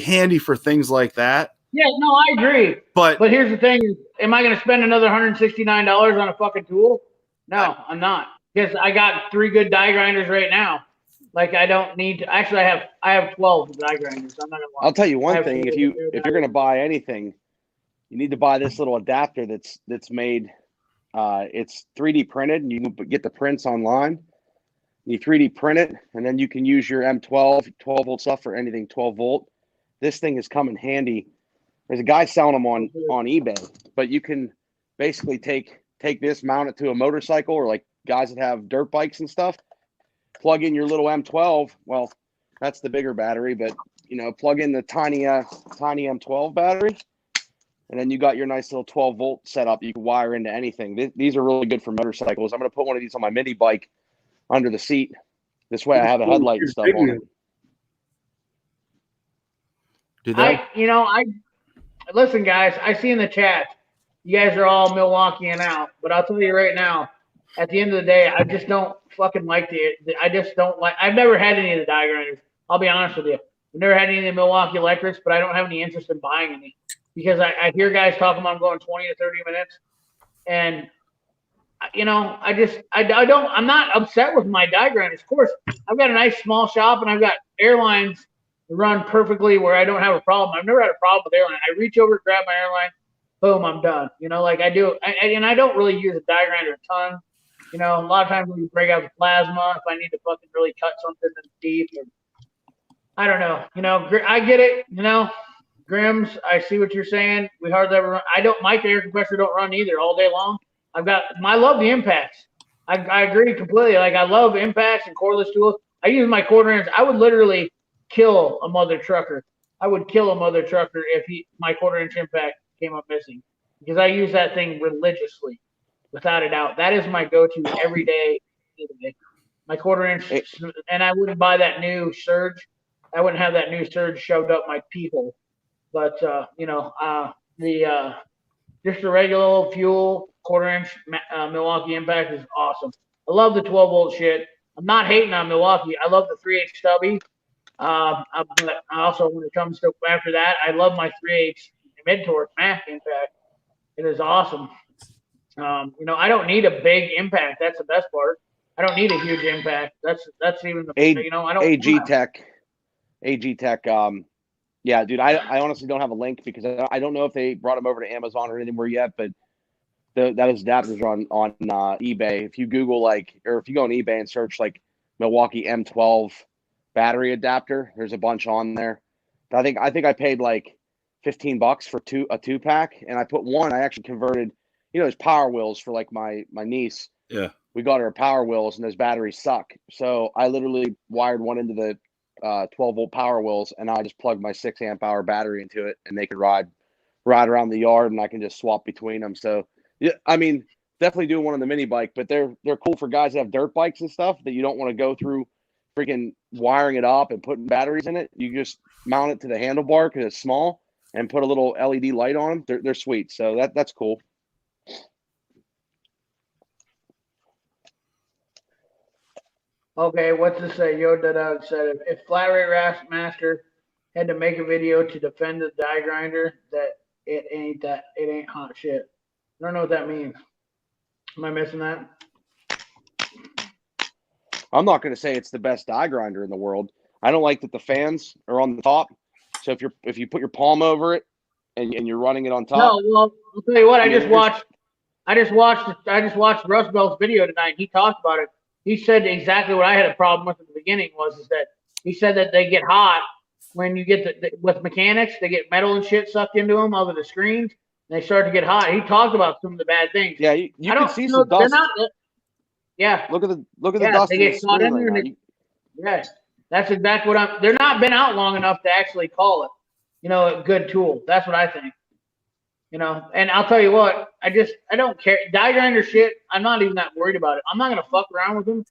handy for things like that. Yeah, no, I agree. But here's the thing: am I going to spend another $169 on a fucking tool? No, I'm not, because I got 3 good die grinders right now. Like I don't need to. Actually, I have 12 die grinders. I'm not gonna lie. I'll tell you one have thing: to if go you're through going to buy anything, you need to buy this little adapter that's made. It's 3D printed, and you can get the prints online. You 3D print it, and then you can use your M12 12-volt stuff for anything 12-volt. This thing has come in handy. There's a guy selling them on eBay, but you can basically take this, mount it to a motorcycle, or like guys that have dirt bikes and stuff. Plug in your little M12. Well, that's the bigger battery, but plug in the tiny M12 battery, and then you got your nice little 12-volt setup. You can wire into anything. These are really good for motorcycles. I'm going to put one of these on my mini bike under the seat. This way I have a headlight and stuff on it. do that. I listen, guys. I see in the chat, you guys are all Milwaukeeing out, but I'll tell you right now, at the end of the day, I just don't fucking like I just don't like. I've never had any of the die grinders. I'll be honest with you. I've never had any of the Milwaukee Electrics, but I don't have any interest in buying any because I hear guys talking about going 20 to 30 minutes, and I'm not upset with my die grinders. Of course, I've got a nice small shop and I've got airlines that run perfectly where I don't have a problem. I've never had a problem with airline. I reach over, grab my airline, boom, I'm done. Like I do. And I don't really use a die grinder a ton. A lot of times when you break out the plasma, if I need to fucking really cut something that's deep, or I don't know. I get it. Grims, I see what you're saying. We hardly ever run. My air compressor don't run either all day long. I love the impacts. I agree completely. Like I love impacts and cordless tools. I use my quarter inch. I would literally kill a mother trucker. I would kill a mother trucker if my quarter inch impact came up missing, because I use that thing religiously, without a doubt. That is my go-to every day. My quarter-inch, It- and I wouldn't buy that new Surge. I wouldn't have that new Surge shoved up my pee hole. But the just a regular old fuel quarter-inch Milwaukee Impact is awesome. I love the 12-volt shit. I'm not hating on Milwaukee. I love the 3/8 stubby. But also, when it comes to after that, I love my 3/8 mid-torque Mac Impact. It is awesome. I don't need a big impact. That's the best part. I don't need a huge impact. That's even the I don't AG Tech. Yeah, dude, I honestly don't have a link because I don't know if they brought them over to Amazon or anywhere yet, but that adapters on eBay. If you Google or if you go on eBay and search like Milwaukee M12 battery adapter, there's a bunch on there. I think I paid like $15 for a 2-pack, and I put one. I actually converted, those Power Wheels for like my niece. Yeah. We got her Power Wheels, and those batteries suck. So I literally wired one into the 12-volt Power Wheels, and I just plugged my 6-amp-hour battery into it, and they could ride around the yard, and I can just swap between them. So yeah, I mean, definitely doing one on the mini bike, but they're cool for guys that have dirt bikes and stuff that you don't want to go through freaking wiring it up and putting batteries in it. You just mount it to the handlebar because it's small and put a little LED light on them. They're sweet. So that's cool. Okay, what's this say? Yoda Dog said if Flat Rate Master had to make a video to defend the die grinder, that it ain't hot shit. I don't know what that means. Am I missing that? I'm not going to say it's the best die grinder in the world. I don't like that the fans are on the top. So if you put your palm over it and you're running it on top. No, well, I'll tell you what. I just watched Russ Belt's video tonight. He talked about it. He said exactly what I had a problem with at the beginning is that he said that they get hot when you get with mechanics. They get metal and shit sucked into them over the screens. And they start to get hot. He talked about some of the bad things. Yeah, you can see some dust. Yeah. Look at the dust. They get caught in there. Yeah, that's exactly what they're not been out long enough to actually call it, a good tool. That's what I think. And I'll tell you what, I don't care. Die grinder shit, I'm not even that worried about it. I'm not going to fuck around with them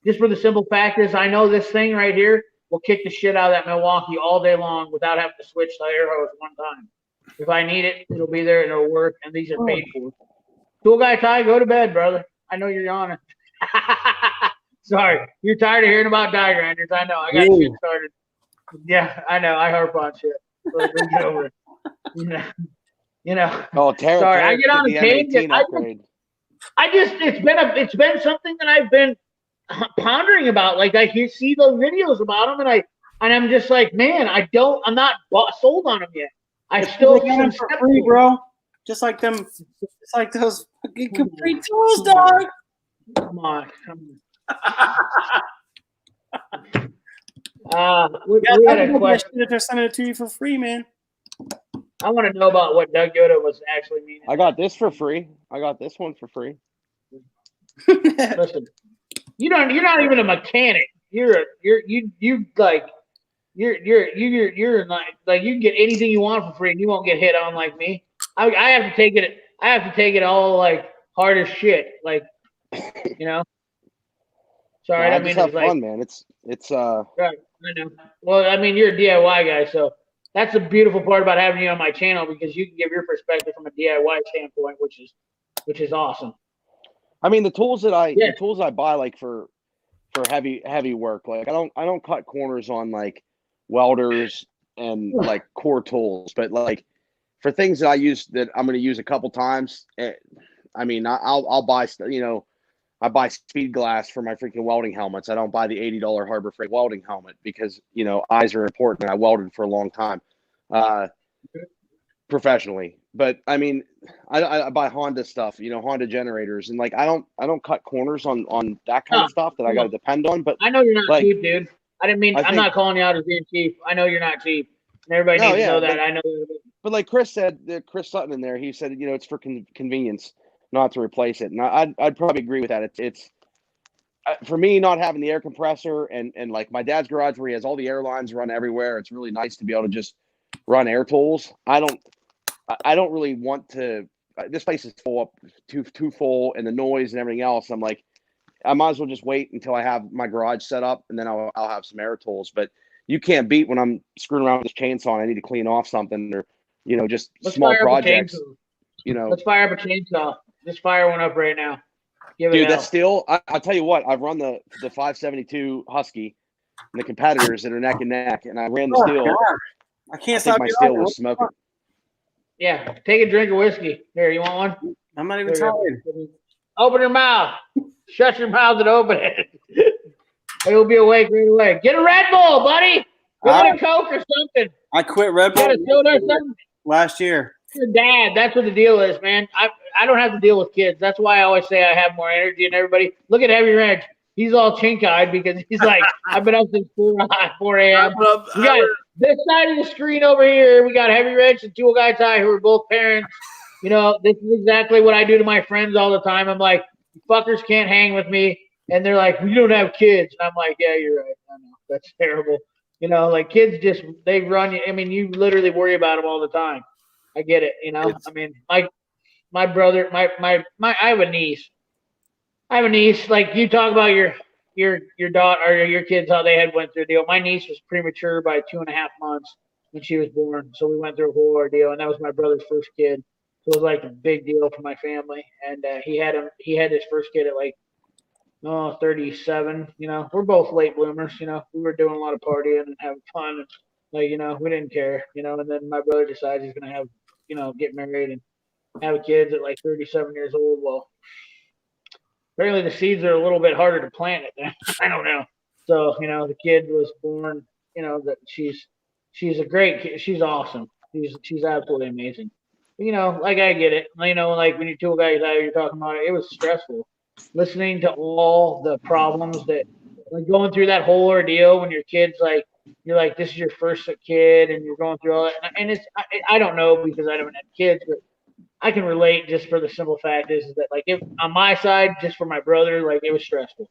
just for the simple fact is I know this thing right here will kick the shit out of that Milwaukee all day long without having to switch the air hose one time. If I need it, it'll be there and it'll work, and these are paid for. Tool Guy Ty, go to bed, brother. I know you're yawning. Sorry, you're tired of hearing about die grinders. I know. I got shit started. Yeah, I know. I harp on shit. So get over it. Oh, Terry, sorry, I get on a tangent. It's been something that I've been pondering about. Like I see those videos about them, and I'm just like, man, I'm not sold on them yet. I still get them for free, bro. Just like those fucking complete tools, dog. Come on. We had a question. If they're sending it to you for free, man. I want to know about what Doug Yoda was actually meaning. I got this for free. I got this one for free. Listen, you're not even a mechanic. You're like you can get anything you want for free and you won't get hit on like me. I have to take it. I have to take it all like hard as shit. Like, Sorry, I I mean just have it's like fun, man. It's right. I know. Well, I mean you're a DIY guy, so that's the beautiful part about having you on my channel because you can give your perspective from a DIY standpoint, which is awesome. I mean the tools that I buy like for heavy work, like I don't cut corners on like welders and like core tools, but like for things that I use that I'm going to use a couple times, I mean I'll buy I buy speed glass for my freaking welding helmets. I don't buy the $80 Harbor Freight welding helmet because eyes are important and I welded for a long time professionally. But I mean I buy Honda stuff, Honda generators, and like I don't cut corners on that kind of stuff that I got to depend on. But I know you're not cheap, dude. I didn't mean I'm not calling you out as being cheap. I know you're not cheap. And everybody needs to know that. I know. But like Chris said, Chris Sutton in there, he said it's for convenience, not to replace it. And I'd probably agree with that. It's for me, not having the air compressor and like my dad's garage where he has all the air lines run everywhere. It's really nice to be able to just run air tools. I don't really want to. This place is full up too full, and the noise and everything else. I'm like, I might as well just wait until I have my garage set up, and then I'll have some air tools. But you can't beat when I'm screwing around with this chainsaw and I need to clean off something, or just Let's small fire up a projects. chainsaw. Let's fire up a chainsaw. Just fire one up right now. Give it Dude, hell. that's still. I'll tell you what. I've run the 572 Husky, and the competitors that are neck and neck, and I ran the steel. I can't I think stop my you steel up. was smoking. Yeah, take a drink of whiskey. Here, you want one? I'm not even Here you tired. go. Open your mouth. Shut your mouth and open it. You'll be awake right away. Get a Red Bull, buddy. Get a Coke or something. I quit Red Get a Bull soda or something. last year. Your dad. That's what the deal is, man. I don't have to deal with kids. That's why I always say I have more energy than everybody. Look at Heavy Wrench. He's all chink-eyed because he's like, I've been up since 4 a.m. We got this side of the screen over here. We got Heavy Wrench and Tool Guy Ty, who are both parents. This is exactly what I do to my friends all the time. I'm like, you fuckers can't hang with me. And they're like, we don't have kids. And I'm like, yeah, you're right. I know. That's terrible. Like kids just, they run you. I mean, you literally worry about them all the time. I get it. I mean, my brother, I have a niece. Like you talk about your daughter or your kids, how they had went through a deal. My niece was premature by 2.5 months when she was born. So we went through a whole ordeal, and that was my brother's first kid. So it was like a big deal for my family. And he had his first kid at like 37. We're both late bloomers. We were doing a lot of partying and having fun, and we didn't care. And then my brother decides he's gonna have get married and have kids at like 37 years old. Well, apparently the seeds are a little bit harder to plant it then. I don't know. So the kid was born. That she's a great kid. She's awesome. She's absolutely amazing. Like I get it. Like when you Tool Guys out, you're talking about it. It was stressful listening to all the problems that, like, going through that whole ordeal when your kid's like, you're like, this is your first kid, and you're going through all that. And it's, I don't know because I haven't had kids, but I can relate just for the simple fact is that, like, if on my side, just for my brother, like, it was stressful.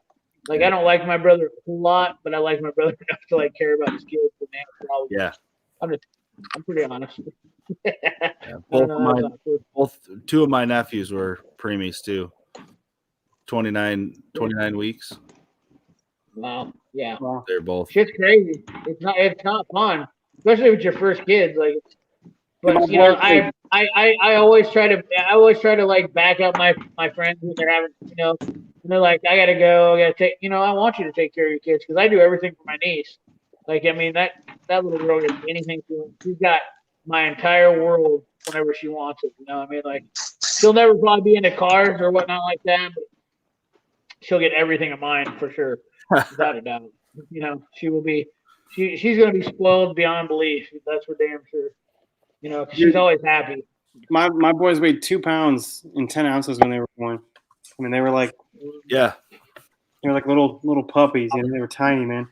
Like, I don't like my brother a whole lot, but I like my brother enough to like care about his kids and have problems. Yeah. I'm pretty honest. Yeah, both two of my nephews were preemies too. 29 weeks. Wow. Yeah. They're both. Shit's crazy. It's not fun, especially with your first kids. Like, but I always try to like back up my friends when they're having, and they're like, I gotta go, I gotta take, I want you to take care of your kids because I do everything for my niece. Like, I mean, that little girl gets anything to her. She's got my entire world whenever she wants it. I mean, like, she'll never probably be into cars or whatnot like that, but she'll get everything of mine for sure, without a doubt. She will be. She's gonna be spoiled beyond belief. That's for damn sure. 'Cause she's always happy. My boys weighed 2 pounds and 10 ounces when they were born. I mean, they were like, yeah, they were like little puppies. They were tiny, man.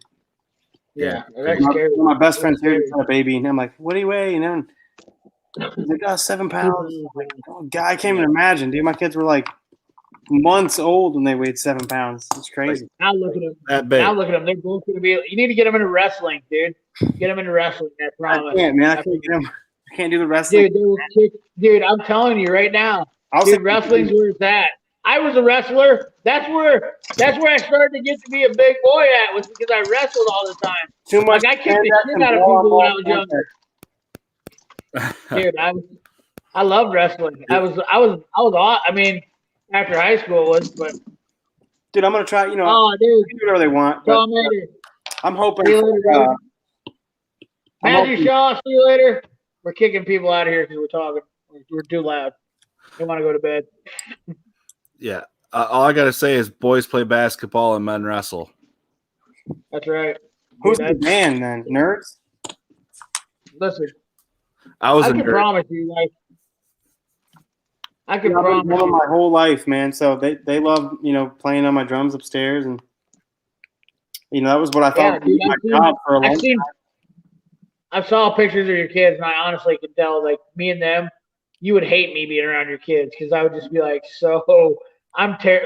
Yeah, that's scary. My best friend's here to a baby, and I'm like, what do you weigh? And he's like, oh, 7 pounds. Like, oh, God, I can't even imagine, dude. My kids were like months old when they weighed 7 pounds. It's crazy. Now look at them. that big. Now look at them. They're both gonna be. You need to get them into wrestling, dude. Get them into wrestling. I promise. I can't, man. I can't do the wrestling. Dude, they will kick. Dude, I'm telling you right now. Dude, wrestling's where it's at. I was a wrestler. That's where I started to get to be a big boy at, was because I wrestled all the time. Too much. Like, I kicked the shit out of people when I was younger. Dude, I loved wrestling. I was I mean, after high school was, but dude, I'm gonna try. dude, they can do whatever they want. But, I'm hoping. See you later, Matthew Shaw, see you later. We're kicking people out of here because we're talking. We're too loud. They want to go to bed. Yeah. All I gotta say is boys play basketball and men wrestle. That's right. Who's the man then? Nerds? Listen, I was I a can nerd. promise you, like, I can I've been promise doing you. my whole life, man. So they love playing on my drums upstairs, and that was what I thought would be my job for a long time. I saw pictures of your kids, and I honestly could tell, like, me and them, you would hate me being around your kids because I would just be like,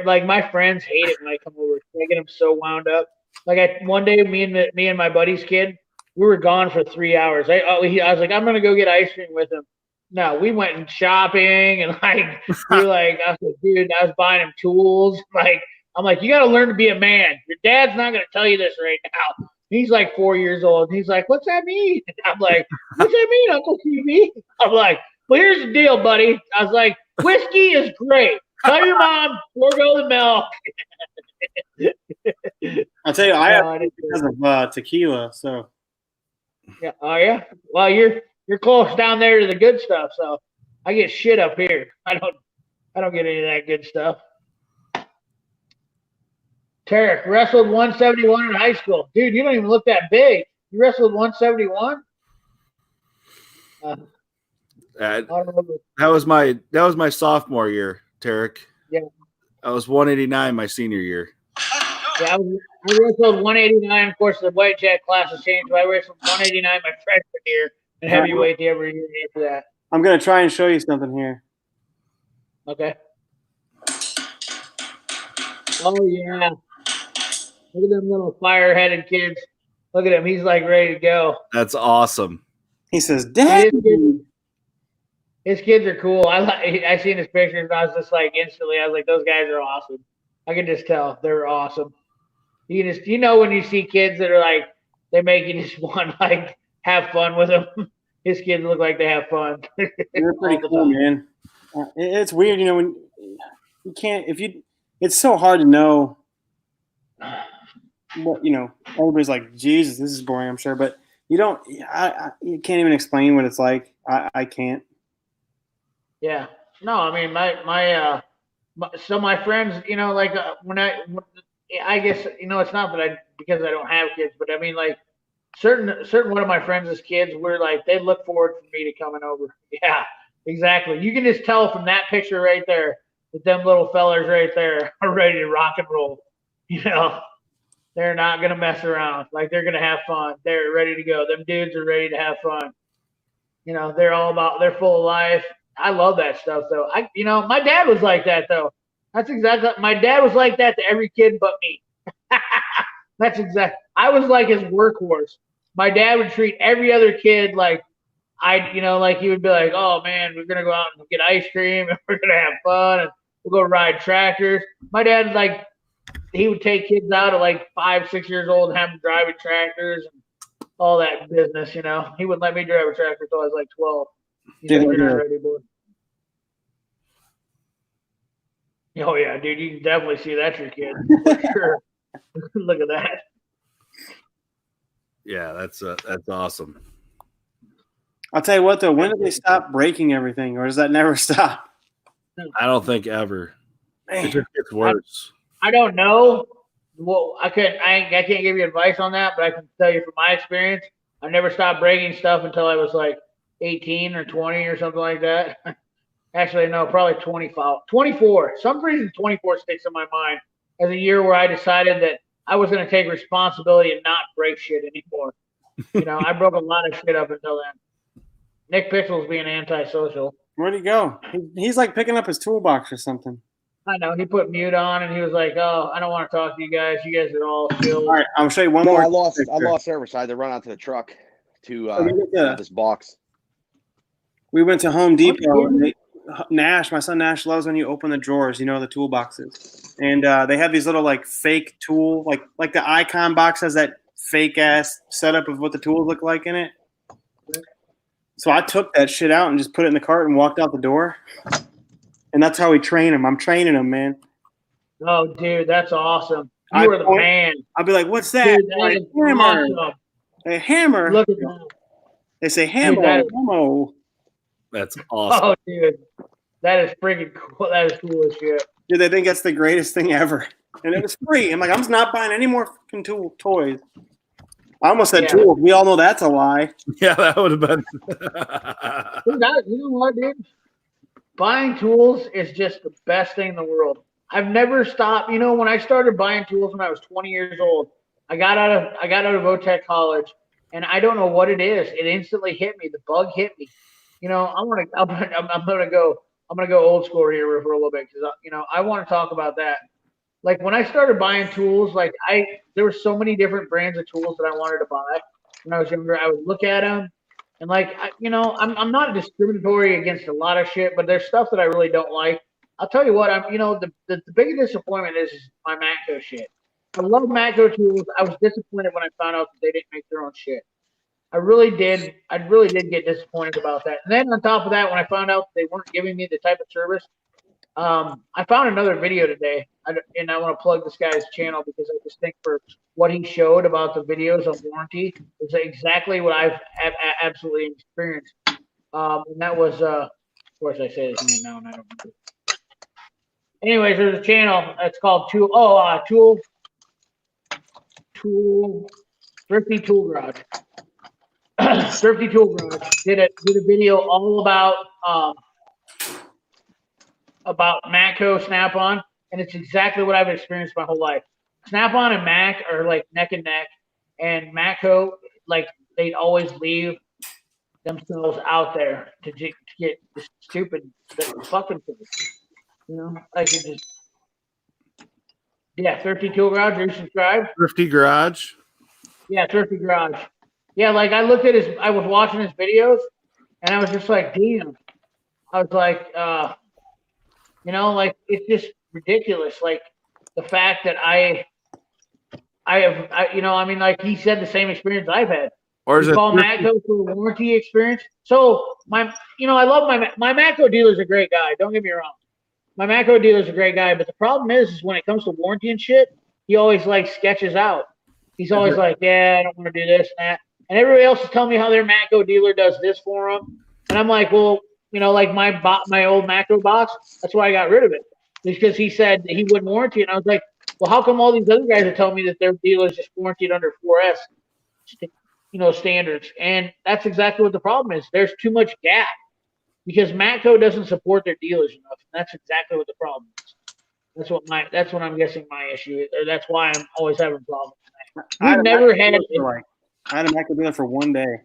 like, my friends hate it when I come over. I get them so wound up. Like, one day, me and my buddy's kid, we were gone for 3 hours. I was like, I'm gonna go get ice cream with him. No, we went shopping and like we were like, I was like, dude, I was buying him tools. Like, I'm like, you got to learn to be a man. Your dad's not going to tell you this right now. He's like 4 years old. He's like, what's that mean? I'm like, what's that mean, Uncle TV? I'm like, well, here's the deal, buddy. I was like, whiskey is great. Tell your mom, forego the milk. I'll tell you, I have No, because of tequila. So yeah. Oh yeah. Well, you're close down there to the good stuff, so I get shit up here. I don't get any of that good stuff. Tarek wrestled 171 in high school. Dude, you don't even look that big. You wrestled 171? I don't know. That was my sophomore year, Tarek. Yeah. I was 189 my senior year. Yeah, I wrestled 189. Of course, the white jack class has changed, but I wrestled 189 my freshman year and heavyweight the every year after that. I'm gonna try and show you something here. Okay. Oh yeah. Look at them little fire-headed kids. Look at him. He's like ready to go. That's awesome. He says, "Dad." His kids are cool. I seen his pictures and I was just like instantly, I was like, those guys are awesome. I can just tell they're awesome. You know when you see kids that are like, they make you just want to like have fun with them. His kids look like they have fun. They're pretty cool, man. It's weird, when you can't it's so hard to know what everybody's like, Jesus, this is boring, I'm sure, but you can't even explain what it's like. I can't. Yeah. No, I mean my friends, I guess it's not that because I don't have kids, but I mean like certain one of my friends' kids were like they look forward for me to coming over. Yeah, exactly. You can just tell from that picture right there that them little fellers right there are ready to rock and roll. They're not gonna mess around. Like they're gonna have fun. They're ready to go. Them dudes are ready to have fun. They're full of life. I love that stuff though. My dad was like that though. That's exactly, my dad was like that to every kid but me. I was like his workhorse. My dad would treat every other kid like like he would be like, oh man, we're going to go out and get ice cream and we're going to have fun and we'll go ride tractors. My dad, like, he would take kids out at like 5, 6 years old and have them driving tractors and all that business, He wouldn't let me drive a tractor until I was like 12. He's like, you're not ready, boy. Oh yeah, dude, you can definitely see that's your kid for sure. Look at that. Yeah, that's awesome. I'll tell you what though, when did they stop breaking everything, or does that never stop? I don't think ever. It just gets worse. I don't know. Well, I can't give you advice on that, but I can tell you from my experience, I never stopped breaking stuff until I was like 18 or 20 or something like that. Actually, no, probably 24. Some reason 24 sticks in my mind as a year where I decided that I was going to take responsibility and not break shit anymore. I broke a lot of shit up until then. Nick Pixel's being antisocial. Where'd he go? He's like picking up his toolbox or something. I know. He put mute on and he was like, oh, I don't want to talk to you guys. You guys are all chill. All right, I'll show you one more. I lost service. I had to run out to the truck to this box. We went to Home Depot. Nash, my son Nash, loves when you open the drawers, the toolboxes. And they have these little like fake tool, like the Icon box has that fake ass setup of what the tools look like in it. So I took that shit out and just put it in the cart and walked out the door. And that's how we train him. I'm training him, man. Oh, dude, that's awesome. You are the man. I'll be like, what's that? Dude, like, hammer. Awesome. A hammer. Look at that. They say hammer. That's awesome. Oh, dude. That is freaking cool. That is cool as shit. Dude, they think that's the greatest thing ever. And it was free. I'm like, I'm not buying any more fucking toys. I almost said tools. We all know that's a lie. Yeah, that would have been. You know what, dude? Buying tools is just the best thing in the world. I've never stopped. When I started buying tools when I was 20 years old, I got out of Votech College, and I don't know what it is. It instantly hit me. The bug hit me. I'm gonna go old school here for a little bit because I want to talk about that. Like when I started buying tools, there were so many different brands of tools that I wanted to buy when I was younger. I would look at them, and I'm not discriminatory against a lot of shit, but there's stuff that I really don't like. I'll tell you what, the biggest disappointment is my Matco shit. I love Matco tools. I was disappointed when I found out that they didn't make their own shit. I really did. I really did get disappointed about that. And then on top of that, when I found out they weren't giving me the type of service, I found another video today, and I want to plug this guy's channel because I just think for what he showed about the videos on warranty is exactly what I've absolutely experienced. And that was, of course, I say his name now, and I don't remember. Anyways, there's a channel that's called Thrifty Tool Garage. Thrifty Tool Garage did a video all about Matco Snap-on, and it's exactly what I've experienced my whole life. Snap-on and Mac are like neck and neck, and Matco, like, they'd always leave themselves out there to get this stupid fucking thing. You know, like it just. Yeah, Thrifty Tool Garage. Are you subscribed? Thrifty Garage. Yeah, Thrifty Garage. Yeah, like I was watching his videos, and I was just like, damn. I was like, like it's just ridiculous. Like the fact that like he said the same experience I've had. Or is you it call Matco for a warranty experience? So I love my Matco dealer's a great guy. Don't get me wrong. My Matco dealer's a great guy, but the problem is when it comes to warranty and shit, he always like sketches out. He's always like, yeah, I don't want to do this and that. And everybody else is telling me how their Matco dealer does this for them. And I'm like, well, like my old Matco box, that's why I got rid of it. Because he said that he wouldn't warranty it. And I was like, well, how come all these other guys are telling me that their dealers just warranted under 4S, standards? And that's exactly what the problem is. There's too much gap. Because Matco doesn't support their dealers enough. And that's exactly what the problem is. That's what I'm guessing my issue is, or that's why I'm always having problems. I had a Matco dealer for one day.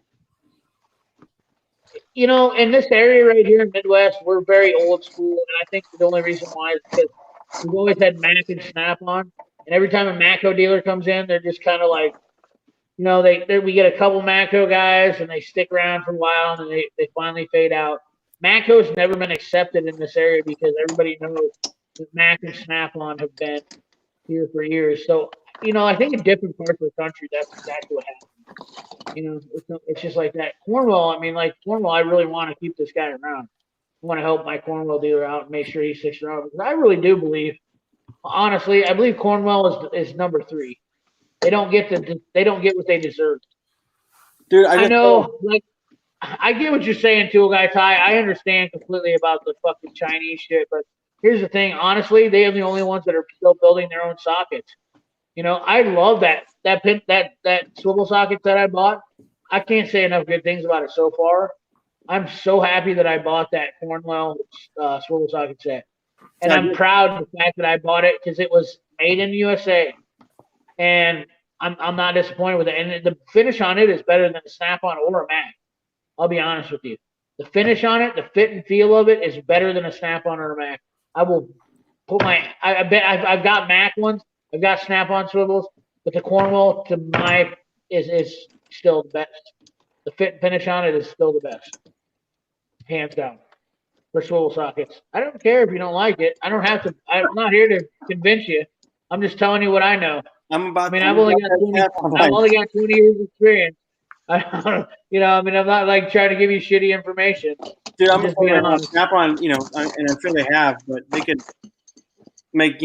In this area right here in Midwest, we're very old school, and I think the only reason why is because we've always had Mac and Snap-on, and every time a Matco dealer comes in, they're just kind of like, we get a couple Matco guys, and they stick around for a while, and then they finally fade out. Matco's never been accepted in this area because everybody knows that Mac and Snap-on have been here for years. So, I think in different parts of the country, that's exactly what happens. It's just like that. Cornwall, I really want to keep this guy around. I want to help my Cornwall dealer out and make sure he sticks around. Because I really do believe, honestly, I believe Cornwall is number 3. They don't get what they deserve. Dude, I know, I get what you're saying, Tool Guy Ty. I understand completely about the fucking Chinese shit, but here's the thing. Honestly, they are the only ones that are still building their own sockets. I love that swivel socket that I bought. I can't say enough good things about it so far. I'm so happy that I bought that Cornwell swivel socket set, and I'm proud of the fact that I bought it because it was made in the USA, and I'm not disappointed with it. And the finish on it is better than a Snap-on or a Mac. I'll be honest with you. The finish on it, the fit and feel of it is better than a Snap-on or a Mac. I will put I bet I've got Mac ones. I've got Snap-on swivels, but the Cornwall is still the best. The fit and finish on it is still the best, hands down, for swivel sockets. I don't care if you don't like it. I don't have to. I'm not here to convince you. I'm just telling you what I know. I've only got 20 years of experience. I'm not like trying to give you shitty information. Dude, I'm just being honest. Snap-on, and I'm sure they have, but they could make,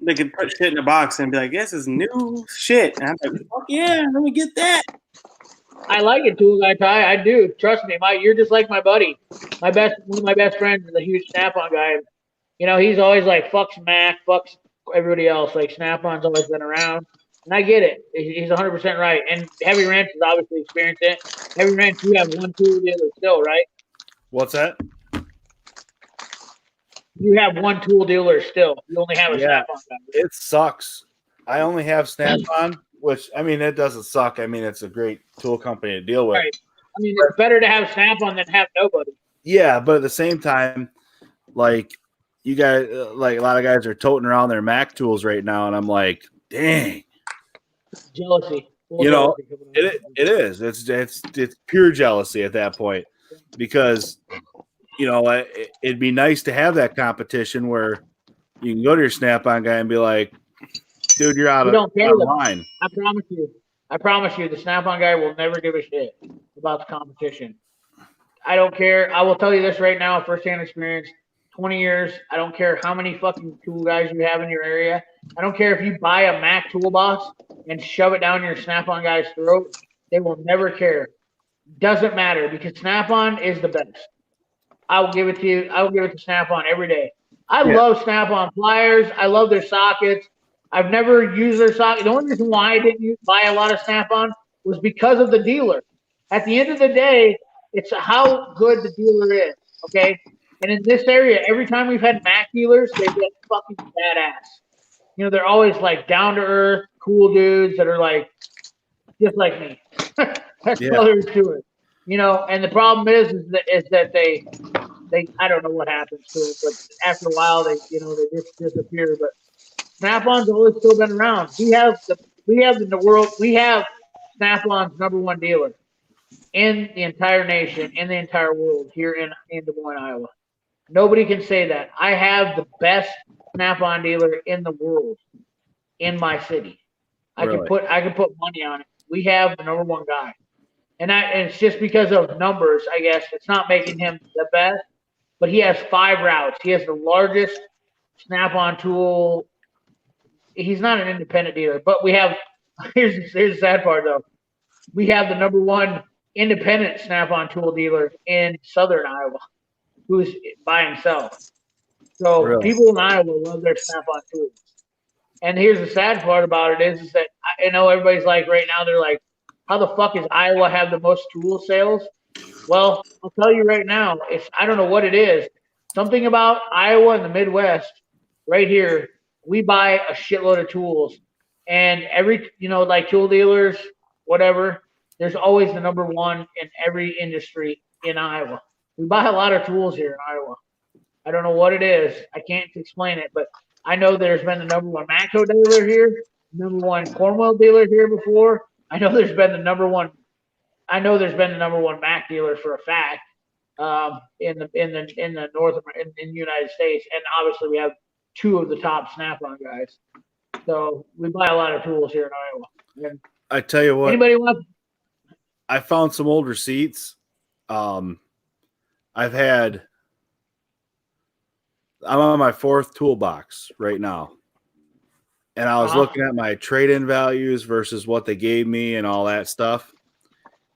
they could put shit in a box and be like, this is new shit. And I'm like, fuck yeah, let me get that. I like it, Tool Guy Ty. I do. Trust me, you're just like my buddy. One of my best friends is a huge Snap-on guy. He's always like, fucks Mac, fucks everybody else. Like, Snap-on's always been around. And I get it. He's 100% right. And Heavy Wrench has obviously experienced it. Heavy Wrench, you have one tool dealer still, right? What's that? You have one tool dealer still. You only have a Snap-on guy. It sucks. I only have Snap-on, which, it doesn't suck. It's a great tool company to deal with. Right. It's better to have Snap-on than have nobody. Yeah, but at the same time, like, you guys, like, a lot of guys are toting around their Mac tools right now, and I'm like, dang. Jealousy. It is. It's pure jealousy at that point, because you know, it'd be nice to have that competition where you can go to your Snap-on guy and be like, dude, you're out of line. I promise you, the Snap-on guy will never give a shit about the competition. I don't care. I will tell you this right now, firsthand experience, 20 years. I don't care how many fucking tool guys you have in your area. I don't care if you buy a Mac toolbox and shove it down your Snap-on guy's throat. They will never care. Doesn't matter because Snap-on is the best. I will give it to you. I will give it to Snap-on every day. I love Snap-on pliers. I love their sockets. I've never used their socket. The only reason why I didn't buy a lot of Snap-on was because of the dealer. At the end of the day, it's how good the dealer is, okay? And in this area, every time we've had Mac dealers, they've been fucking badass. You know, they're always like down-to-earth, cool dudes that are like just like me. That's all there is to it. You know, and the problem is that they I don't know what happens to it, but after a while they just disappear. But Snap-on's always still been around. We have Snap-on's #1 dealer in the entire nation, in the entire world, here in Des Moines, Iowa. Nobody can say that. I have the best Snap-on dealer in the world in my city. I can put money on it. We have the #1 guy. And it's just because of numbers, I guess. It's not making him the best, but he has 5 routes. He has the largest Snap-on tool. He's not an independent dealer, but we have here's the sad part though. We have the #1 independent Snap-on tool dealer in Southern Iowa, who's by himself. So people in Iowa love their Snap-on tools. And here's the sad part about it is that I know everybody's like right now they're like, how the fuck is Iowa have the most tool sales? Well, I'll tell you right now, I don't know what it is. Something about Iowa and the Midwest, right here, we buy a shitload of tools. And like tool dealers, whatever, there's always the #1 in every industry in Iowa. We buy a lot of tools here in Iowa. I don't know what it is. I can't explain it, but I know there's been the #1 Matco dealer here, #1 Cornwell dealer here before. I know there's been the #1 Mac dealer for a fact in the United States, and obviously we have 2 of the top Snap-on guys. So we buy a lot of tools here in Iowa. And I tell you what, anybody want? I found some old receipts. I'm on my 4th toolbox right now. And I was looking at my trade-in values versus what they gave me and all that stuff.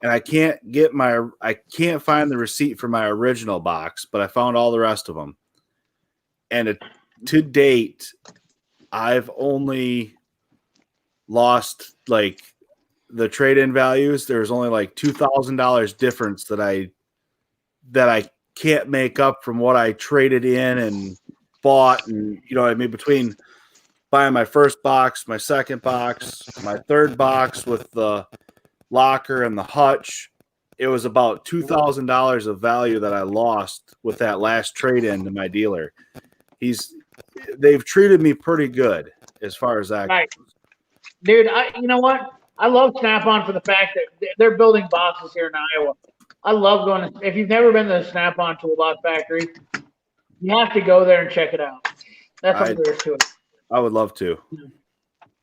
And I can't find the receipt for my original box, but I found all the rest of them. And to date, I've only lost like the trade-in values. There's only like $2,000 difference that I can't make up from what I traded in and bought, and you know what I mean, between buying my first box, my second box, my third box with the locker and the hutch. It was about $2,000 of value that I lost with that last trade-in to my dealer. They've treated me pretty good as far as that goes. Dude, you know what? I love Snap-on for the fact that they're building boxes here in Iowa. I love going if you've never been to the Snap-on Toolbox Factory, you have to go there and check it out. That's all there is to it. I would love to.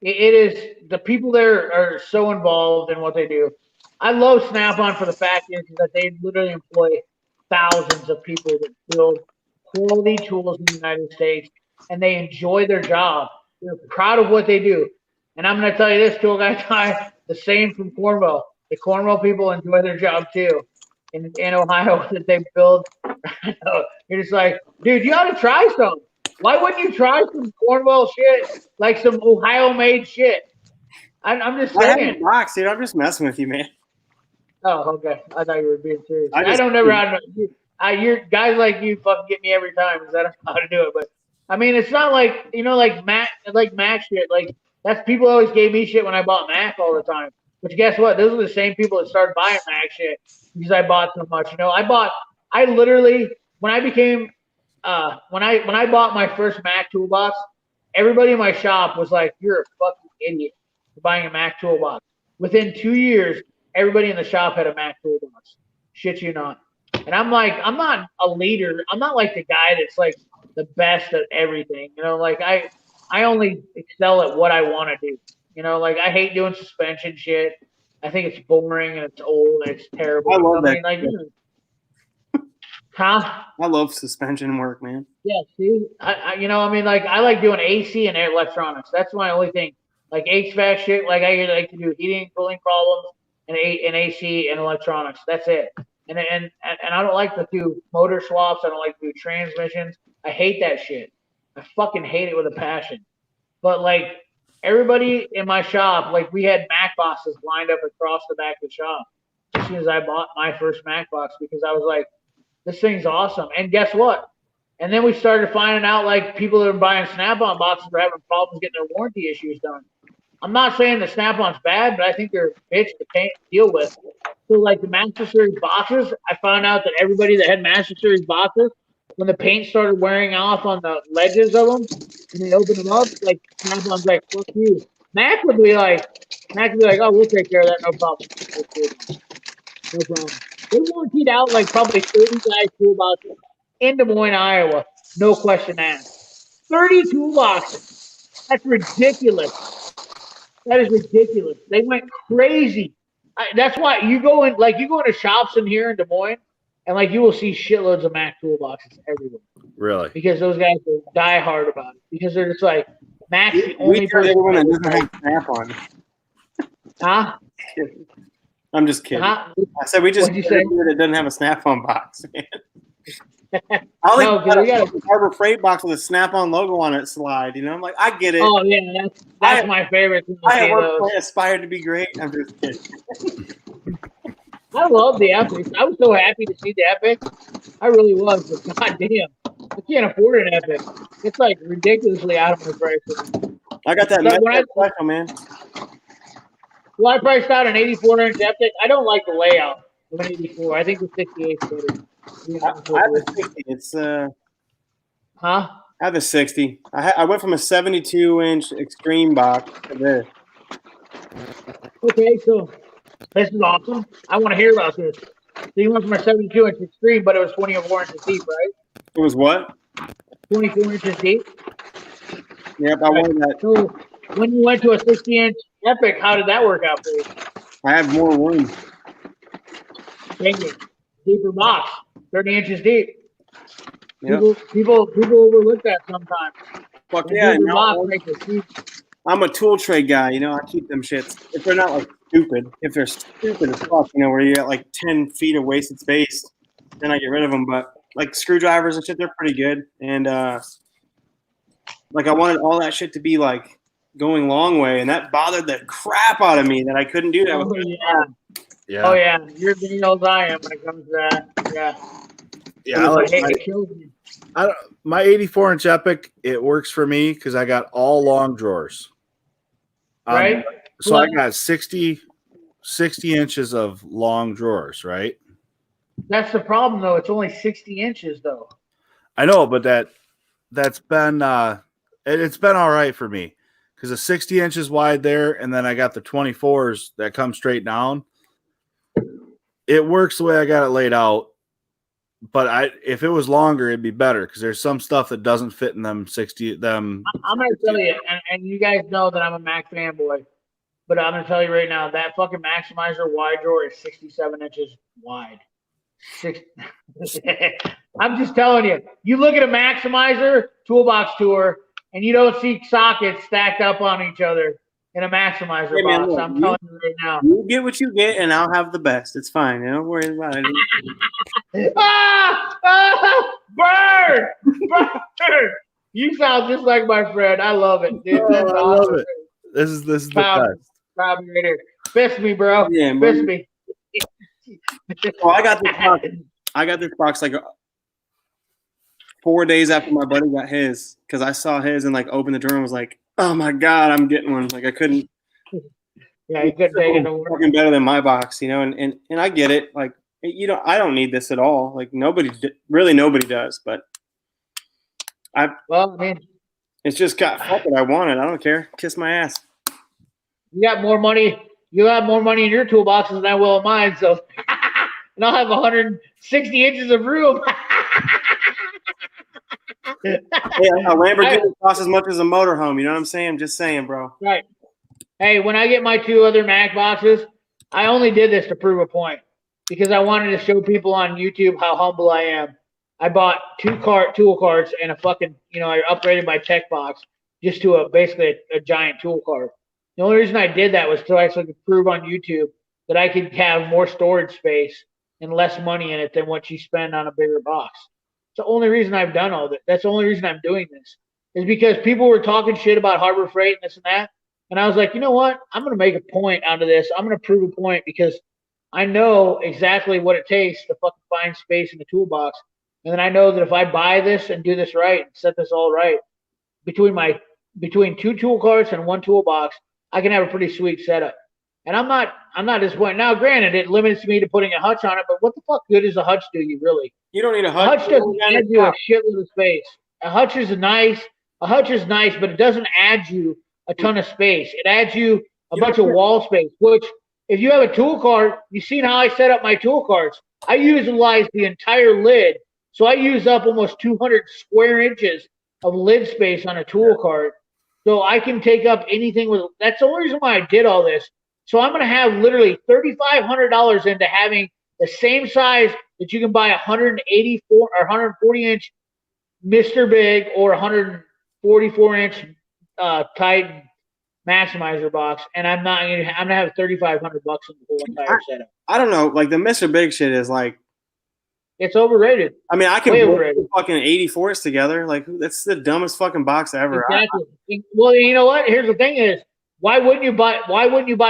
It is, the people there are so involved in what they do. I love Snap-on for the fact is that they literally employ thousands of people that build quality tools in the United States, and they enjoy their job. They're proud of what they do. And I'm going to tell you this, Tool Guy, the same from Cornwell. The Cornwell people enjoy their job too. In Ohio, that they build. You're just like, dude, you ought to try some. Why wouldn't you try some Cornwell shit, like some Ohio-made shit? I'm just saying. Box, dude. I'm just messing with you, man. Oh, okay. I thought you were being serious. I don't never have you're guys like you fucking get me every time because I don't know how to do it. But I mean, it's not like like Mac shit. Like that's people always gave me shit when I bought Mac all the time. But guess what? Those are the same people that started buying Mac shit because I bought so much. I literally when I bought my first Mac toolbox, everybody in my shop was like, "You're a fucking idiot for buying a Mac toolbox." Within 2 years, everybody in the shop had a Mac toolbox. Shit you not. And I'm like, I'm not a leader. I'm not like the guy that's like the best at everything. You know, like I only excel at what I want to do. You know, like I hate doing suspension shit. I think it's boring and it's old and it's terrible. I love that. mean, like, huh? I love suspension work, man. Yeah, see, you know, I mean, like, I like doing AC and electronics. That's my only thing. Like HVAC shit, like I like to do heating and cooling problems and AC and electronics. That's it. And I don't like to do motor swaps. I don't like to do transmissions. I hate that shit. I fucking hate it with a passion. But like everybody in my shop, like we had Mac boxes lined up across the back of the shop as soon as I bought my first Mac box because I was like, this thing's awesome. And guess what? And then we started finding out like people that are buying Snap-on boxes were having problems getting their warranty issues done. I'm not saying the Snap-on's bad, but I think they're a bitch to deal with. So like the Master Series boxes, I found out that everybody that had Master Series boxes, when the paint started wearing off on the ledges of them, and they opened them up, like Snap-on's like, fuck you. Mac would be like, oh, we'll take care of that, no problem. No problem. They warrantied out like probably 30 guys toolboxes in Des Moines, Iowa. No question asked. 30 toolboxes. That's ridiculous. That is ridiculous. They went crazy. That's why you go into shops in here in Des Moines, and like you will see shitloads of Mac toolboxes everywhere. Really? Because those guys will die hard about it. Because they're just like Mac's the We only tell person everyone that doesn't have Snap-on. Huh? I'm just kidding. Huh? I said we just What'd you say? that doesn't have a Snap-on box. Man. I only No, got we gotta- a Harbor Freight box with a Snap-on logo on it slide. You know, I'm like, I get it. Oh yeah, that's my favorite. I at one point aspired to be great. I'm just kidding. I love the Epic. I was so happy to see the Epic. I really was, but goddamn, I can't afford an Epic. It's like ridiculously out of my price. I got that Like, when Metro special, man. Well, I priced out an 84-inch Epic. I don't like the layout of an 84. I think the 68 is better. I have a 60. It's Huh? I have a 60. I went from a 72-inch Extreme box to this. Okay, so this is awesome. I want to hear about this. So you went from a 72-inch Extreme, but it was 24 inches deep, right? It was what? 24 inches deep. Yep, I wanted that. So when you went to a 60-inch Epic, how did that work out for you? I have more room. Thank you. Deeper box, 30 inches deep. Yep. People overlook that sometimes. Fuck The yeah. deeper No, box makes it huge. I'm a tool tray guy. You know, I keep them shits. If they're not like stupid, if they're stupid as fuck, you know, where you got like 10 feet of wasted space, then I get rid of them. But like screwdrivers and shit, they're pretty good. And like I wanted all that shit to be like going long way, and that bothered the crap out of me that I couldn't do that. Oh, with yeah. Yeah. Oh, yeah. You're as anal as I am when it comes to that. Yeah. Yeah. I like It kills me. my 84-inch Epic. It works for me because I got all long drawers. Right? So I got 60 inches of long drawers, right? That's the problem, though. It's only 60 inches, though. I know, but that's been it's been all right for me because the 60 inches wide there, and then I got the 24s that come straight down. It works the way I got it laid out, but if it was longer, it'd be better because there's some stuff that doesn't fit in them 60 them. I'm going to tell you, and you guys know that I'm a Mac fanboy, but I'm going to tell you right now, that fucking Maximizer wide drawer is 67 inches wide. I'm just telling you, you look at a Maximizer toolbox tour, and you don't see sockets stacked up on each other in a Maximizer Hey, man, box. look, I'm telling you right now. You get what you get, and I'll have the best. It's fine. Don't worry about it. Burn! Burn! You sound just like my friend. I love it, dude. That's I love awesome. it. This is the Proud best. of you right here. Fist me, bro. Yeah, Fist me. Well, I got this box. I got this box like 4 days after my buddy got his because I saw his and like opened the drawer and was like, "Oh my god, I'm getting one!" Like I couldn't. Yeah, you couldn't take it no more. Fucking better than my box, you know. And I get it. Like I don't need this at all. Like nobody does. But Well, I mean, it's just got fuck it. I want it. I don't care. Kiss my ass. you got more money. You have more money in your toolboxes than I will in mine. So and I'll have 160 inches of room. Yeah, a Lamborghini costs as much as a motorhome. You know what I'm saying? I'm just saying, bro. Right. Hey, when I get my 2 other Mac boxes, I only did this to prove a point because I wanted to show people on YouTube how humble I am. I bought 2 tool carts and a fucking, I upgraded my tech box just to basically a giant tool cart. The only reason I did that was so I could prove on YouTube that I could have more storage space and less money in it than what you spend on a bigger box. It's the only reason I've done all that. That's the only reason I'm doing this is because people were talking shit about Harbor Freight and this and that. And I was like, you know what? I'm going to make a point out of this. I'm going to prove a point because I know exactly what it takes to fucking find space in the toolbox. And then I know that if I buy this and do this right and set this all right, between 2 tool carts and 1 toolbox, I can have a pretty sweet setup. And I'm not disappointed. Now, granted, it limits me to putting a hutch on it, but what the fuck good does a hutch do you really? You don't need a A hutch. hutch doesn't add you a shitload of space. A hutch is nice, but it doesn't add you a ton of space. It adds you a bunch of wall space, which if you have a tool cart, you've seen how I set up my tool carts. I utilize the entire lid. So I use up almost 200 square inches of lid space on a tool cart. So I can take up anything with, that's the only reason why I did all this. So I'm going to have literally $3,500 into having the same size that you can buy 184 or 140 inch Mr. Big or 144 inch Titan Maximizer box, and I'm gonna have $3,500 in the whole entire setup. I don't know. Like the Mr. Big shit is like, it's overrated. I mean, I can Way put overrated. fucking 84s together. Like that's the dumbest fucking box ever. Exactly. Well, you know what? Here's the thing: is why wouldn't you buy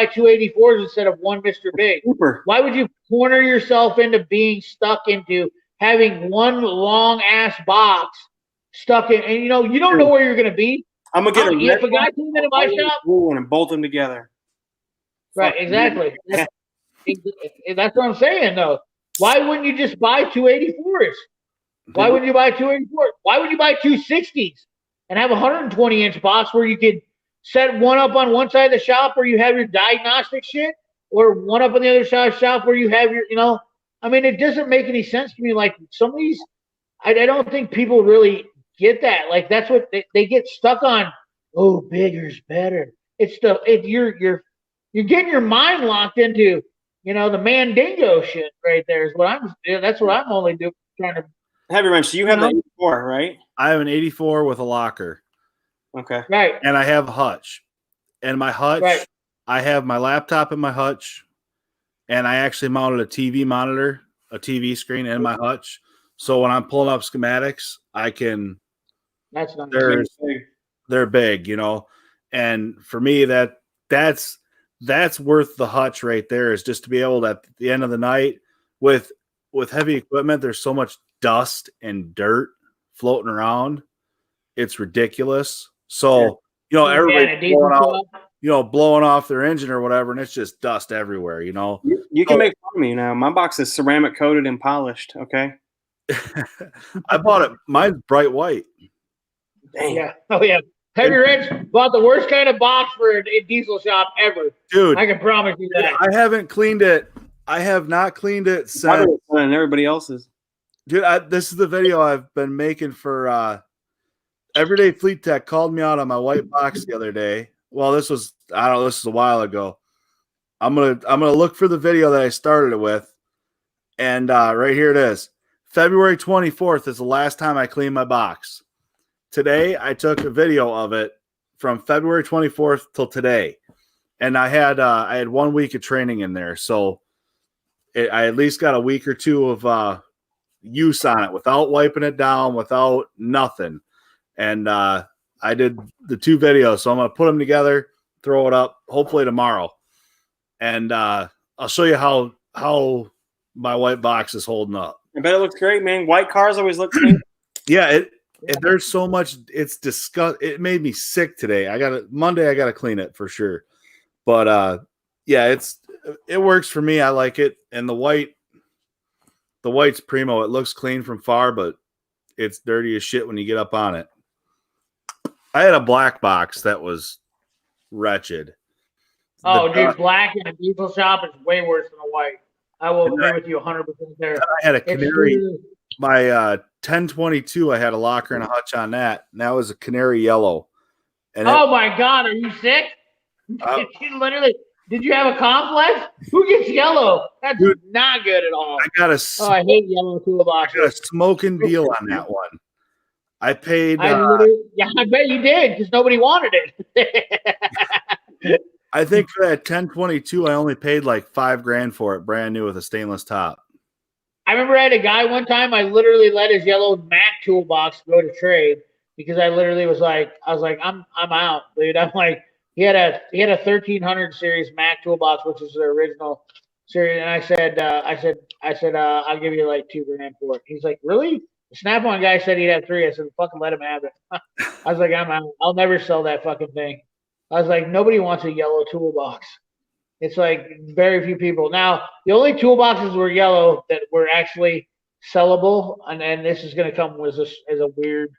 2 84s instead of 1 Mr. Big? Super. Why would you corner yourself into being stuck into having one long ass box stuck in? And you don't know where you're gonna be. I'm gonna get a If a guy came into my shop, and bolt them together. right? Exactly. That's what I'm saying, though. Why wouldn't you just buy 2 84s? Why wouldn't you buy 2 84s? Why would you buy 2 60s and have a 120 inch box where you could set one up on one side of the shop where you have your diagnostic shit, or one up on the other side of the shop where you have your, I mean, it doesn't make any sense to me. Like some of these, I don't think people really get that. Like that's what they get stuck on. Oh, bigger's better. You're getting your mind locked into, the Mandingo shit right there is what that's what I'm only trying to. Heavy wrench. So you have the 84, right? I have an 84 with a locker. Okay. Right. And I have a hutch. And my hutch, right. I have my laptop in my hutch, and I actually mounted a TV monitor, a TV screen in my hutch. So when I'm pulling up schematics, I can. That's not. They're big, and for me that's worth the hutch right there. Is just to be able to, at the end of the night with heavy equipment, there's so much dust and dirt floating around, it's ridiculous. So everybody blowing off their engine or whatever, and it's just dust everywhere. You can make fun of me now. My box is ceramic coated and polished. Okay. I bought it. Mine's bright white. Dang. Yeah. Oh yeah. Heavy Wrench bought the worst kind of box for a diesel shop ever. Dude, I can promise you that. I haven't cleaned it. I have not cleaned it since. And everybody else's. Dude, this is the video I've been making for Everyday Fleet Tech. Called me out on my white box the other day. Well, this was a while ago. I'm gonna look for the video that I started it with, and right here it is. February 24th is the last time I cleaned my box. Today, I took a video of it from February 24th till today, and I had 1 week of training in there, so I at least got a week or two of use on it without wiping it down, without nothing. And I did the 2 videos, so I'm gonna put them together, throw it up, hopefully tomorrow, and I'll show you how my white box is holding up. I bet it looks great, man. White cars always look clean. Yeah, there's so much. It's disgust. It made me sick today. Monday. I gotta clean it for sure. But yeah, it works for me. I like it. And the white's primo. It looks clean from far, but it's dirty as shit when you get up on it. I had a black box that was wretched. Dude, black in a diesel shop is way worse than a white. I will And agree with you 100% there. I had a It's canary. really- My 1022, I had a locker and a hutch on that. And that was a canary yellow. And oh my God, are you sick? Oh. Did you have a complex? Who gets yellow? That's Dude, not good at all. I got a Oh, I hate yellow I got a toolboxes. smoking deal on that one. I paid. I bet you did because nobody wanted it. I think for that 1022, I only paid like $5,000 for it, brand new with a stainless top. I remember I had a guy one time. I literally let his yellow Mac toolbox go to trade because I literally was like, I'm out, dude. I'm like, he had a 1300 series Mac toolbox, which is the original series, and I said, I'll give you like $2,000 for it. He's like, really? The Snap-on guy said he'd have 3. I said, fucking let him have it. I was like, I'm out. I'll never sell that fucking thing. I was like, nobody wants a yellow toolbox. It's like very few people. Now, the only toolboxes were yellow that were actually sellable, and this is going to come as a weird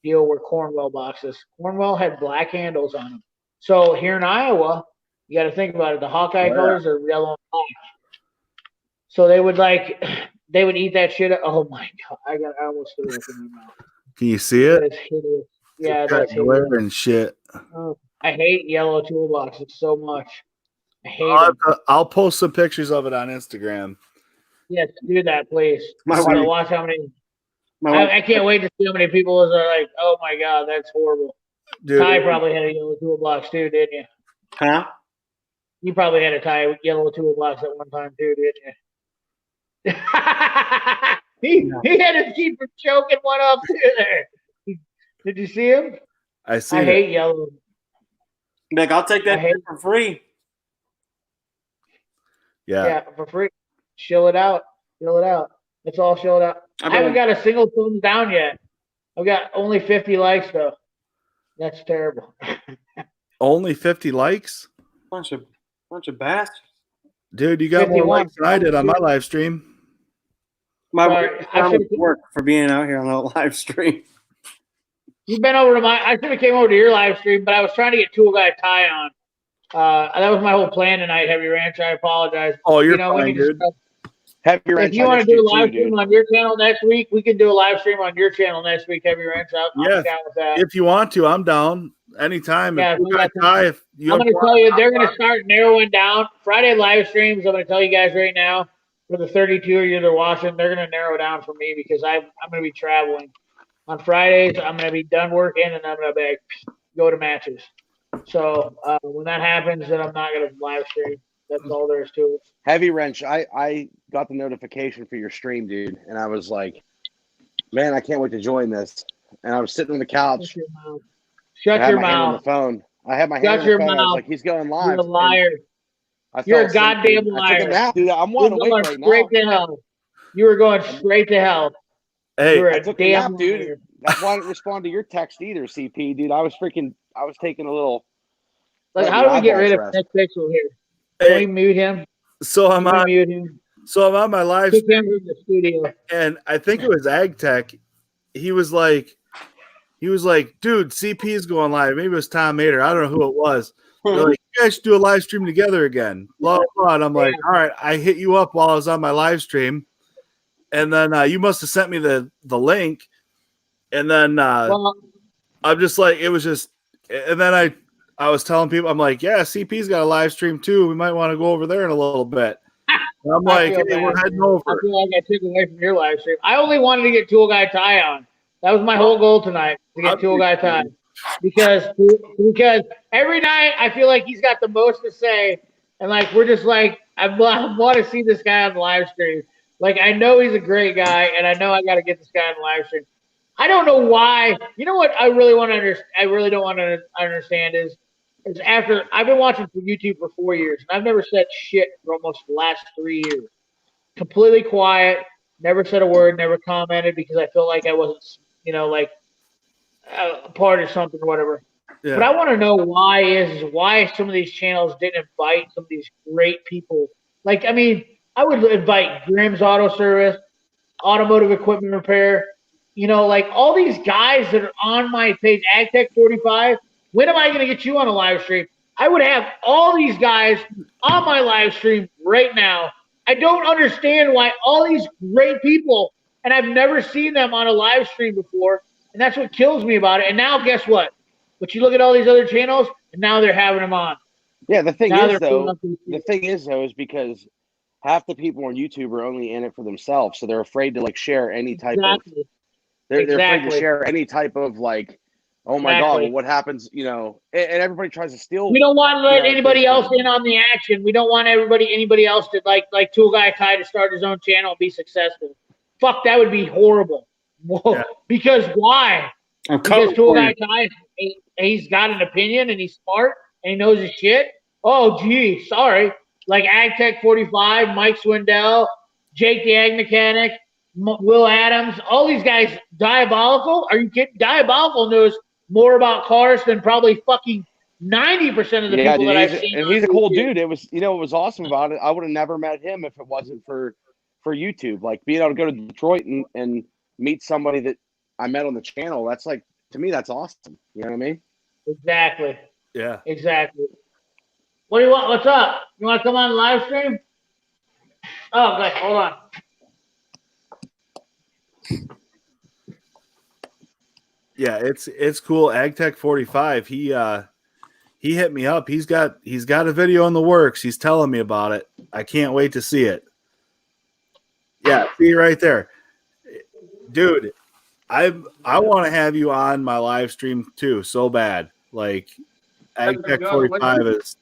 deal, were Cornwell boxes. Cornwell had black handles on them. So here in Iowa, you got to think about it. The Hawkeye colors are yellow and black. So they would eat that shit up. Oh my God. I almost threw it in my mouth. Can you see it? That is hideous. Yeah, It's got that's glare hideous. and shit. Oh, I hate yellow toolboxes so much. I hate them. I'll post some pictures of it on Instagram. Yes, do that, please. My I want to wife- watch how many. My wife, I can't wait to see how many people are like, oh my God, that's horrible. Dude, Ty probably had a yellow toolbox too, didn't you? huh? You probably had a Ty yellow toolbox at one time too, didn't you? he had to keep from choking one up too there. Did you see him? I see I it. hate yellow. Like, I'll take that I hate- for free. Yeah, for free. Chill it out. Chill it out. It's all chilled out. I haven't got a single thumbs down yet. I've got only 50 likes though. That's terrible. Only 50 likes? Bunch of bastards. Dude, you got more 51. likes than I did on my live stream. My Sorry, wife I found should've- work for being out here on the live stream. You've been over to I should have came over to your live stream, but I was trying to get Tool Guy Ty on. That was my whole plan tonight, Heavy Ranch. I apologize. Oh, you're when fine, you dude. Heavy if wrench. you I want to missed do a you live too, stream dude. on your channel next week, we can do a live stream on your channel next week, Heavy Ranch. I'm Yeah. down with that. If you want to, I'm down anytime. Yeah, If you we got got Ty, if you I'm have going to tell you, they're going to start narrowing down. Friday live streams, I'm going to tell you guys right now, for the 32 of you that are watching, they're going to narrow down for me because I'm going to be traveling. On Fridays, I'm going to be done working and I'm going to go to matches. So when that happens, then I'm not going to live stream. That's all there is to it. Heavy wrench. I got the notification for your stream, dude, and I was like, man, I can't wait to join this. And I was sitting on the couch. Shut your mouth. I Shut had your my hand on the mouth. phone. I had my hand Shut on the your phone. I was mouth. like, he's going live. You're a And liar. I You're a fell asleep, goddamn dude. I liar. took a nap, dude. I'm You're wide awake going right now. straight to hell. You were going straight to hell. Hey, You're I a took a damn nap, dude. liar. That's why I didn't respond to your text either, CP, dude. I was taking a little. Like, let how the do we get rid of eyeballs Next Pixel here? hey, Can we mute him? so I'm Can we on. mute him? So I'm on my live Kick stream, him from the studio. and I think it was Ag Tech. He was like, dude, CP is going live. Maybe it was Tom Mater. I don't know who it was. They're like, you guys should do a live stream together again. Blah, blah, blah. And I'm like, all right, I hit you up while I was on my live stream. And then you must have sent me the link. And then Well, I'm just like, it was just, and then I was telling people, I'm like, yeah, CP's got a live stream too. We might want to go over there in a little bit. And I'm I like, feel hey, we're bad, heading man. I over. feel like I took away from your live stream. I only wanted to get Tool Guy Ty on. That was my whole goal tonight, to get Tool Guy Ty. Because every night I feel like he's got the most to say. And like, we're just like, I want to see this guy on the live stream. Like, I know he's a great guy, and I know I got to get this guy on the live stream. I don't know why. You know what I really want to understand? I really don't want to understand is after I've been watching for YouTube for 4 years, and I've never said shit for almost the last 3 years. Completely quiet, never said a word, never commented because I felt like I wasn't, like a part of something or whatever. Yeah. But I want to know why some of these channels didn't invite some of these great people. Like, I mean, I would invite Grimm's Auto Service, Automotive Equipment Repair, like all these guys that are on my page, AgTech 45. When am I going to get you on a live stream? I would have all these guys on my live stream right now. I don't understand why all these great people, and I've never seen them on a live stream before, and that's what kills me about it. And now guess what? But you look at all these other channels, and now they're having them on. Yeah, the thing Now is they're putting though, up these- the thing is though, is because half the people on YouTube are only in it for themselves, so they're afraid to like share any type of. Exactly. They're afraid to Exactly. share any type of like, oh my god, Exactly. well, what happens? You know, and everybody tries to steal. We don't want to let Yeah, anybody it's- else in on the action. We don't want anybody else to like Tool Guy Ty to start his own channel and be successful. Fuck, that would be horrible. Whoa. Yeah. Because why? I'm Because coming Tool for Guy you. Ty, he's got an opinion and he's smart and he knows his shit. Oh, gee, sorry. Like AgTech 45, Mike Swindell, Jake the Ag Mechanic, Will Adams, all these guys, Diabolical. Are you kidding? Diabolical knows more about cars than probably fucking 90% of the Yeah, people dude, that I've seen. and on he's a cool YouTube. dude. It was, you know, what was awesome about it. I would have never met him if it wasn't for YouTube. Like being able to go to Detroit and meet somebody that I met on the channel. That's like, to me, that's awesome. You know what I mean? Exactly. Yeah. Exactly. What do you want? What's up? You want to come on live stream? Oh, okay. Hold on. Yeah, it's cool. AgTech 45. He hit me up. He's got a video in the works. He's telling me about it. I can't wait to see it. Yeah, see right there. Dude, I want to have you on my live stream too, so bad. Like AgTech 45 is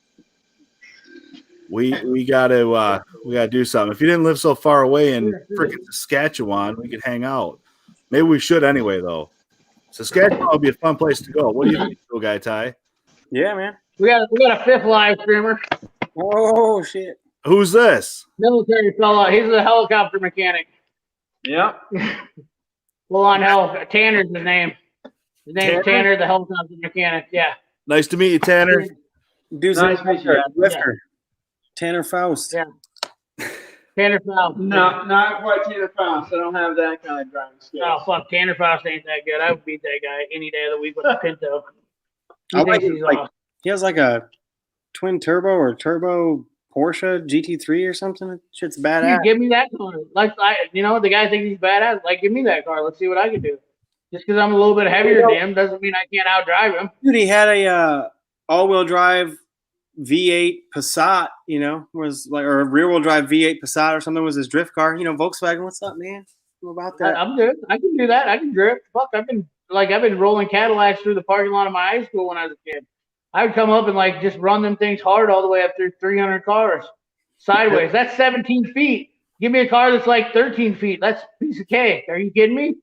we gotta do something. If you didn't live so far away in freaking Saskatchewan, we could hang out. Maybe we should anyway though. Saskatchewan would be a fun place to go. What do you think, Cool Guy Ty? Yeah, man. We got a fifth live streamer. Oh shit. Who's this? Military fella. He's a helicopter mechanic. Yep. Well, on hell, Tanner's his name. His name's Tanner, the helicopter mechanic. Yeah. Nice to meet you, Tanner. Dude's Nice to meet you. lifter. Tanner Faust. Yeah. Tanner Faust. No, not quite Tanner Faust. I don't have that kind of driving skills. Oh, fuck. Tanner Faust ain't that good. I would beat that guy any day of the week with a Pinto. He I like thinks it, he's like- awesome. He has like a twin turbo or turbo Porsche GT3 or something. That shit's badass. Dude, give me that car. Like, the guy thinks he's badass. Like, give me that car. Let's see what I can do. Just because I'm a little bit heavier than him doesn't mean I can't outdrive him. Dude, he had a all-wheel drive V8 Passat, you know, was like, or a rear-wheel drive V8 Passat or something was his drift car. You know, Volkswagen. What's up, man? What about that? I'm good. I can do that. I can drift. Fuck, I've been rolling Cadillacs through the parking lot of my high school when I was a kid. I would come up and like just run them things hard all the way up through 300 cars sideways. That's 17 feet. Give me a car that's like 13 feet. That's a piece of cake. Are you kidding me?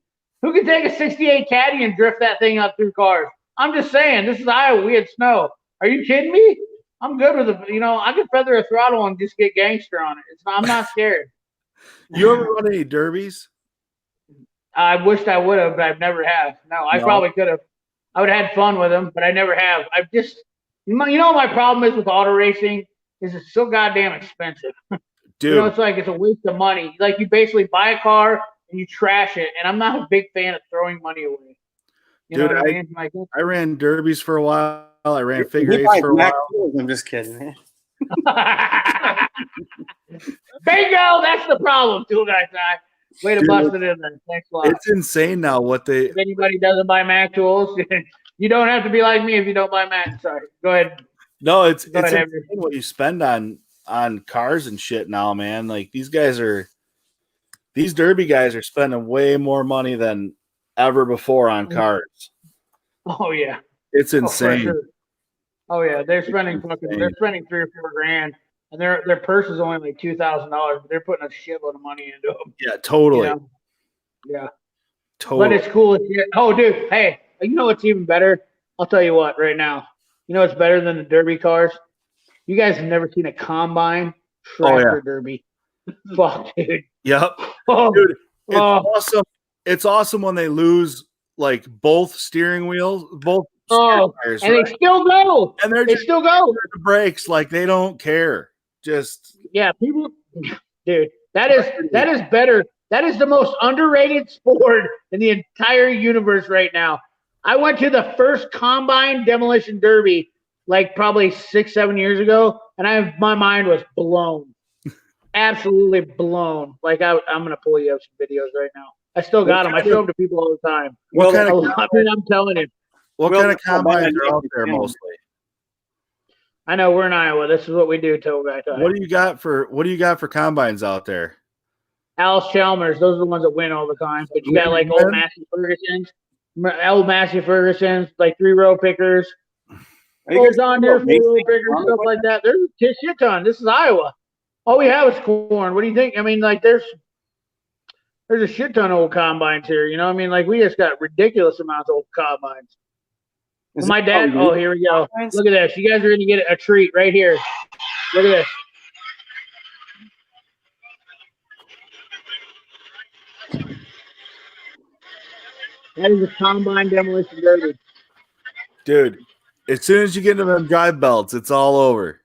Who can take a 68 Caddy and drift that thing up through cars? I'm just saying. This is Iowa. We had snow. Are you kidding me? I'm good with it. You know, I could feather a throttle and just get gangster on it. I'm not scared. You ever run any derbies? I wished I would have, but I've never have. No, I probably could have. I would have had fun with them, but I never have. I've just, you know, what my problem is with auto racing is it's so goddamn expensive. Dude, You know, it's like it's a waste of money. Like you basically buy a car and you trash it, and I'm not a big fan of throwing money away. You know Dude, what I mean? Like, I ran derbies for a while. I ran figure He eights buys for a Mac while. tools. I'm just kidding, man. bingo! That's the problem, Tool Guy Ty. Way to Dude, bust it in there. Thanks a lot. It's insane now what they If anybody doesn't buy Mac tools, you don't have to be like me if you don't buy Mac. Sorry. Go ahead. no, it's Go ahead, insane Avery. what you spend on cars and shit now, man. Like these derby guys are spending way more money than ever before on cars. Oh yeah. It's Oh, for insane. sure. Oh yeah, they're spending insane. they're spending $3 or $4 grand, and their purse is only like $2,000, but they're putting a shitload of money into them. Yeah, totally. You know? Yeah, Totally. but it's cool. Oh, dude, hey, you know what's even better? I'll tell you what right now. You know what's better than the derby cars? You guys have never seen a combine tractor derby. Fuck, dude. Yep. Oh, Dude, it's oh, awesome. It's awesome when they lose like both steering wheels, both oh, steering tires, and right? they still go. And they're They just still go. the brakes like they don't care. Just Yeah, people, dude, that is better. That is the most underrated sport in the entire universe right now. I went to the first Combine Demolition Derby like probably 6-7 years ago, and my mind was blown. absolutely blown. Like I'm gonna pull you up some videos right now. I still got them. I show them to people all the time. What kind of I mean, I'm telling you. what Well, kind of combines well, are out there mostly? I know we're in Iowa. This is what we do, Toe Guy. What do you got for combines out there? Alice Chalmers, those are the ones that win all the time. But you got like old Massey Ferguson's, like 3-row pickers. Old John Deere 4-row pickers, stuff like that. There's a shit ton. This is Iowa. All we have is corn. What do you think? I mean, like there's a shit ton of old combines here. You know what I mean? Like we just got ridiculous amounts of old combines. Well, my dad, oh, here we go. Look at this. You guys are going to get a treat right here. Look at this. That is a combine demolition derby. Dude, as soon as you get into them drive belts, it's all over.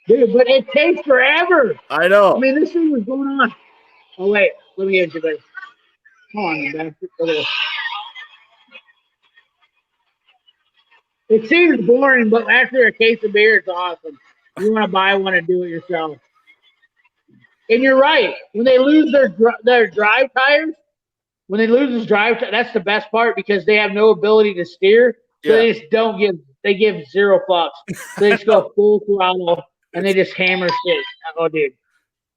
Dude, but it takes forever. I know. I mean, this thing was going on. Oh, wait. Let me get you guys. Come on, you bastard. Look at this. It seems boring, but after a case of beer, it's awesome. You want to buy one and do it yourself. And you're right. When they lose their drive tires, that's the best part because they have no ability to steer. So they just they give 0 fucks. So they just go full throttle and they just hammer shit. Oh, dude.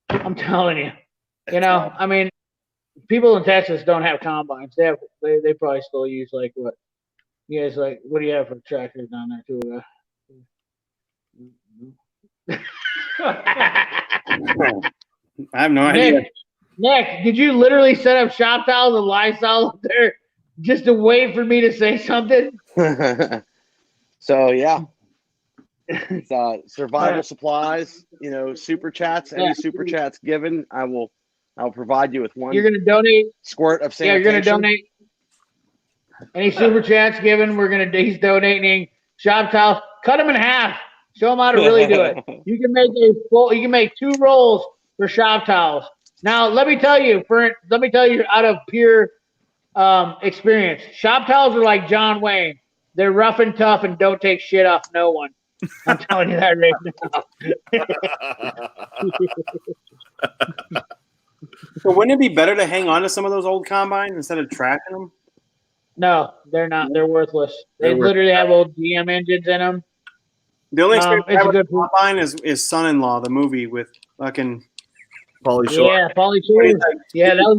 I'm telling you. You know, I mean, people in Texas don't have combines. They probably still use like what? You guys like, what do you have for tractors down there too? I have no idea. Nick, did you literally set up shop towels and Lysol up there just to wait for me to say something? So yeah, it's survival supplies. You know, super chats. Any super chats given, I'll provide you with one. You're gonna donate squirt of sanitation. Yeah, you're gonna donate. Any super chats given, he's donating shop towels. Cut them in half. Show them how to really do it. You can make 2 rolls for shop towels. Now, let me tell you out of pure experience, shop towels are like John Wayne. They're rough and tough and don't take shit off no one. I'm telling you that right now. So wouldn't it be better to hang on to some of those old combines instead of trashing them? No, they're not. They're worthless. They literally have old GM engines in them. The only experience I it's have a with good combine is Son-in-Law, the movie with fucking Pauly Shore. Yeah, Pauly Shore. Yeah, that was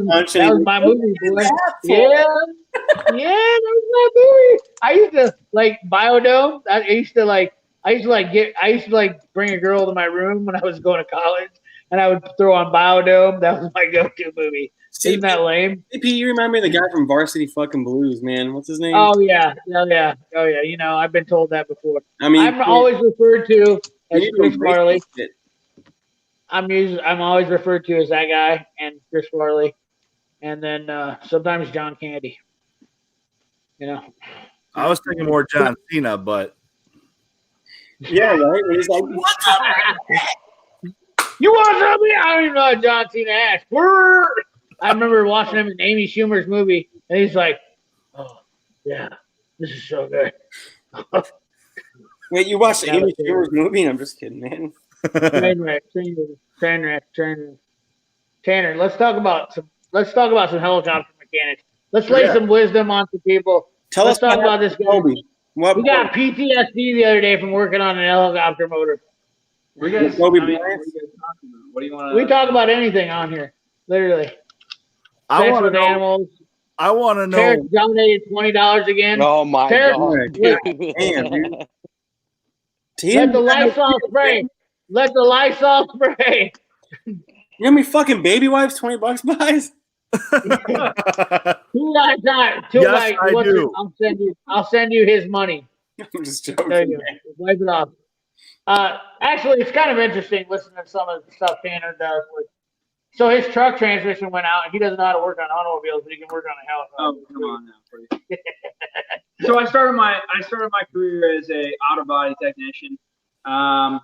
my movie, boy. Yeah, that was my movie. I used to like Biodome. I used to bring a girl to my room when I was going to college, and I would throw on Biodome. That was my go-to movie. Isn't that lame? CP, you remind me of the guy from Varsity fucking Blues, man. What's his name? Oh yeah. You know, I've been told that before. I mean, I'm always referred to as Chris Farley. It. I'm always referred to as that guy and Chris Farley, and then sometimes John Candy. You know. I was thinking more John Cena, but yeah, right. And he's like, "What's up?" You want something? I don't even know how John Cena asked. I remember watching him in Amy Schumer's movie, and he's like, "Oh, yeah, this is so good." Wait, you watched Amy Schumer's movie? I'm just kidding, man. Train wreck. Tanner, let's talk about some helicopter mechanics. Let's lay some wisdom on some people. Let's talk about this guy. We got PTSD the other day from working on an helicopter motor. What do you want? We talk about anything on here, literally. I want to know. Animals. I want to know. Terrence donated $20 again. Oh my god! Damn, dude. Let the Lysol spray. Let the Lysol spray. You know how many fucking baby wipes $20 buys? Two guys. I do. I'll send you his money. I'm just joking. There you go. Wipe it off. Actually, it's kind of interesting listening to some of the stuff Tanner does. So his truck transmission went out, and he doesn't know how to work on automobiles, but he can work on a helicopter. Oh, come on now. So I started my career as a auto body technician. I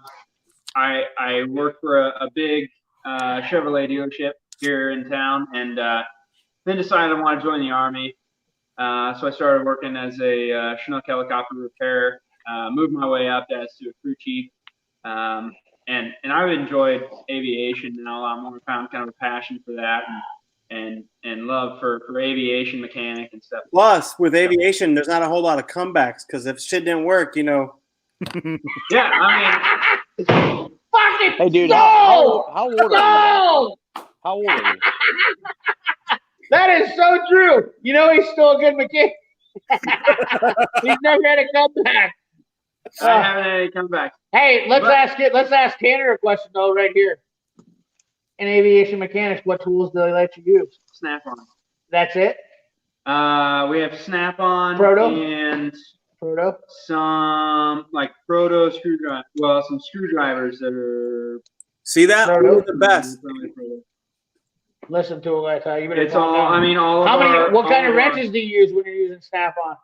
worked for a big Chevrolet dealership here in town, and then decided I wanted to join the Army. So I started working as a Chinook helicopter repairer. Moved my way up as to a crew chief. and I've enjoyed aviation now a lot more. Found kind of a passion for that and love for aviation mechanic and stuff. Plus, with aviation, there's not a whole lot of comebacks because if shit didn't work, Yeah, I mean, Fucking Hey, dude, no! how old are you? No! How old are you? That is so true. You know he's still a good mechanic. He's never had a comeback. I haven't had any comebacks. Hey, let's ask Tanner a question though, right here. In aviation mechanics, what tools do they let you use? Snap-on. That's it? We have Snap-on Proto? and Proto? some like proto screwdriver. Well, some screwdrivers that are see that? Proto? We're the best. probably Proto. Listen to it, that's how you better It's calm all. down. I mean, all of How many? our. What kind all of our- wrenches do you use when you're using Snap-on?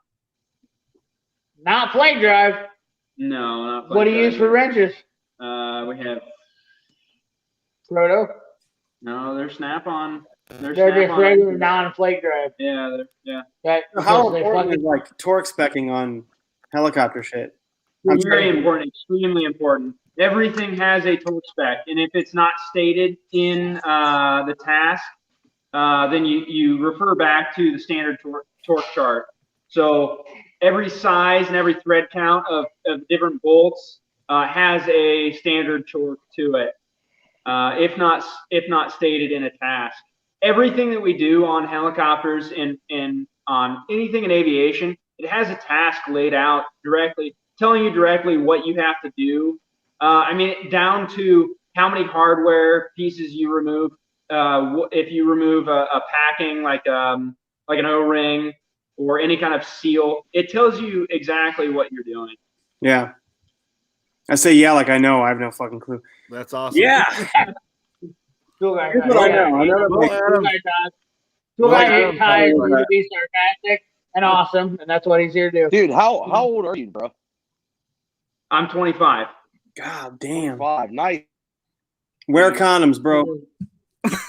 Not flame drive. No, not. What do you use for wrenches? We have Proto? no. They're Snap-on. They're just Snap-on regular wrenches. non-flake drive. Yeah, yeah. Right? How Because they important is fucking- like torque specking on helicopter shit? I'm Very sorry. important, extremely important. Everything has a torque spec, and if it's not stated in the task, then you refer back to the standard torque chart. So every size and every thread count of different bolts has a standard torque to it, if not stated in a task. Everything that we do on helicopters and on anything in aviation, it has a task laid out directly, telling you directly what you have to do. I mean, down to how many hardware pieces you remove. If you remove a packing like an O-ring or any kind of seal, it tells you exactly what you're doing. Yeah. I say yeah like I know. I have no fucking clue. That's awesome. Yeah. Tool guy Here's what I know. I know that Well, Adam, Tool Well, guy Adam, tires probably to right. be sarcastic and awesome, and that's what he's here to do. Dude, how old are you, bro? I'm 25. God damn. 5. Nice. Wear condoms, bro.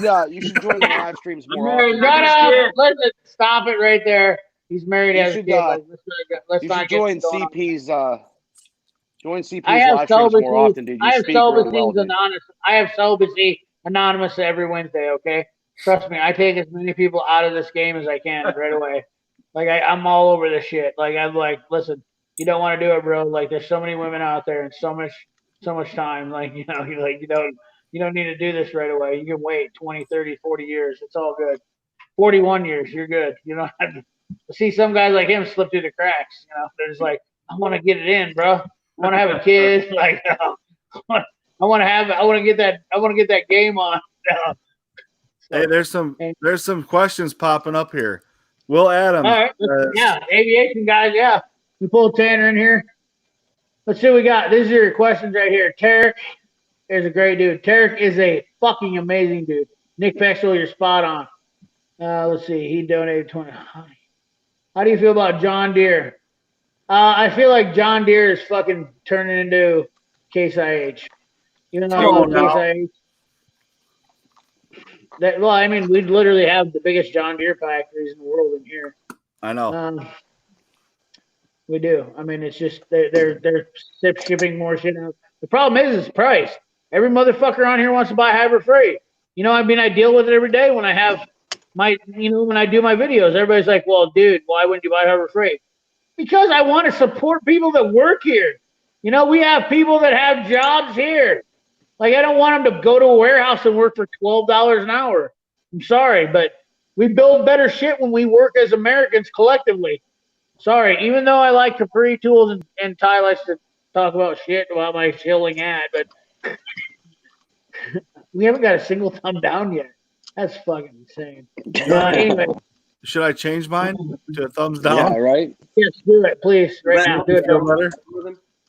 Yeah, you should join the live streams more often. Shut up! Listen, stop it right there. He's married, You has a should, kid. Like, let's You not should get join going on. CP's join CP's I have live streams more celibacy. often, dude. You I have speak really celibacy well, dude. anonymous. I have celibacy anonymous every Wednesday. Okay, trust me. I take as many people out of this game as I can right away. Like I'm all over this shit. Like I'm like, listen, you don't want to do it, bro. Like there's so many women out there and so much time. Like you don't need to do this right away. You can wait 20, 30, 40 years. It's all good. 41 years, you're good. You don't have to see some guys like him slip through the cracks. You know, they're just like, I want to get it in, bro. I want to have a kid. Like, I want to get that game on. Hey, there's some questions popping up here. Will Adam? All right, yeah, aviation guys, yeah. We pulled Tanner in here. Let's see what we got. These are your questions right here. Tarek is a great dude. Tarek is a fucking amazing dude. Nick Pexel, you're spot on. Let's see. He donated 20. How do you feel about John Deere? I feel like John Deere is fucking turning into Case IH. Even though I love Case IH. Well, I mean, we literally have the biggest John Deere factories in the world in here. I know. We do. I mean, it's just they're shipping more shit out. The problem is price. Every motherfucker on here wants to buy Harbor Freight. You know, I mean, I deal with it every day when I have when I do my videos. Everybody's like, well, dude, why wouldn't you buy Harbor Freight? Because I want to support people that work here. You know, we have people that have jobs here. Like, I don't want them to go to a warehouse and work for $12 an hour. I'm sorry, but we build better shit when we work as Americans collectively. Sorry, even though I like Capri Tools and Ty likes to talk about shit about my shilling ad, but we haven't got a single thumb down yet. That's fucking insane. Anyway, Should I change mine to a thumbs down? Yeah, right? yes, do it, please, right now. Do it. Feel better?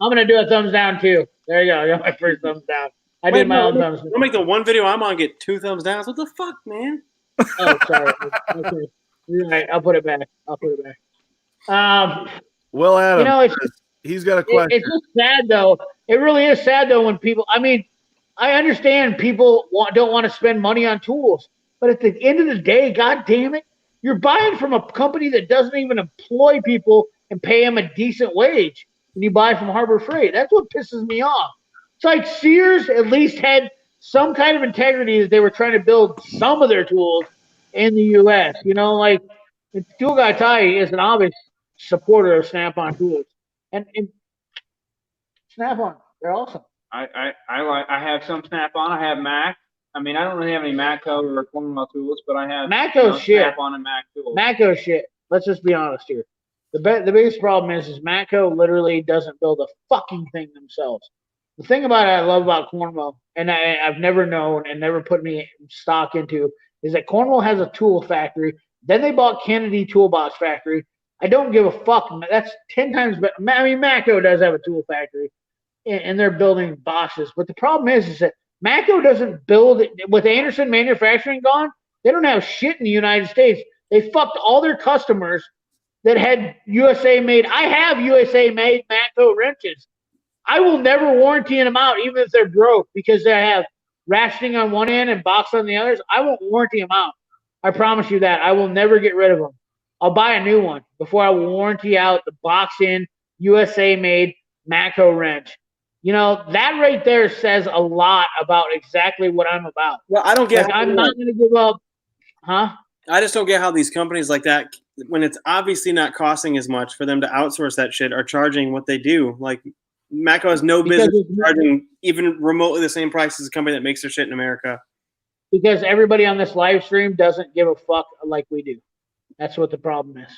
I'm gonna do a thumbs down too. There you go. I got my first thumbs down. I did my own thumbs down. Don't make the one video I'm on get 2 thumbs down. What the fuck, man? Oh, sorry. Okay. You're right. I'll put it back. Will Adam? You know, he's got a question. It's just sad though. It really is sad though when people. I mean, I understand people don't want to spend money on tools, but at the end of the day, god damn it, you're buying from a company that doesn't even employ people and pay them a decent wage. When you buy from Harbor Freight, that's what pisses me off. It's like Sears at least had some kind of integrity that they were trying to build some of their tools in the U.S. You know, like Tool Guy Tai is an obvious supporter of Snap-on tools, and Snap-on, they're awesome. I have some Snap-on. I have Mac. I mean, I don't really have any Matco or Cornwell tools, but I have Matco's shit. Snap-on and Mac tools. Matco shit. Let's just be honest here. The biggest problem is Matco literally doesn't build a fucking thing themselves. The thing about it I love about Cornwell, and I've never known and never put any stock into, is that Cornwell has a tool factory. Then they bought Kennedy Toolbox Factory. I don't give a fuck. That's 10 times better. I mean, Matco does have a tool factory, and they're building boxes. But the problem is that Matco doesn't build it. With Anderson Manufacturing gone, they don't have shit in the United States. They fucked all their customers that had USA made. I have USA made Matco wrenches. I will never warranty them out, even if they're broke, because they have rationing on one end and box on the others. I won't warranty them out. I promise you that. I will never get rid of them. I'll buy a new one before I will warranty out the box in USA made Matco wrench. You know, that right there says a lot about exactly what I'm about. Well, I don't get. Like, I'm not going to give up. Huh? I just don't get how these companies like that, when it's obviously not costing as much for them to outsource that shit, are charging what they do. Like, Matco has no business charging even remotely the same price as a company that makes their shit in America. Because everybody on this live stream doesn't give a fuck like we do. That's what the problem is.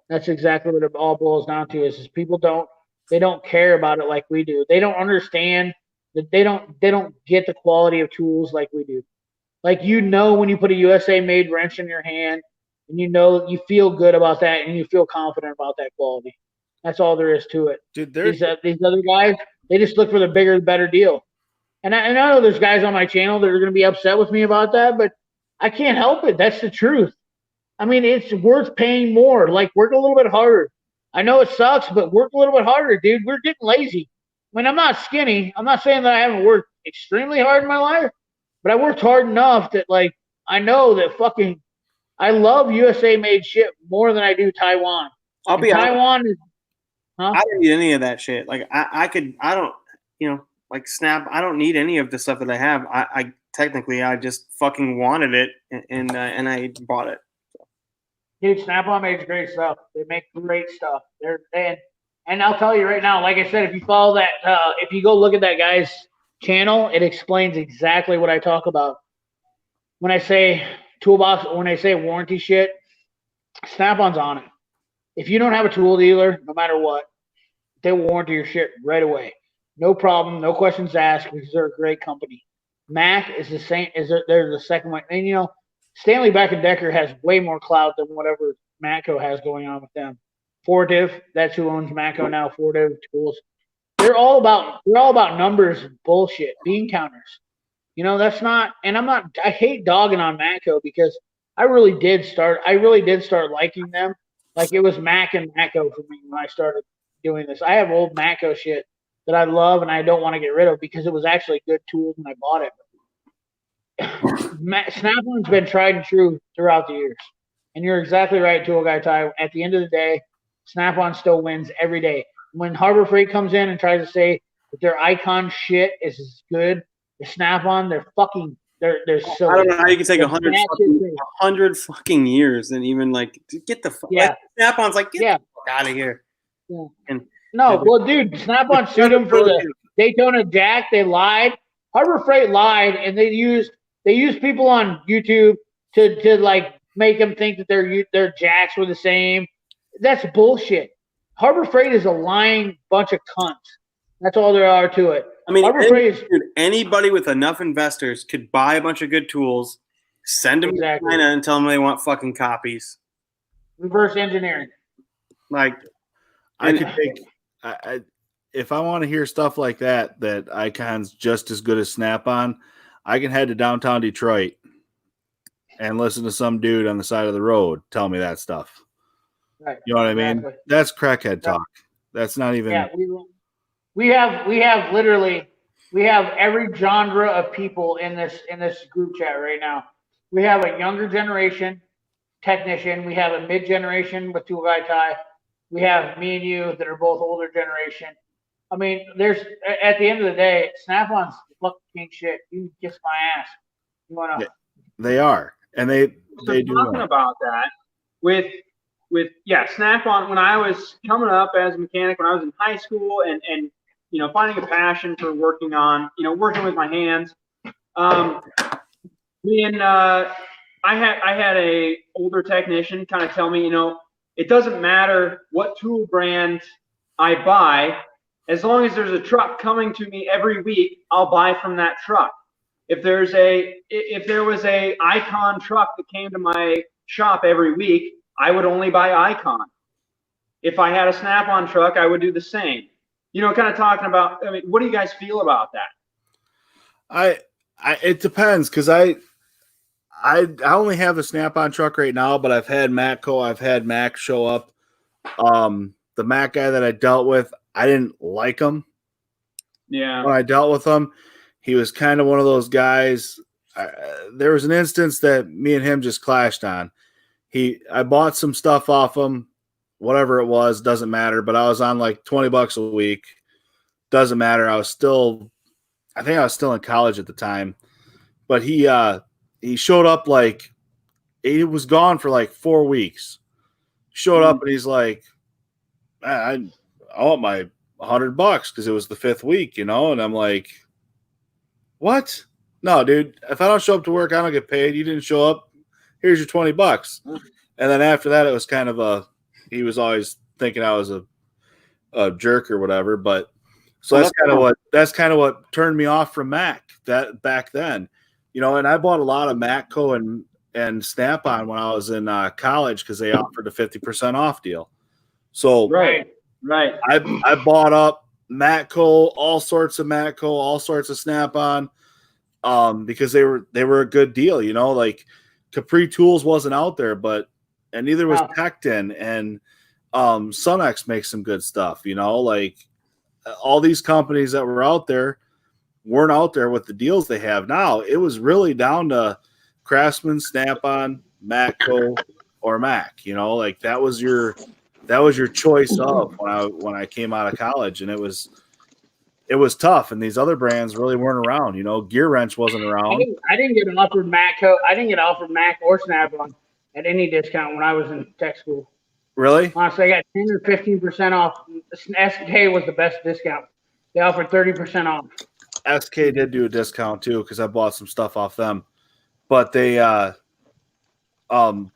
That's exactly what it all boils down to is people don't care about it like we do. They don't understand that they don't get the quality of tools like we do. Like, you know, when you put a USA made wrench in your hand and you know you feel good about that and you feel confident about that quality. That's all there is to it. Dude, These other guys, they just look for the bigger, better deal. And I know there's guys on my channel that are going to be upset with me about that, but I can't help it. That's the truth. I mean, it's worth paying more. Like, work a little bit harder. I know it sucks, but work a little bit harder, dude. We're getting lazy. I mean, I'm not skinny. I'm not saying that I haven't worked extremely hard in my life, but I worked hard enough that, like, I know that fucking I love USA made shit more than I do Taiwan. I'll be honest. Taiwan is, huh? I don't need any of that shit. Like, I don't, you know, like Snap. I don't need any of the stuff that I have. I technically, I just fucking wanted it and I bought it. Dude, Snap-on makes great stuff. They make great stuff. And I'll tell you right now, like I said, if you follow that, if you go look at that guy's channel, it explains exactly what I talk about. When I say toolbox, when I say warranty shit, Snap-on's on it. If you don't have a tool dealer, no matter what, they will warranty your shit right away. No problem, no questions asked, because they're a great company. Mac is the same. They're the second one, and you know, Stanley Black & Decker has way more clout than whatever Matco has going on with them. Fortive, that's who owns Matco now. Fortive Tools. They're all about numbers and bullshit, bean counters. You know, that's not. And I hate dogging on Matco because I really did start liking them. Like, it was Mac and Matco for me when I started doing this. I have old Matco shit that I love and I don't want to get rid of because it was actually good tools when I bought it. Snap-on's been tried and true throughout the years. And you're exactly right, Tool Guy Tai. At the end of the day, Snap-on still wins every day. When Harbor Freight comes in and tries to say that their Icon shit is as good as Snap-on, they're silly. I don't know how you can take 100 fucking years and even like get the fuck. Yeah. Like, Snap-on's like, get the fuck out of here. Yeah. And well, dude, Snap-on sued them for the Daytona Jack. They lied. Harbor Freight lied, and they used people on YouTube to like make them think that their jacks were the same. That's bullshit. Harbor Freight is a lying bunch of cunts. That's all there are to it. I mean, Harbor anybody with enough investors could buy a bunch of good tools, send them to China, and tell them they want fucking copies. Reverse engineering. Like, I could take. If I want to hear stuff like that Icon's just as good as Snap-on, I can head to downtown Detroit and listen to some dude on the side of the road tell me that stuff. Right. You know what I mean? That's crackhead talk. That's not even. Yeah, we have every genre of people in this group chat right now. We have a younger generation technician. We have a mid generation with Tool Guy Tai. We have me and you that are both older generation. I mean, there's at the end of the day, Snap-on's fucking king shit. You can kiss my ass. You wanna? Yeah. They are, and they So do. talking about that with Snap-on. When I was coming up as a mechanic, when I was in high school, and finding a passion for working on working with my hands. I had a older technician kind of tell me, it doesn't matter what tool brand I buy, as long as there's a truck coming to me every week, I'll buy from that truck. If there was a Icon truck that came to my shop every week, I would only buy Icon. If I had a Snap-on truck, I would do the same. Kind of talking about. I mean, what do you guys feel about that? It depends, because I only have a Snap-on truck right now, but I've had Matco, I've had Mac show up. The Mac guy that I dealt with, I didn't like him. Yeah. When I dealt with him, he was kind of one of those guys. There was an instance that me and him just clashed on. I bought some stuff off him, whatever it was, doesn't matter. But I was on like $20 a week. Doesn't matter. I think I was still in college at the time. But he showed up like, he was gone for like 4 weeks. Showed up and he's like, I want my $100 because it was the 5th week, and I'm like, what? No, dude, if I don't show up to work, I don't get paid. You didn't show up. Here's your $20. And then after that, it was kind of he was always thinking I was a jerk or whatever. But so that's kind of what turned me off from Mac that back then, and I bought a lot of Matco and Snap-on when I was in college because they offered a 50% off deal. So Right. I bought up Matco, all sorts of Matco, all sorts of Snap-on, because they were a good deal. Like Capri Tools wasn't out there, and neither was Pectin, and Sunex makes some good stuff. Like all these companies that were out there weren't out there with the deals they have now. It was really down to Craftsman, Snap-on, Matco, or Mac. Like that was your choice of when I came out of college, and it was tough. And these other brands really weren't around. Gear Wrench wasn't around. I didn't get offered Matco. I didn't get offered Mac or Snap-on at any discount when I was in tech school. Really? Honestly, I got 10 or 15% off. SK was the best discount. They offered 30% off. SK did do a discount too because I bought some stuff off them, but they Snap-on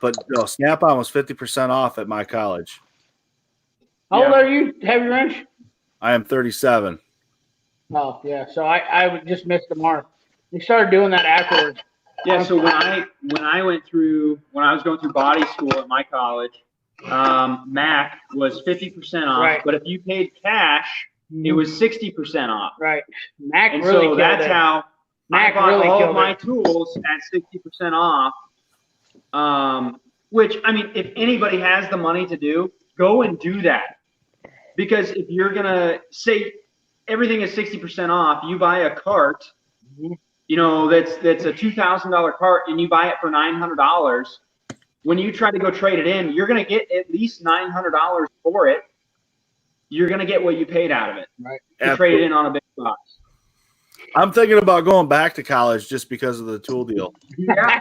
was 50% off at my college. How old are you, Heavy Wrench? I am 37. Oh yeah, so I would just missed the mark. We started doing that afterwards. Yeah. So when I was going through body school at my college, Mac was 50% off. Right. But if you paid cash, it was 60% off. Right. Mac And really so killed that's it. how Mac I bought really all killed of my it. tools at 60% off. Which, I mean, if anybody has the money to do, go and do that. Because if you're going to say everything is 60% off, you buy a cart, that's a $2,000 cart, and you buy it for $900. When you try to go trade it in, you're going to get at least $900 for it. You're going to get what you paid out of it. Right. To trade it in on a big box. I'm thinking about going back to college just because of the tool deal. Yeah.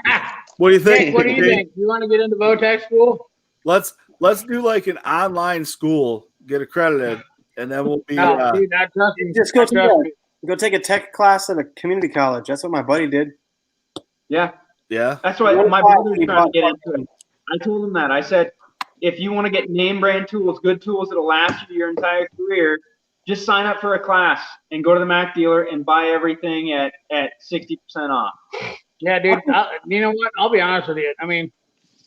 What do you think? Nick, what do you think? You want to get into Votech school? Let's do like an online school, get accredited, and then we'll be. No, dude, I trust you. Just go take a tech class at a community college. That's what my buddy did. Yeah. Yeah. That's what my brother's trying to get into it. I told him that. I said, if you want to get name brand tools, good tools that'll last you your entire career, just sign up for a class and go to the Mac dealer and buy everything at 60% off. Yeah, dude. You know what? I'll be honest with you. I mean,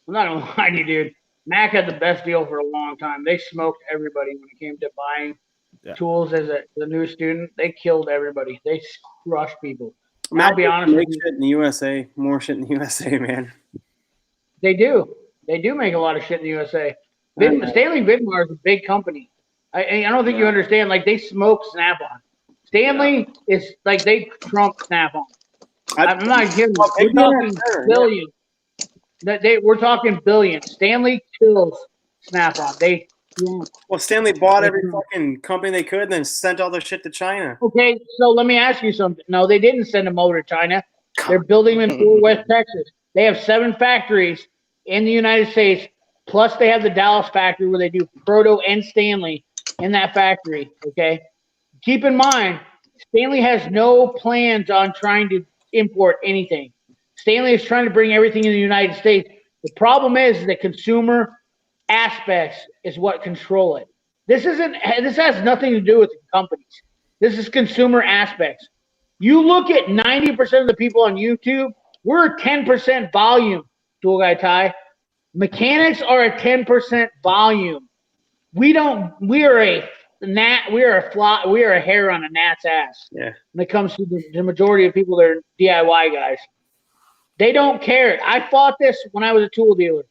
I'm not gonna lie to you, dude. Mac had the best deal for a long time. They smoked everybody when it came to buying tools as a new student. They killed everybody. They crushed people. I'll be honest with you. Shit in the USA, more shit in the USA, man. They do. They do make a lot of shit in the USA. Stanley Vidmar is a big company. I don't think you understand. Like, they smoke Snap-on. Stanley is like they trump Snap-on. I'm not kidding. We're talking billions. We're talking billions. Stanley kills Snap-on. They Yeah. Well, Stanley bought every fucking company they could and then sent all their shit to China. Okay, so let me ask you something. No, they didn't send them over to China. They're building them in Fort West Texas. They have 7 factories in the United States, plus they have the Dallas factory where they do Proto and Stanley in that factory. Okay, keep in mind, Stanley has no plans on trying to import anything. Stanley is trying to bring everything in the United States. The problem is the consumer aspects is what control it. This has nothing to do with the companies. This is consumer aspects. You look at 90% of the people on YouTube, we're 10% volume, Tool Guy Ty. Mechanics are a 10% volume. We are a hair on a gnat's ass. Yeah. When it comes to the majority of people that are DIY guys. They don't care. I fought this when I was a tool dealer.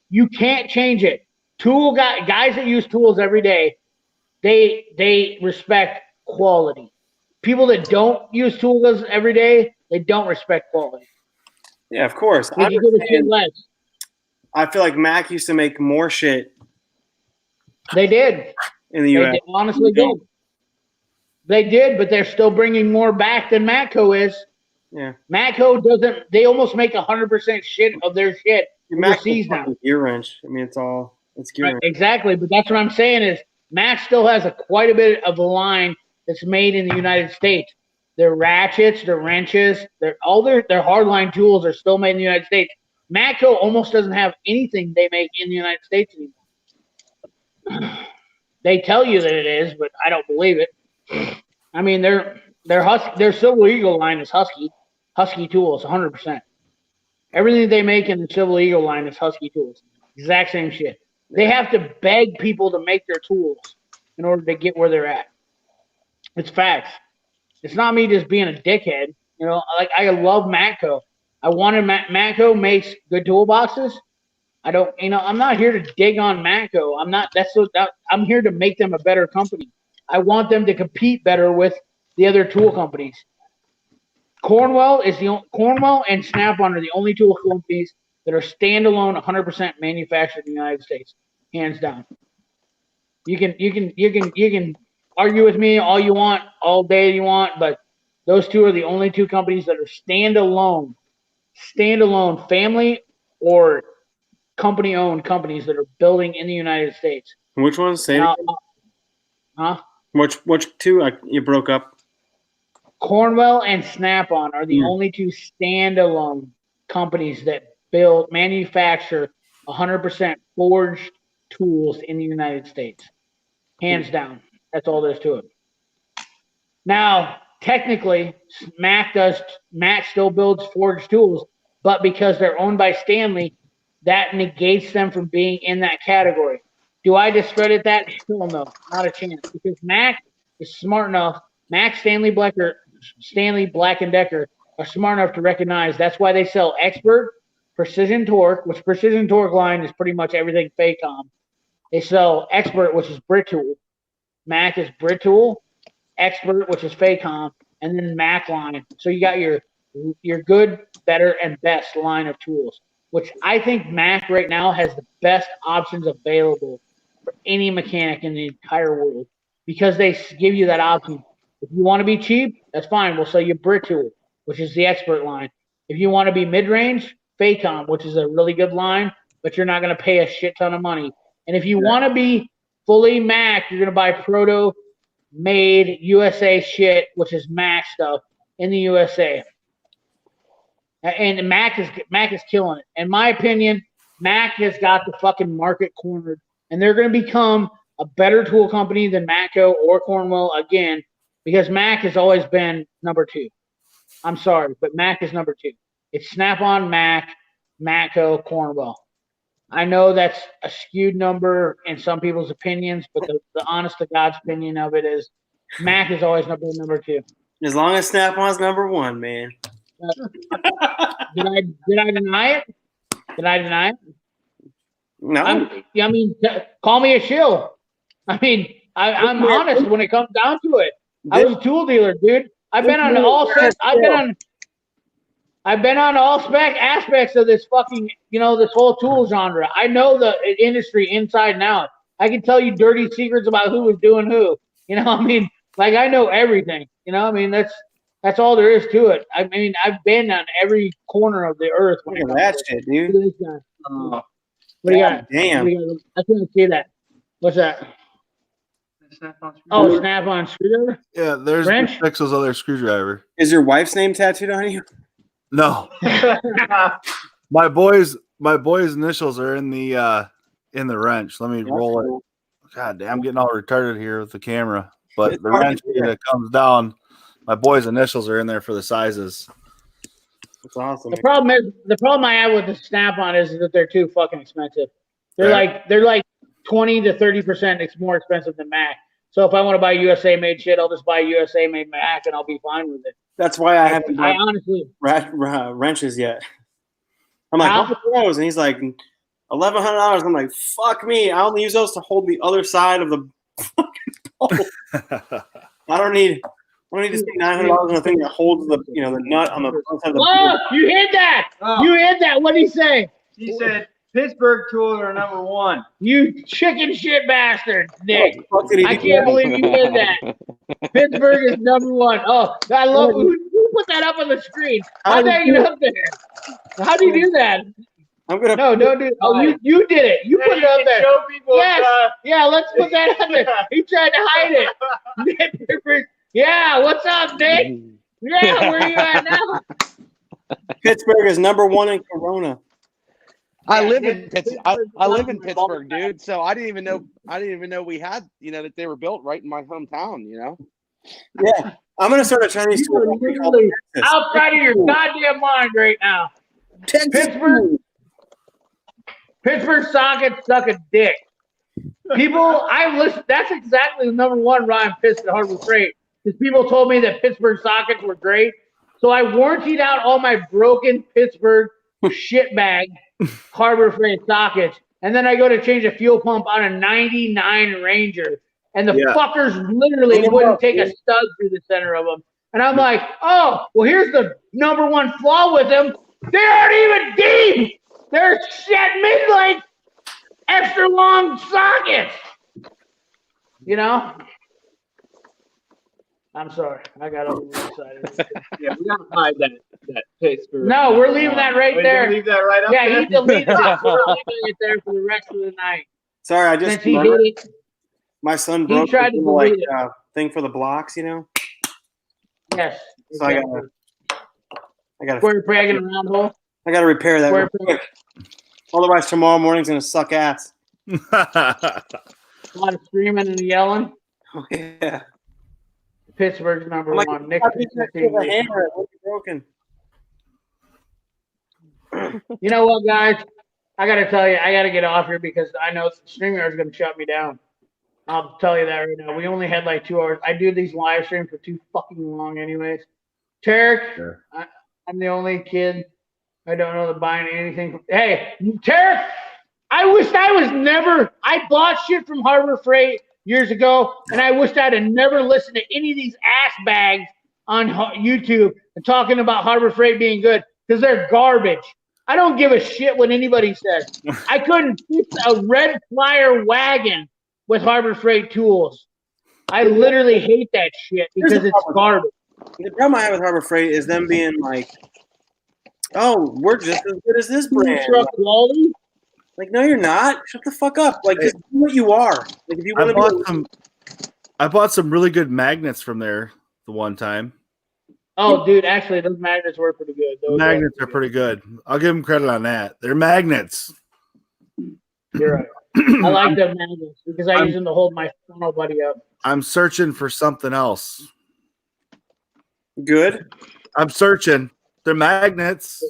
You can't change it. Guys that use tools every day, they respect quality. People that don't use tools every day, they don't respect quality. Yeah, of course. They can give a shit less. I feel like Mac used to make more shit They did. in the They U.S. honestly did. They did, but they're still bringing more back than Matco is. Yeah. Matco doesn't. They almost make 100% shit of their shit Mac overseas now. gear wrench. I mean, it's gear Right, wrench. exactly, but that's what I'm saying is Mac still has quite a bit of a line that's made in the United States. Their ratchets, their wrenches, their hardline tools are still made in the United States. Matco almost doesn't have anything they make in the United States anymore. They tell you that it is, but I don't believe it. I mean, their Silver Eagle line is Husky tools, 100%. Everything they make in the Silver Eagle line is Husky tools. Exact same shit. They have to beg people to make their tools in order to get where they're at. It's facts. It's not me just being a dickhead. You know, like I love Matco. I wanted Matco makes good toolboxes. I'm not here to dig on Matco. I'm here to make them a better company. I want them to compete better with the other tool companies. Cornwell and Snap-on are the only tool companies that are standalone, 100% manufactured in the United States, hands down. You can argue with me all you want, all day you want, but those two are the only two companies that are standalone, family or company-owned companies that are building in the United States. Which ones? Say it again. Huh? Which two? You broke up. Cornwell and Snap-on are the only two standalone companies that manufacture 100% forged tools in the United States. Hands down. That's all there's to it. Now, technically, Mac still builds forged tools, but because they're owned by Stanley, that negates them from being in that category. Do I discredit that? Still no, not a chance. Because Mac is smart enough. Stanley Black & Decker are smart enough to recognize that's why they sell Expert, Precision Torque, which Precision Torque line is pretty much everything Faycom. They sell Expert, which is Brit Tool. Mac is Brit Tool, Expert, which is Faycom, and then Mac line. So you got your good, better, and best line of tools, which I think Mac right now has the best options available for any mechanic in the entire world because they give you that option. If you want to be cheap, that's fine. We'll sell you Brit Tool, which is the Expert line. If you want to be mid-range, Faycom, which is a really good line, but you're not going to pay a shit ton of money. And if you want to be fully Mac, you're going to buy Proto made USA shit, which is Mac stuff in the USA. And Mac is killing it. In my opinion, Mac has got the fucking market cornered, and they're going to become a better tool company than Matco or Cornwell again, because Mac has always been number 2. I'm sorry, but Mac is number 2. It's Snap-on, Mac, Matco, Cornwell. I know that's a skewed number in some people's opinions, but the honest to God's opinion of it is Mac is always number 2. As long as Snap-on's number 1, man. Did I deny it? Did I deny it? No. Call me a shill. I mean, I'm honest when it comes down to it. I was a tool dealer, dude. I've been on all spec aspects of this fucking, this whole tool genre. I know the industry inside and out. I can tell you dirty secrets about who was doing who. You know, I mean, like I know everything. You know, I mean that's all there is to it. I mean, I've been on every corner of the earth. Look at that shit, dude. Look at this guy. Oh, What do you got? Damn. What do you got? I couldn't see that. What's that? Oh, snap-on screwdriver. Yeah, there's Wrench? Pixel's other screwdriver. Is your wife's name tattooed on you? No, my boy's initials are in the wrench. Let me roll it. God damn, I'm getting all retarded here with the camera. But It's the hard to wrench hear. that comes down, my boy's initials are in there for the sizes. That's awesome. The problem I have with the Snap-on is that they're too fucking expensive. They're Right. like 20 to 30% more expensive than Mac. So if I want to buy USA made shit, I'll just buy USA made Mac and I'll be fine with it. That's why I haven't I bought honestly, wrenches yet. I'm like, How? how much are those? And he's like, $1,100. I'm like, fuck me. I only use those to hold the other side of the fucking pole. I don't need to spend $900 on a thing that holds the the nut on the front side of the oh, you hit that! Oh. You hit that! What did he say? He said Pittsburgh tools are number one. You chicken shit bastard, Nick! What the fuck did he I do? can't believe you did that. Pittsburgh is number one. Oh, I love who put that up on the screen. How'd that get up there? How do you do that? I'm gonna No, don't do it. Oh, you did it. You put it up there. Show people. Yes. Yeah, let's put that up there. He tried to hide it. Nick Pittsburgh. Yeah, what's up, Nick? Yeah, where are you at now? Pittsburgh is number one in Corona. I Yeah, live in Pittsburgh- I live in Pittsburgh- Pittsburgh, dude. So I didn't even know we had that they were built right in my hometown. Yeah, I'm gonna start a Chinese You are tool. literally outside of your goddamn mind right now. Pittsburgh sockets suck a dick. People, that's exactly the number one why I'm pissed at Harbor Freight. Because people told me that Pittsburgh sockets were great. So I warrantied out all my broken Pittsburgh shitbag Harbor Freight sockets. And then I go to change a fuel pump on a 99 Ranger. And the Yeah. fuckers literally wouldn't take a stud through the center of them. And I'm like, oh, well, here's the number one flaw with them. They aren't even deep. They're shit mid-length, extra long sockets. You know? I'm sorry. I got over excited. Yeah, we gotta hide that Pittsburgh. No, we're leaving that right We're there. gonna leave that right up Yeah, there. he deleted it. We're leaving it there for the rest of the night. Sorry, I just Since he did it, my son he broke tried the to little, delete it. thing for the blocks, yes. So I gotta Square peg and a round hole. I gotta repair that real Square quick. Otherwise, tomorrow morning's gonna suck ass. A lot of screaming and yelling. Oh, yeah. Pittsburgh's number I'm like, one. Nick. "Stop using that shit with a hammer. It won't be broken." You know what, guys? I got to tell you, I got to get off here because I know StreamYard is going to shut me down. I'll tell you that right now. We only had like 2 hours. I do these live streams for too fucking long, anyways. Tarek, Sure. I'm the only kid I don't know that buying anything. Hey, Tarek, I wished I was never. I bought shit from Harbor Freight years ago, and I wished I'd have never listened to any of these ass bags on YouTube and talking about Harbor Freight being good because they're garbage. I don't give a shit what anybody says. I couldn't fix a red flyer wagon with Harbor Freight tools. I literally hate that shit because it's garbage. The problem I have with Harbor Freight is them being like, "Oh, we're just as good as this brand." Truck quality. Like, no, you're not. Shut the fuck up. Like, just do what you are. Like, if you want I bought some really good magnets from there the one time. Oh, dude, actually, those magnets were pretty good. Those Magnets are pretty good. I'll give them credit on that. They're magnets. You're right. I like the magnets because I use them to hold my funnel buddy up. I'm searching for something else. good. I'm searching. They're magnets.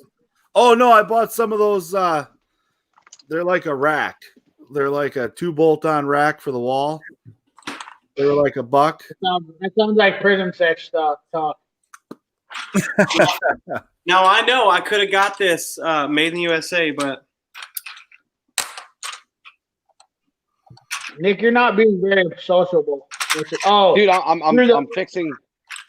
Oh no, I bought some of those. They're like a rack. They're like a 2 bolt-on rack for the wall. They were like $1. That sounds like prison sex talk. Now I know I could have got this made in the USA, but Nick, you're not being very sociable. Oh, Dude, Through the-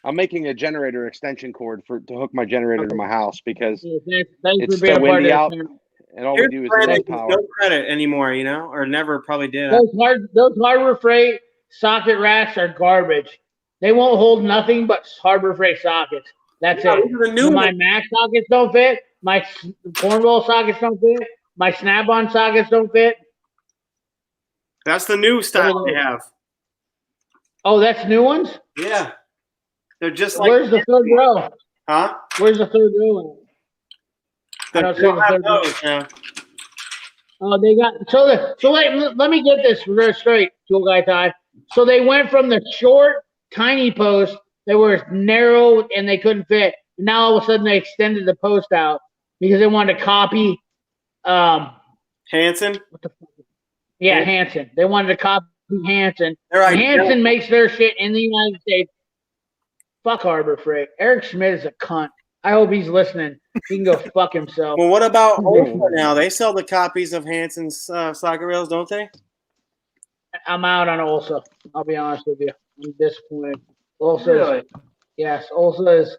I'm making a generator extension cord to hook my generator to my house because thanks it's for being so a part of windy this out. channel. and all we do is Brandon, inlet power. no credit anymore, you know, or never probably did. Those Harbor Freight socket racks are garbage. They won't hold nothing but Harbor Freight sockets. That's Yeah, it. these are the new My ones. Mac sockets don't fit. My Cornwall sockets don't fit. My Snap-on sockets don't fit. That's the new style they have. Oh, that's new ones? Yeah. They're just like, Where's the third row? huh? Where's the third row? I don't see the third row. Yeah. Oh, they got so let me get this straight, Tool Guy Ty. So they went from the short, tiny post that were narrow and they couldn't fit. Now all of a sudden they extended the post out because they wanted to copy Hanson. yeah, Hanson. They wanted to copy Hanson. They're And identical. Hanson makes their shit in the United States. Fuck Harbor Freight. Eric Schmidt is a cunt. I hope he's listening. He can go fuck himself. Well, what about Olfa now? They sell the copies of Hanson's socket rails, don't they? I'm out on Olsa. I'll be honest with you. I'm disappointed. Olsa Really? yes, Olsa is.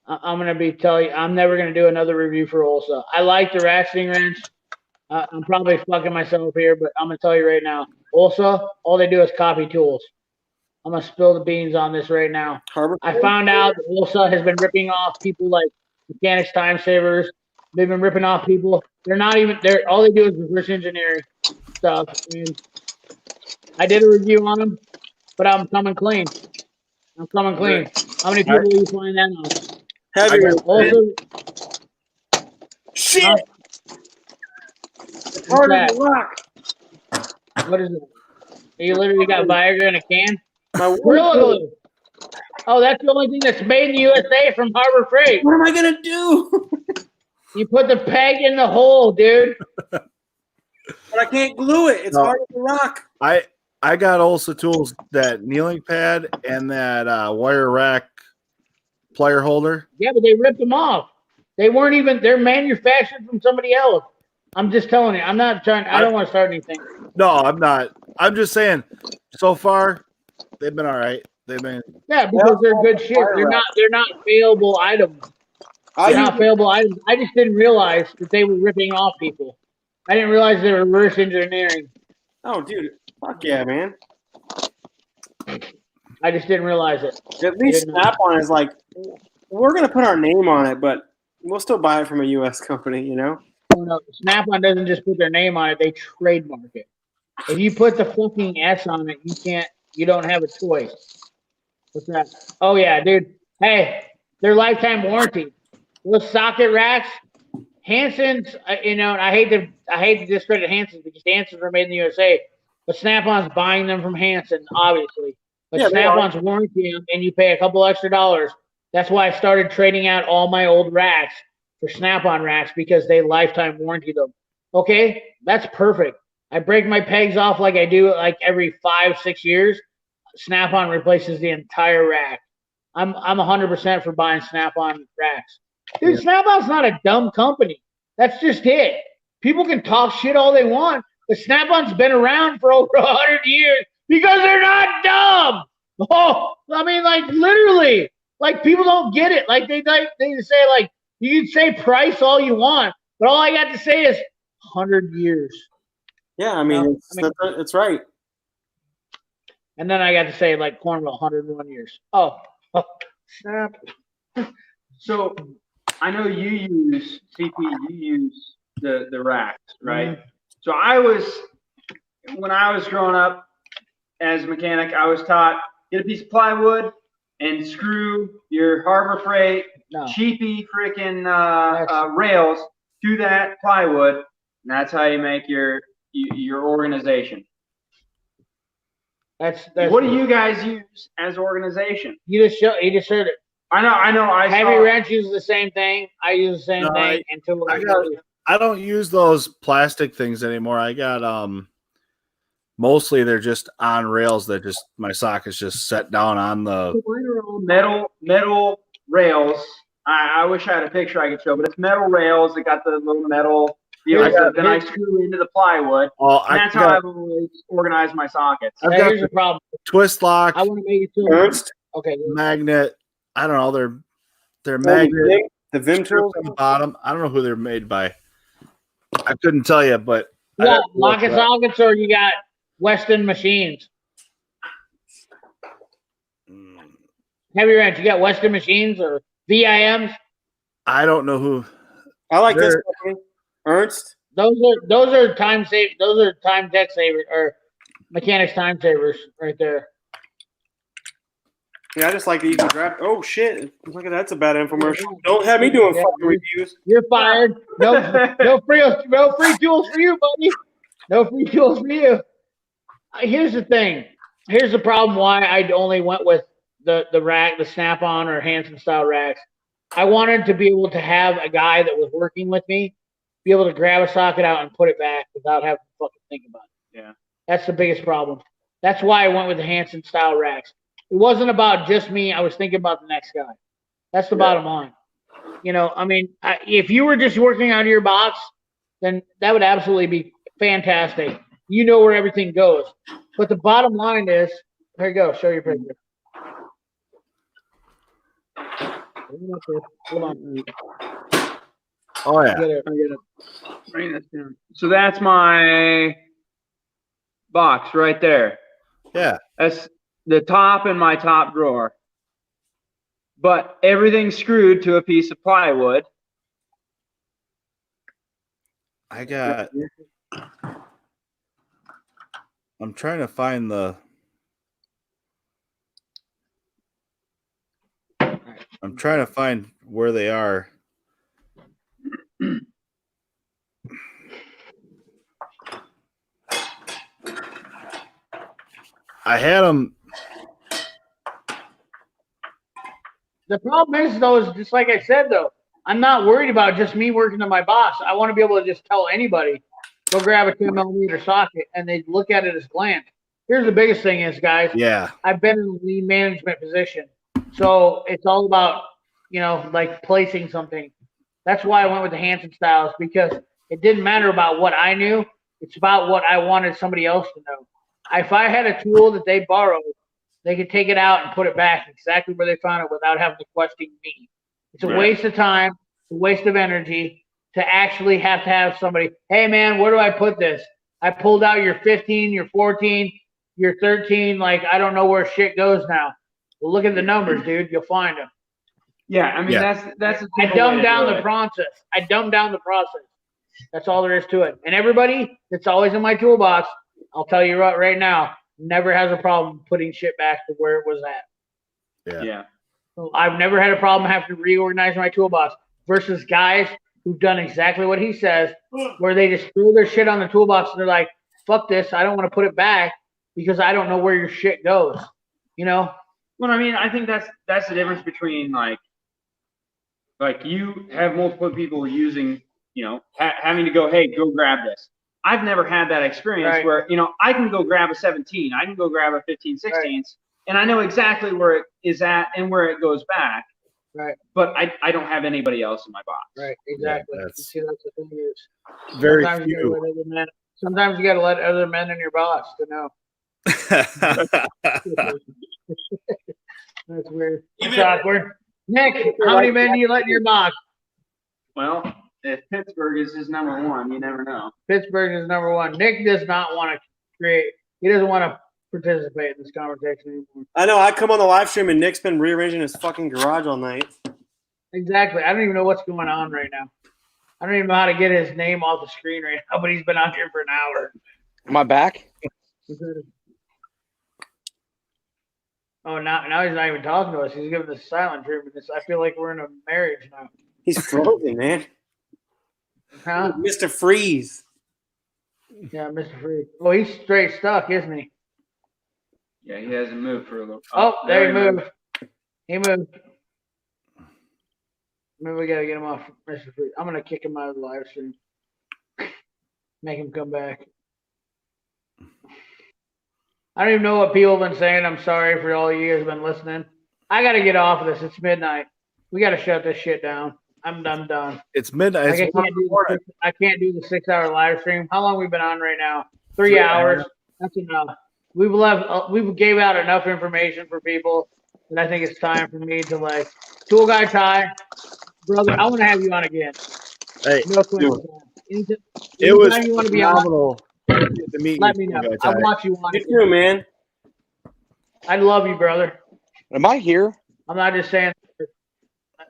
I'm gonna be telling you, I'm never gonna do another review for Olsa. I like the ratcheting wrench. I'm probably fucking myself here, but I'm gonna tell you right now, Olsa, all they do is copy tools. I'm gonna spill the beans on this right now. Harbor. I found out that Olsa has been ripping off people like Mechanics Time Savers. They've been ripping off people. They're not even there. All they do is reverse engineering stuff. And I did a review on them, but I'm coming clean. I'm coming clean. How many people will you find that on? Heavier. Also, Shit. what's Harder that? than rock. What is it? You literally got Viagra in a can? My Gorilla Glue. Oh, that's the only thing that's made in the USA from Harbor Freight. What am I gonna do? You put the peg in the hole, dude. But I can't glue it. It's No. harder than rock. I got Olsa tools, that kneeling pad and that wire rack plier holder. Yeah, but they ripped them off. They weren't even, they're manufactured from somebody else. I'm just telling you, I'm not trying, I don't want to start anything. No, I'm not. I'm just saying. So far, they've been all right. They've been. Yeah, because they're good shit. They're not failable items. They're not failable items. I just didn't realize that they were ripping off people. I didn't realize they were reverse engineering. Oh, dude. Fuck yeah, man. I just didn't realize it. At least Didn't know. Snap-on is like, we're gonna put our name on it, but we'll still buy it from a U.S. company, you know? No, Snap-on doesn't just put their name on it, they trademark it. If you put the fucking S on it, you don't have a choice. What's that? Oh yeah, dude. Hey, they're lifetime warranty. Those socket racks, Hanson's, and I hate to discredit Hanson's because Hanson's are made in the USA, but Snap-on's buying them from Hanson, obviously. But Yeah, they are. Snap-on's warranty them, and you pay a couple extra dollars. That's why I started trading out all my old racks for Snap-on racks because they lifetime warranty them. Okay, that's perfect. I break my pegs off like I do like every 5-6 years. Snap-on replaces the entire rack. I'm 100% for buying Snap-on racks. Dude, Snap-on's not a dumb company. That's just it. People can talk shit all they want, but Snap-on's been around for over 100 years because they're not dumb. Oh, I mean, like literally, like people don't get it. Like they say, like you can say price all you want, but all I got to say is 100 years. Yeah, I mean, it's right. And then I got to say like Cornwall, 101 years. Oh, snap. So I know you use CP, you use the racks, right? So when I was growing up as a mechanic, I was taught get a piece of plywood and screw your Harbor Freight No. cheapy freaking rails to that plywood, and that's how you make your organization. That's What do you guys use as organization? you just heard it. I know. Heavy wrench uses the same thing. I use the same No, thing until I don't use those plastic things anymore. I got mostly they're just on rails that just my sockets just set down on the metal rails. I wish I had a picture I could show, but it's metal rails that got the little metal deals that then I screw into the plywood. And that's how I've always organized my sockets. I've Now, got here's the problem. twist lock, I want to make it so. Ernst, Okay. magnet. I don't know. They're magnet the Vim strips tools. on the bottom. I don't know who they're made by. I couldn't tell you, but You I'd have got to look Lockett it up. Sockets or you got Weston Machines? Heavy wrench. You got Weston Machines or VIMs? I don't know who. I like this They're- company. Ernst. Those are time save. Those are time tech savers or mechanics time savers right there. Yeah, I just like that you can grab. Oh shit! Look at that's a bad infomercial. Don't have me doing fucking reviews. You're fired. No free tools for you, buddy. No free tools for you. Here's the thing. Here's the problem. Why I only went with the rack, the Snap-on or Hanson style racks. I wanted to be able to have a guy that was working with me be able to grab a socket out and put it back without having to fucking think about it. Yeah. That's the biggest problem. That's why I went with the Hanson style racks. It wasn't about just me. I was thinking about the next guy. That's the bottom line. You know, I mean, if you were just working out of your box, then that would absolutely be fantastic. You know where everything goes. But the bottom line is, here you go. Show your picture. Hold on. Oh yeah. Get it. I get it. Bring this down. So that's my box right there. Yeah. That's the top in my top drawer. But everything's screwed to a piece of plywood. I got. I'm trying to find the. I'm trying to find where they are. I had them. The problem is, though, is just like I said, though, I'm not worried about just me working to my boss. I want to be able to just tell anybody, go grab a 2mm socket, and they look at it as gland. Here's the biggest thing is, guys, Yeah. I've been in a lean management position. So it's all about, you know, like placing something. That's why I went with the Hanson styles, because it didn't matter about what I knew. It's about what I wanted somebody else to know. If I had a tool that they borrowed, they could take it out and put it back exactly where they found it without having to question me. It's a waste of time, it's a waste of energy to actually have to have somebody, hey man, where do I put this? I pulled out your 15, your 14, your 13, like I don't know where shit goes now. Well, look at the numbers, dude. You'll find them. Yeah, I mean Yeah. that's the I simple way dumbed to down do the it. process. I dumbed down the process. That's all there is to it. And everybody that's always in my toolbox, I'll tell you right now, never has a problem putting shit back to where it was at. Yeah. So I've never had a problem having to reorganize my toolbox versus guys who've done exactly what he says, where they just throw their shit on the toolbox and they're like, fuck this, I don't want to put it back because I don't know where your shit goes. You know? Well, I mean, I think that's the difference between like you have multiple people using, you know, having to go, hey, go grab this. I've never had that experience Right. where, you know, I can go grab a 17, I can go grab a 15, 16, and I know exactly where it is at and where it goes back. Right. But I don't have anybody else in my box. Right, exactly. Yeah, that's- See, that's the thing is. Very Sometimes you gotta few. let other men. Sometimes you got to let other men in your box to know. That's weird. It's awkward. Nick, how many men do you let in your box? Well, if Pittsburgh is his number one, you never know. Pittsburgh is number one. Nick does not want to create. He doesn't want to participate in this conversation anymore. I know. I come on the live stream and Nick's been rearranging his fucking garage all night. Exactly. I don't even know what's going on right now. I don't even know how to get his name off the screen right now, but he's been out here for an hour. Am I back? Oh, now he's not even talking to us. He's giving us silent treatment. I feel like we're in a marriage now. He's frozen, man. Huh? Mr. Freeze. Yeah, Mr. Free. Oh, he's straight stuck, isn't he? Yeah, he hasn't moved for a little. Oh, there he moved. He moved. Maybe we gotta get him off Mr. Free. I'm gonna kick him out of the live stream. Make him come back. I don't even know what people have been saying. I'm sorry for all you guys have been listening. I gotta get off of this. It's midnight. We gotta shut this shit down. I'm done. It's midnight. Like, I can't do the 6-hour live stream. How long we been on right now? 3 hours. That's enough. We've gave out enough information for people, and I think it's time for me to like Tool Guy Ty, brother. I want to have you on again. Hey, No question. It was anytime you want to be on, phenomenal to meet let you. me know. guys. I'll watch you on You it. too, man. I love you, brother. Am I here? I'm not just saying.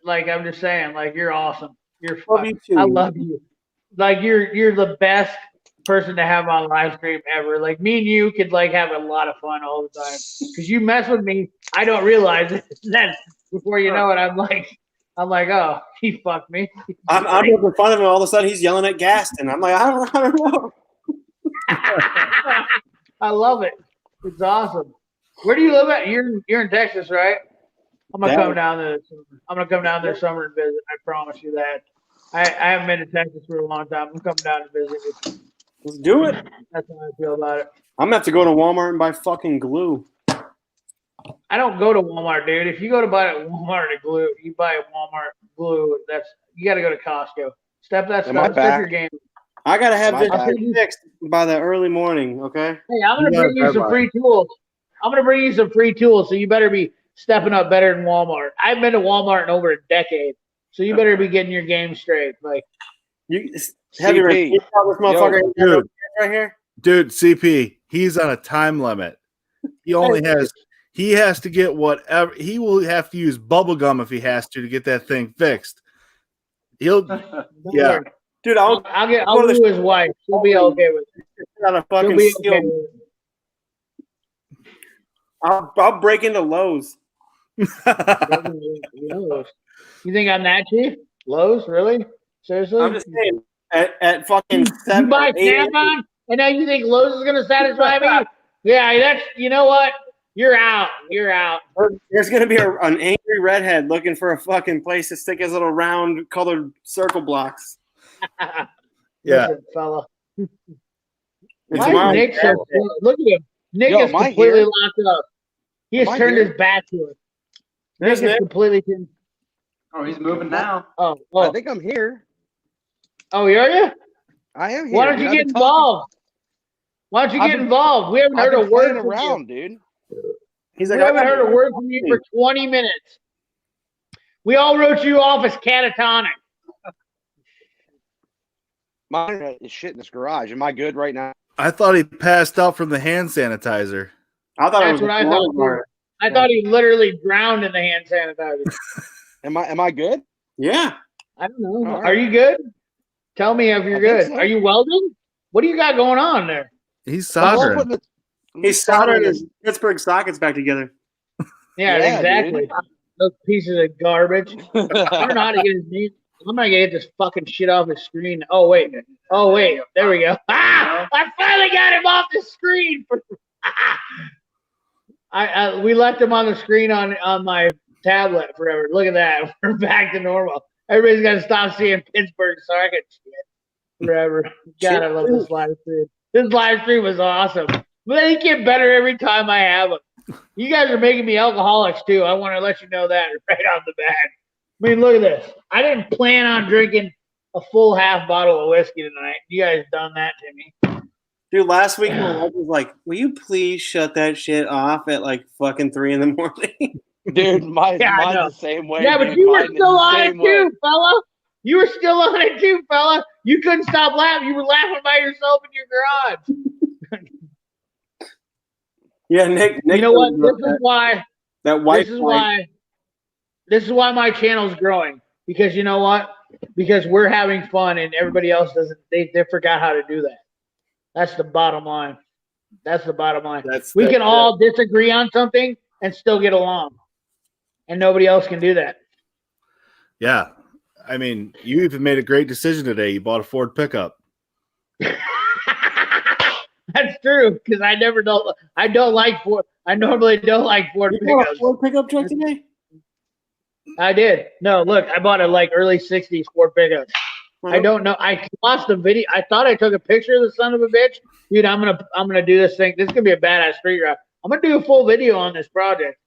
Like I'm just saying. Like you're awesome. You're. Love you too. I love you. Like you're the best person to have on live stream ever. Like me and you could like have a lot of fun all the time. Because you mess with me, I don't realize it. Then before you know it, I'm like, oh, he fucked me. I'm making fun of him. All of a sudden, he's yelling at Gaston. I'm like, I don't know. I love it. It's awesome. Where do you live at? You're in Texas, right? I'm gonna come down there. I'm gonna come down there summer and visit. I promise you that. I haven't been to Texas for a long time. I'm coming down to visit you. Let's do it. That's how I feel about it. I'm gonna have to go to Walmart and buy fucking glue. I don't go to Walmart, dude. If you go to buy at Walmart glue, you buy at Walmart glue. You got to go to Costco. Step that Am I stuff. Step back? your game. I gotta have My this bad. fixed by the early morning. Okay. Hey, I'm gonna You got bring you a some deadline. free tools. I'm gonna bring you some free tools, so you better be stepping up better than Walmart. I've been to Walmart in over a decade, so you better be getting your game straight. Like, You have your CP. this motherfucker Dude. right here. Dude, CP, he's on a time limit. He has to get whatever. He will have to use bubble gum if he has to get that thing fixed. He'll, don't yeah. worry. Dude, I'll do his wife. She'll be okay with it. on a She'll fucking be steel. okay with it. I'll break into Lowe's. Lowe's. You think I'm that cheap? Lowe's, really? Seriously? I'm just saying at fucking You 7 buy or 8 Snap-on, and now you think Lowe's is gonna satisfy me? Yeah, that's. You know what? You're out. You're out. There's gonna be an angry redhead looking for a fucking place to stick his little round colored circle blocks. Yeah. Listen, fella. It's Why mine. is Nick so? Look at him. Nick Yo, is am I completely here? locked up. He has Am I turned here? his back to it. There's Nick is Nick. completely turned. Oh, he's moving now. Oh, I oh, think I'm here. oh, are you? I am here. Why don't dude. you I've get been talking- involved? Why don't you I've get been- involved? We haven't I've heard a been word playing from around, dude. He's you. like, We I haven't got heard a word from you for 20 minutes. We all wrote you off as catatonic. My internet is shit in this garage. Am I good right now? I thought he passed out from the hand sanitizer. I thought That's it was what I thought. Walmart. I thought he literally drowned in the hand sanitizer. Am I good? Yeah. I don't know. All right. Are you good? Tell me if you're I think good. so. Are you welding? What do you got going on there? He's I'm soldering. putting it- He's soldering his Pittsburgh sockets back together. Yeah, Yeah, exactly. Those pieces of garbage. I don't know how to get his name. I'm not gonna get this fucking shit off his screen. Oh wait. There we go. Ah! I finally got him off the screen. We left him on the screen on my tablet forever. Look at that. We're back to normal. Everybody's gotta stop seeing Pittsburgh socket shit forever. God, I love this live stream. This live stream was awesome. But they get better every time I have them. You guys are making me alcoholics too. I want to let you know that right off the bat. I mean, look at this. I didn't plan on drinking a full half bottle of whiskey tonight. You guys done that to me. Dude, last week my wife was like, will you please shut that shit off at like fucking 3 a.m? Dude, mine's Yeah, I know. the same way. Yeah, but dude. you were Mine is still the on it same way. too, fella. You were still on it too, fella. You couldn't stop laughing. You were laughing by yourself in your garage. Yeah, Nick. You know what? This is why. That white. This is why my channel's growing. Because you know what? Because we're having fun and everybody else doesn't. They forgot how to do that. That's the bottom line. That's the bottom line. We can all disagree on something and still get along, and nobody else can do that. Yeah. I mean, you even made a great decision today. You bought a Ford pickup. That's true because I don't like Ford. I normally don't like Ford You bought a pickups. Ford pickup truck today? I did. No, look, I bought a like early '60s Ford pickup. I don't know. I lost the video. I thought I took a picture of the son of a bitch. Dude, I'm gonna do this thing. This is gonna be a badass street ride. I'm gonna do a full video on this project.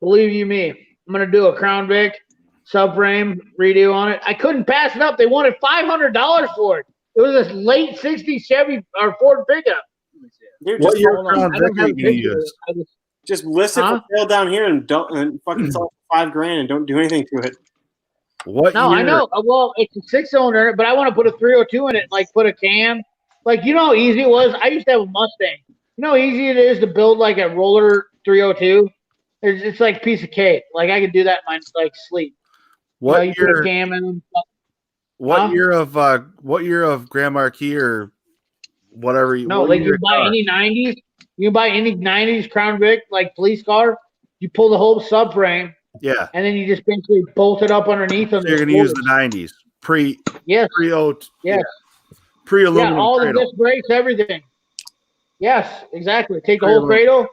Believe you me. I'm gonna do a Crown Vic subframe redo on it. I couldn't pass it up. They wanted $500 for it. It was a late '60s Chevy or Ford pickup. Dude, What just, year Hold on. Crown I don't Vic are have you a going to picture of use? it. just list it Huh? for sale down here and fucking sell it for $5,000 and don't do anything to it. What No, I year- know. Well, it's a 6-cylinder, but I want to put a 302 in it, like put a cam. Like, you know how easy it was? I used to have a Mustang. You know how easy it is to build like a roller 302? It's like a piece of cake. Like, I could do that in my like sleep. What you put a year? cam in them. What Huh? year of Grand Marquis or whatever? No, what like year you buy car? any 90s. You buy any 90s Crown Vic, like police car. You pull the whole subframe, Yeah, and then you just basically bolt it up underneath them. so you're gonna use the 90s Yes. pre Yes. pre Yeah, aluminum all the cradle. disc brakes, everything. Yes, exactly. Take the whole cradle.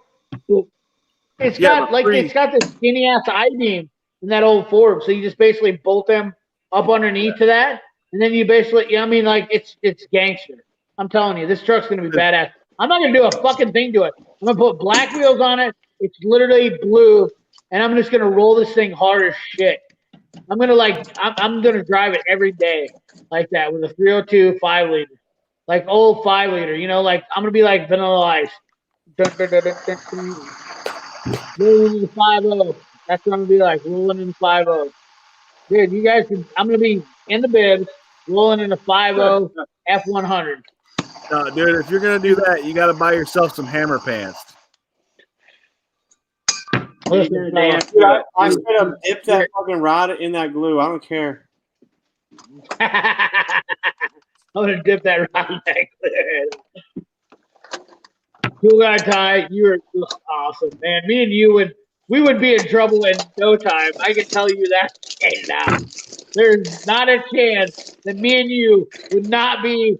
It's Yeah, got but it's got this skinny ass I-beam in that old Ford. So you just basically bolt them up underneath to that, and then you basically, I mean, like it's gangster. I'm telling you, this truck's gonna be badass. I'm not gonna do a fucking thing to it. I'm gonna put black wheels on it. It's literally blue, and I'm just gonna roll this thing hard as shit. I'm gonna drive it every day like that with a 302 5-liter, like old 5-liter. You know, like I'm gonna be like Vanilla Ice. Dun, dun, dun, dun, dun, dun. Rolling in the 5.0. That's what I'm gonna be like, rolling in the 5.0. Dude, you guys can. I'm gonna be in the bibs, rolling in the 5.0 F100. No, dude, if you're gonna do that, you got to buy yourself some hammer pants. Listen, fellas, Dude, I straight up dip that fucking rod in that glue. I don't care. I'm gonna dip that right back there. Cool guy Ty, you're just awesome, man. Me and you would be in trouble in no time. I can tell you that right now. There's not a chance that me and you would not be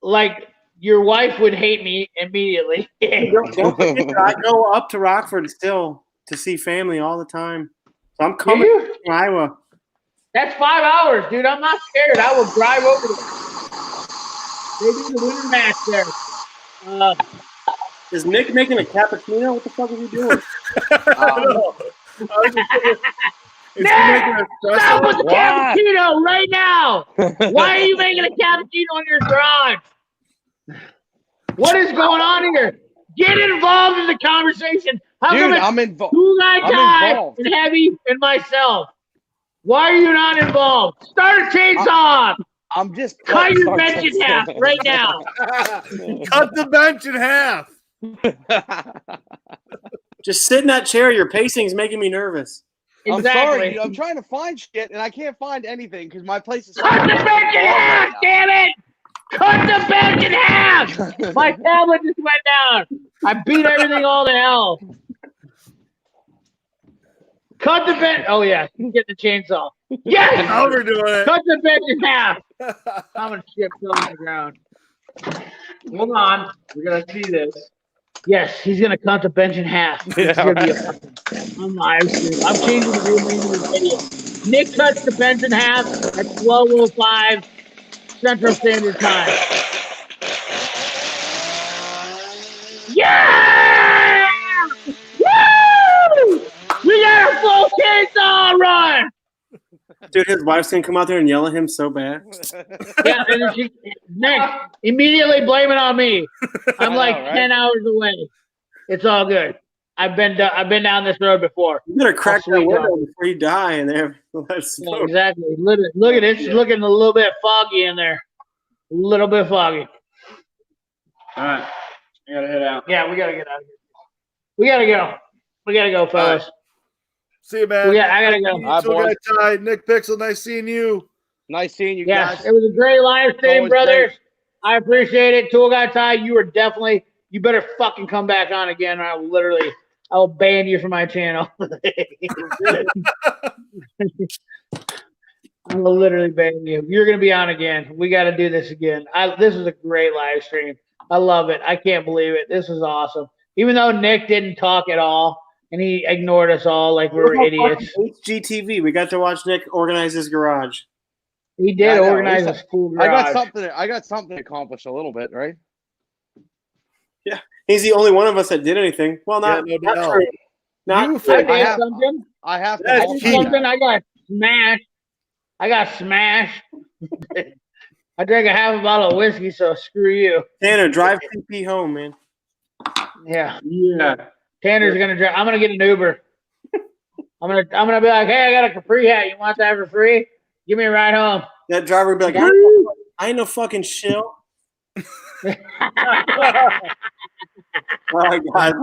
like your wife would hate me immediately. Don't forget that I go up to Rockford still to see family all the time. So I'm coming You? to Iowa. That's 5 hours, dude. I'm not scared. I will drive over there. They do the winter match there. Is Nick making a cappuccino? What the fuck is he doing? Nick, stop with the What? cappuccino right now. Why are you making a cappuccino in your garage? What is going on here? Get involved in the conversation. How Dude, come it's I'm involved. Cool Guy I'm Ty involved. and Heavy and myself? Why are you not involved? Start a chainsaw. I'm just Cut your bench in half right now. Cut the bench in half. Just sit in that chair. Your pacing's making me nervous. I'm Exactly. sorry, dude. I'm trying to find shit and I can't find anything because my place is. Cut the bench in half, damn it! Cut the bench in half! My tablet just went down. I beat everything all to hell. Cut the bench. Oh yeah, you get the chainsaw. Yes! Now we're doing it. Cut the bench in half. I'm gonna shit fell on the ground. Hold on. We're gonna see this. Yes, he's gonna cut the bench in half. Yeah, It's gonna be awesome. I'm live stream. I'm changing the whole name of the video. Nick cuts the bench in half at 12:05 Central Standard Time. Yeah! Woo! We got a full chainsaw run! Dude, his wife's gonna come out there and yell at him so bad. Yeah, and then next, immediately blame it on me. I'm I like know, right? 10 hours away. It's all good. I've been down this road before. You better crack I'll that sweet window talk. before you die in there. Let's Yeah, exactly. Look at it. It's looking a little bit foggy in there. A little bit foggy. All right. I gotta head out. Yeah, we gotta get out of here. We gotta go. We gotta go, fellas. See you, man. I gotta go. All right, Still boys. got Ty, Nick Pixel. Nice seeing you. Nice seeing you Yes, guys. it was a great live stream, always brothers. I appreciate it. Tool Guy Ty, you better fucking come back on again, or I'll ban you from my channel. I will literally ban you. You're gonna be on again. We got to do this again. This is a great live stream. I love it. I can't believe it. This is awesome. Even though Nick didn't talk at all and he ignored us all like we were idiots, HGTV. We got to watch Nick organize his garage. he did I know. organize At least a school I garage. got something accomplished a little bit, right? He's the only one of us that did anything. Well, not, Yeah, no not doubt. true. Not You I fit- did I have- something. I have to. That's I also did key. something. I got smashed. I drank a half a bottle of whiskey, so screw you. Tanner, drive CP home, man. Yeah. Yeah. Tanner's gonna drive. I'm gonna get an Uber. I'm gonna be like, hey, I got a Capri hat. You want that for free? Give me a ride home. That driver would be like, I ain't no fucking shill. All right, guys.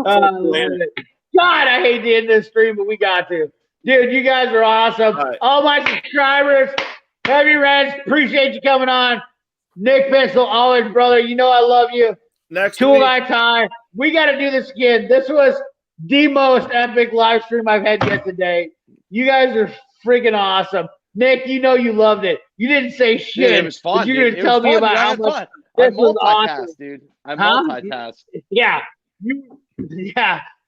God, I hate to end this stream, but we got to. Dude, you guys are awesome. All right. All my subscribers, Heavy Reds, appreciate you coming on. Nick Pistol, always, brother. You know I love you. Next Tool week, Guy Ty. We got to do this again. This was the most epic live stream I've had yet today. You guys are freaking awesome. Nick, you know you loved it. You didn't say shit. Dude, it was fun. But you're Dude. going to tell me about how much I this was multitask, awesome. dude. I Huh? multitask. Yeah.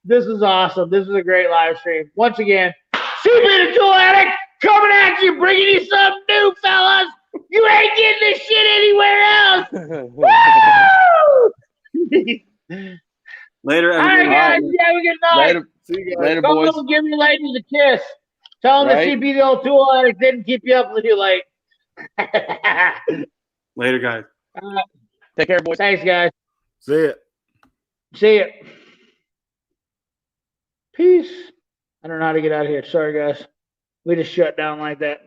This is awesome. This is a great live stream. Once again, CP the Tool Addict coming at you, bringing you something new, fellas. You ain't getting this shit anywhere else. Woo! Later, All right, everybody. guys. You have a good night. Later, see you guys. later, Go boys. home and give your ladies a kiss. Tell them Right. that CP the old Tool Addict didn't keep you up too late. Later, guys. Take care, boys. Thanks, guys. See ya. See ya. Peace. I don't know how to get out of here. Sorry, guys. We just shut down like that.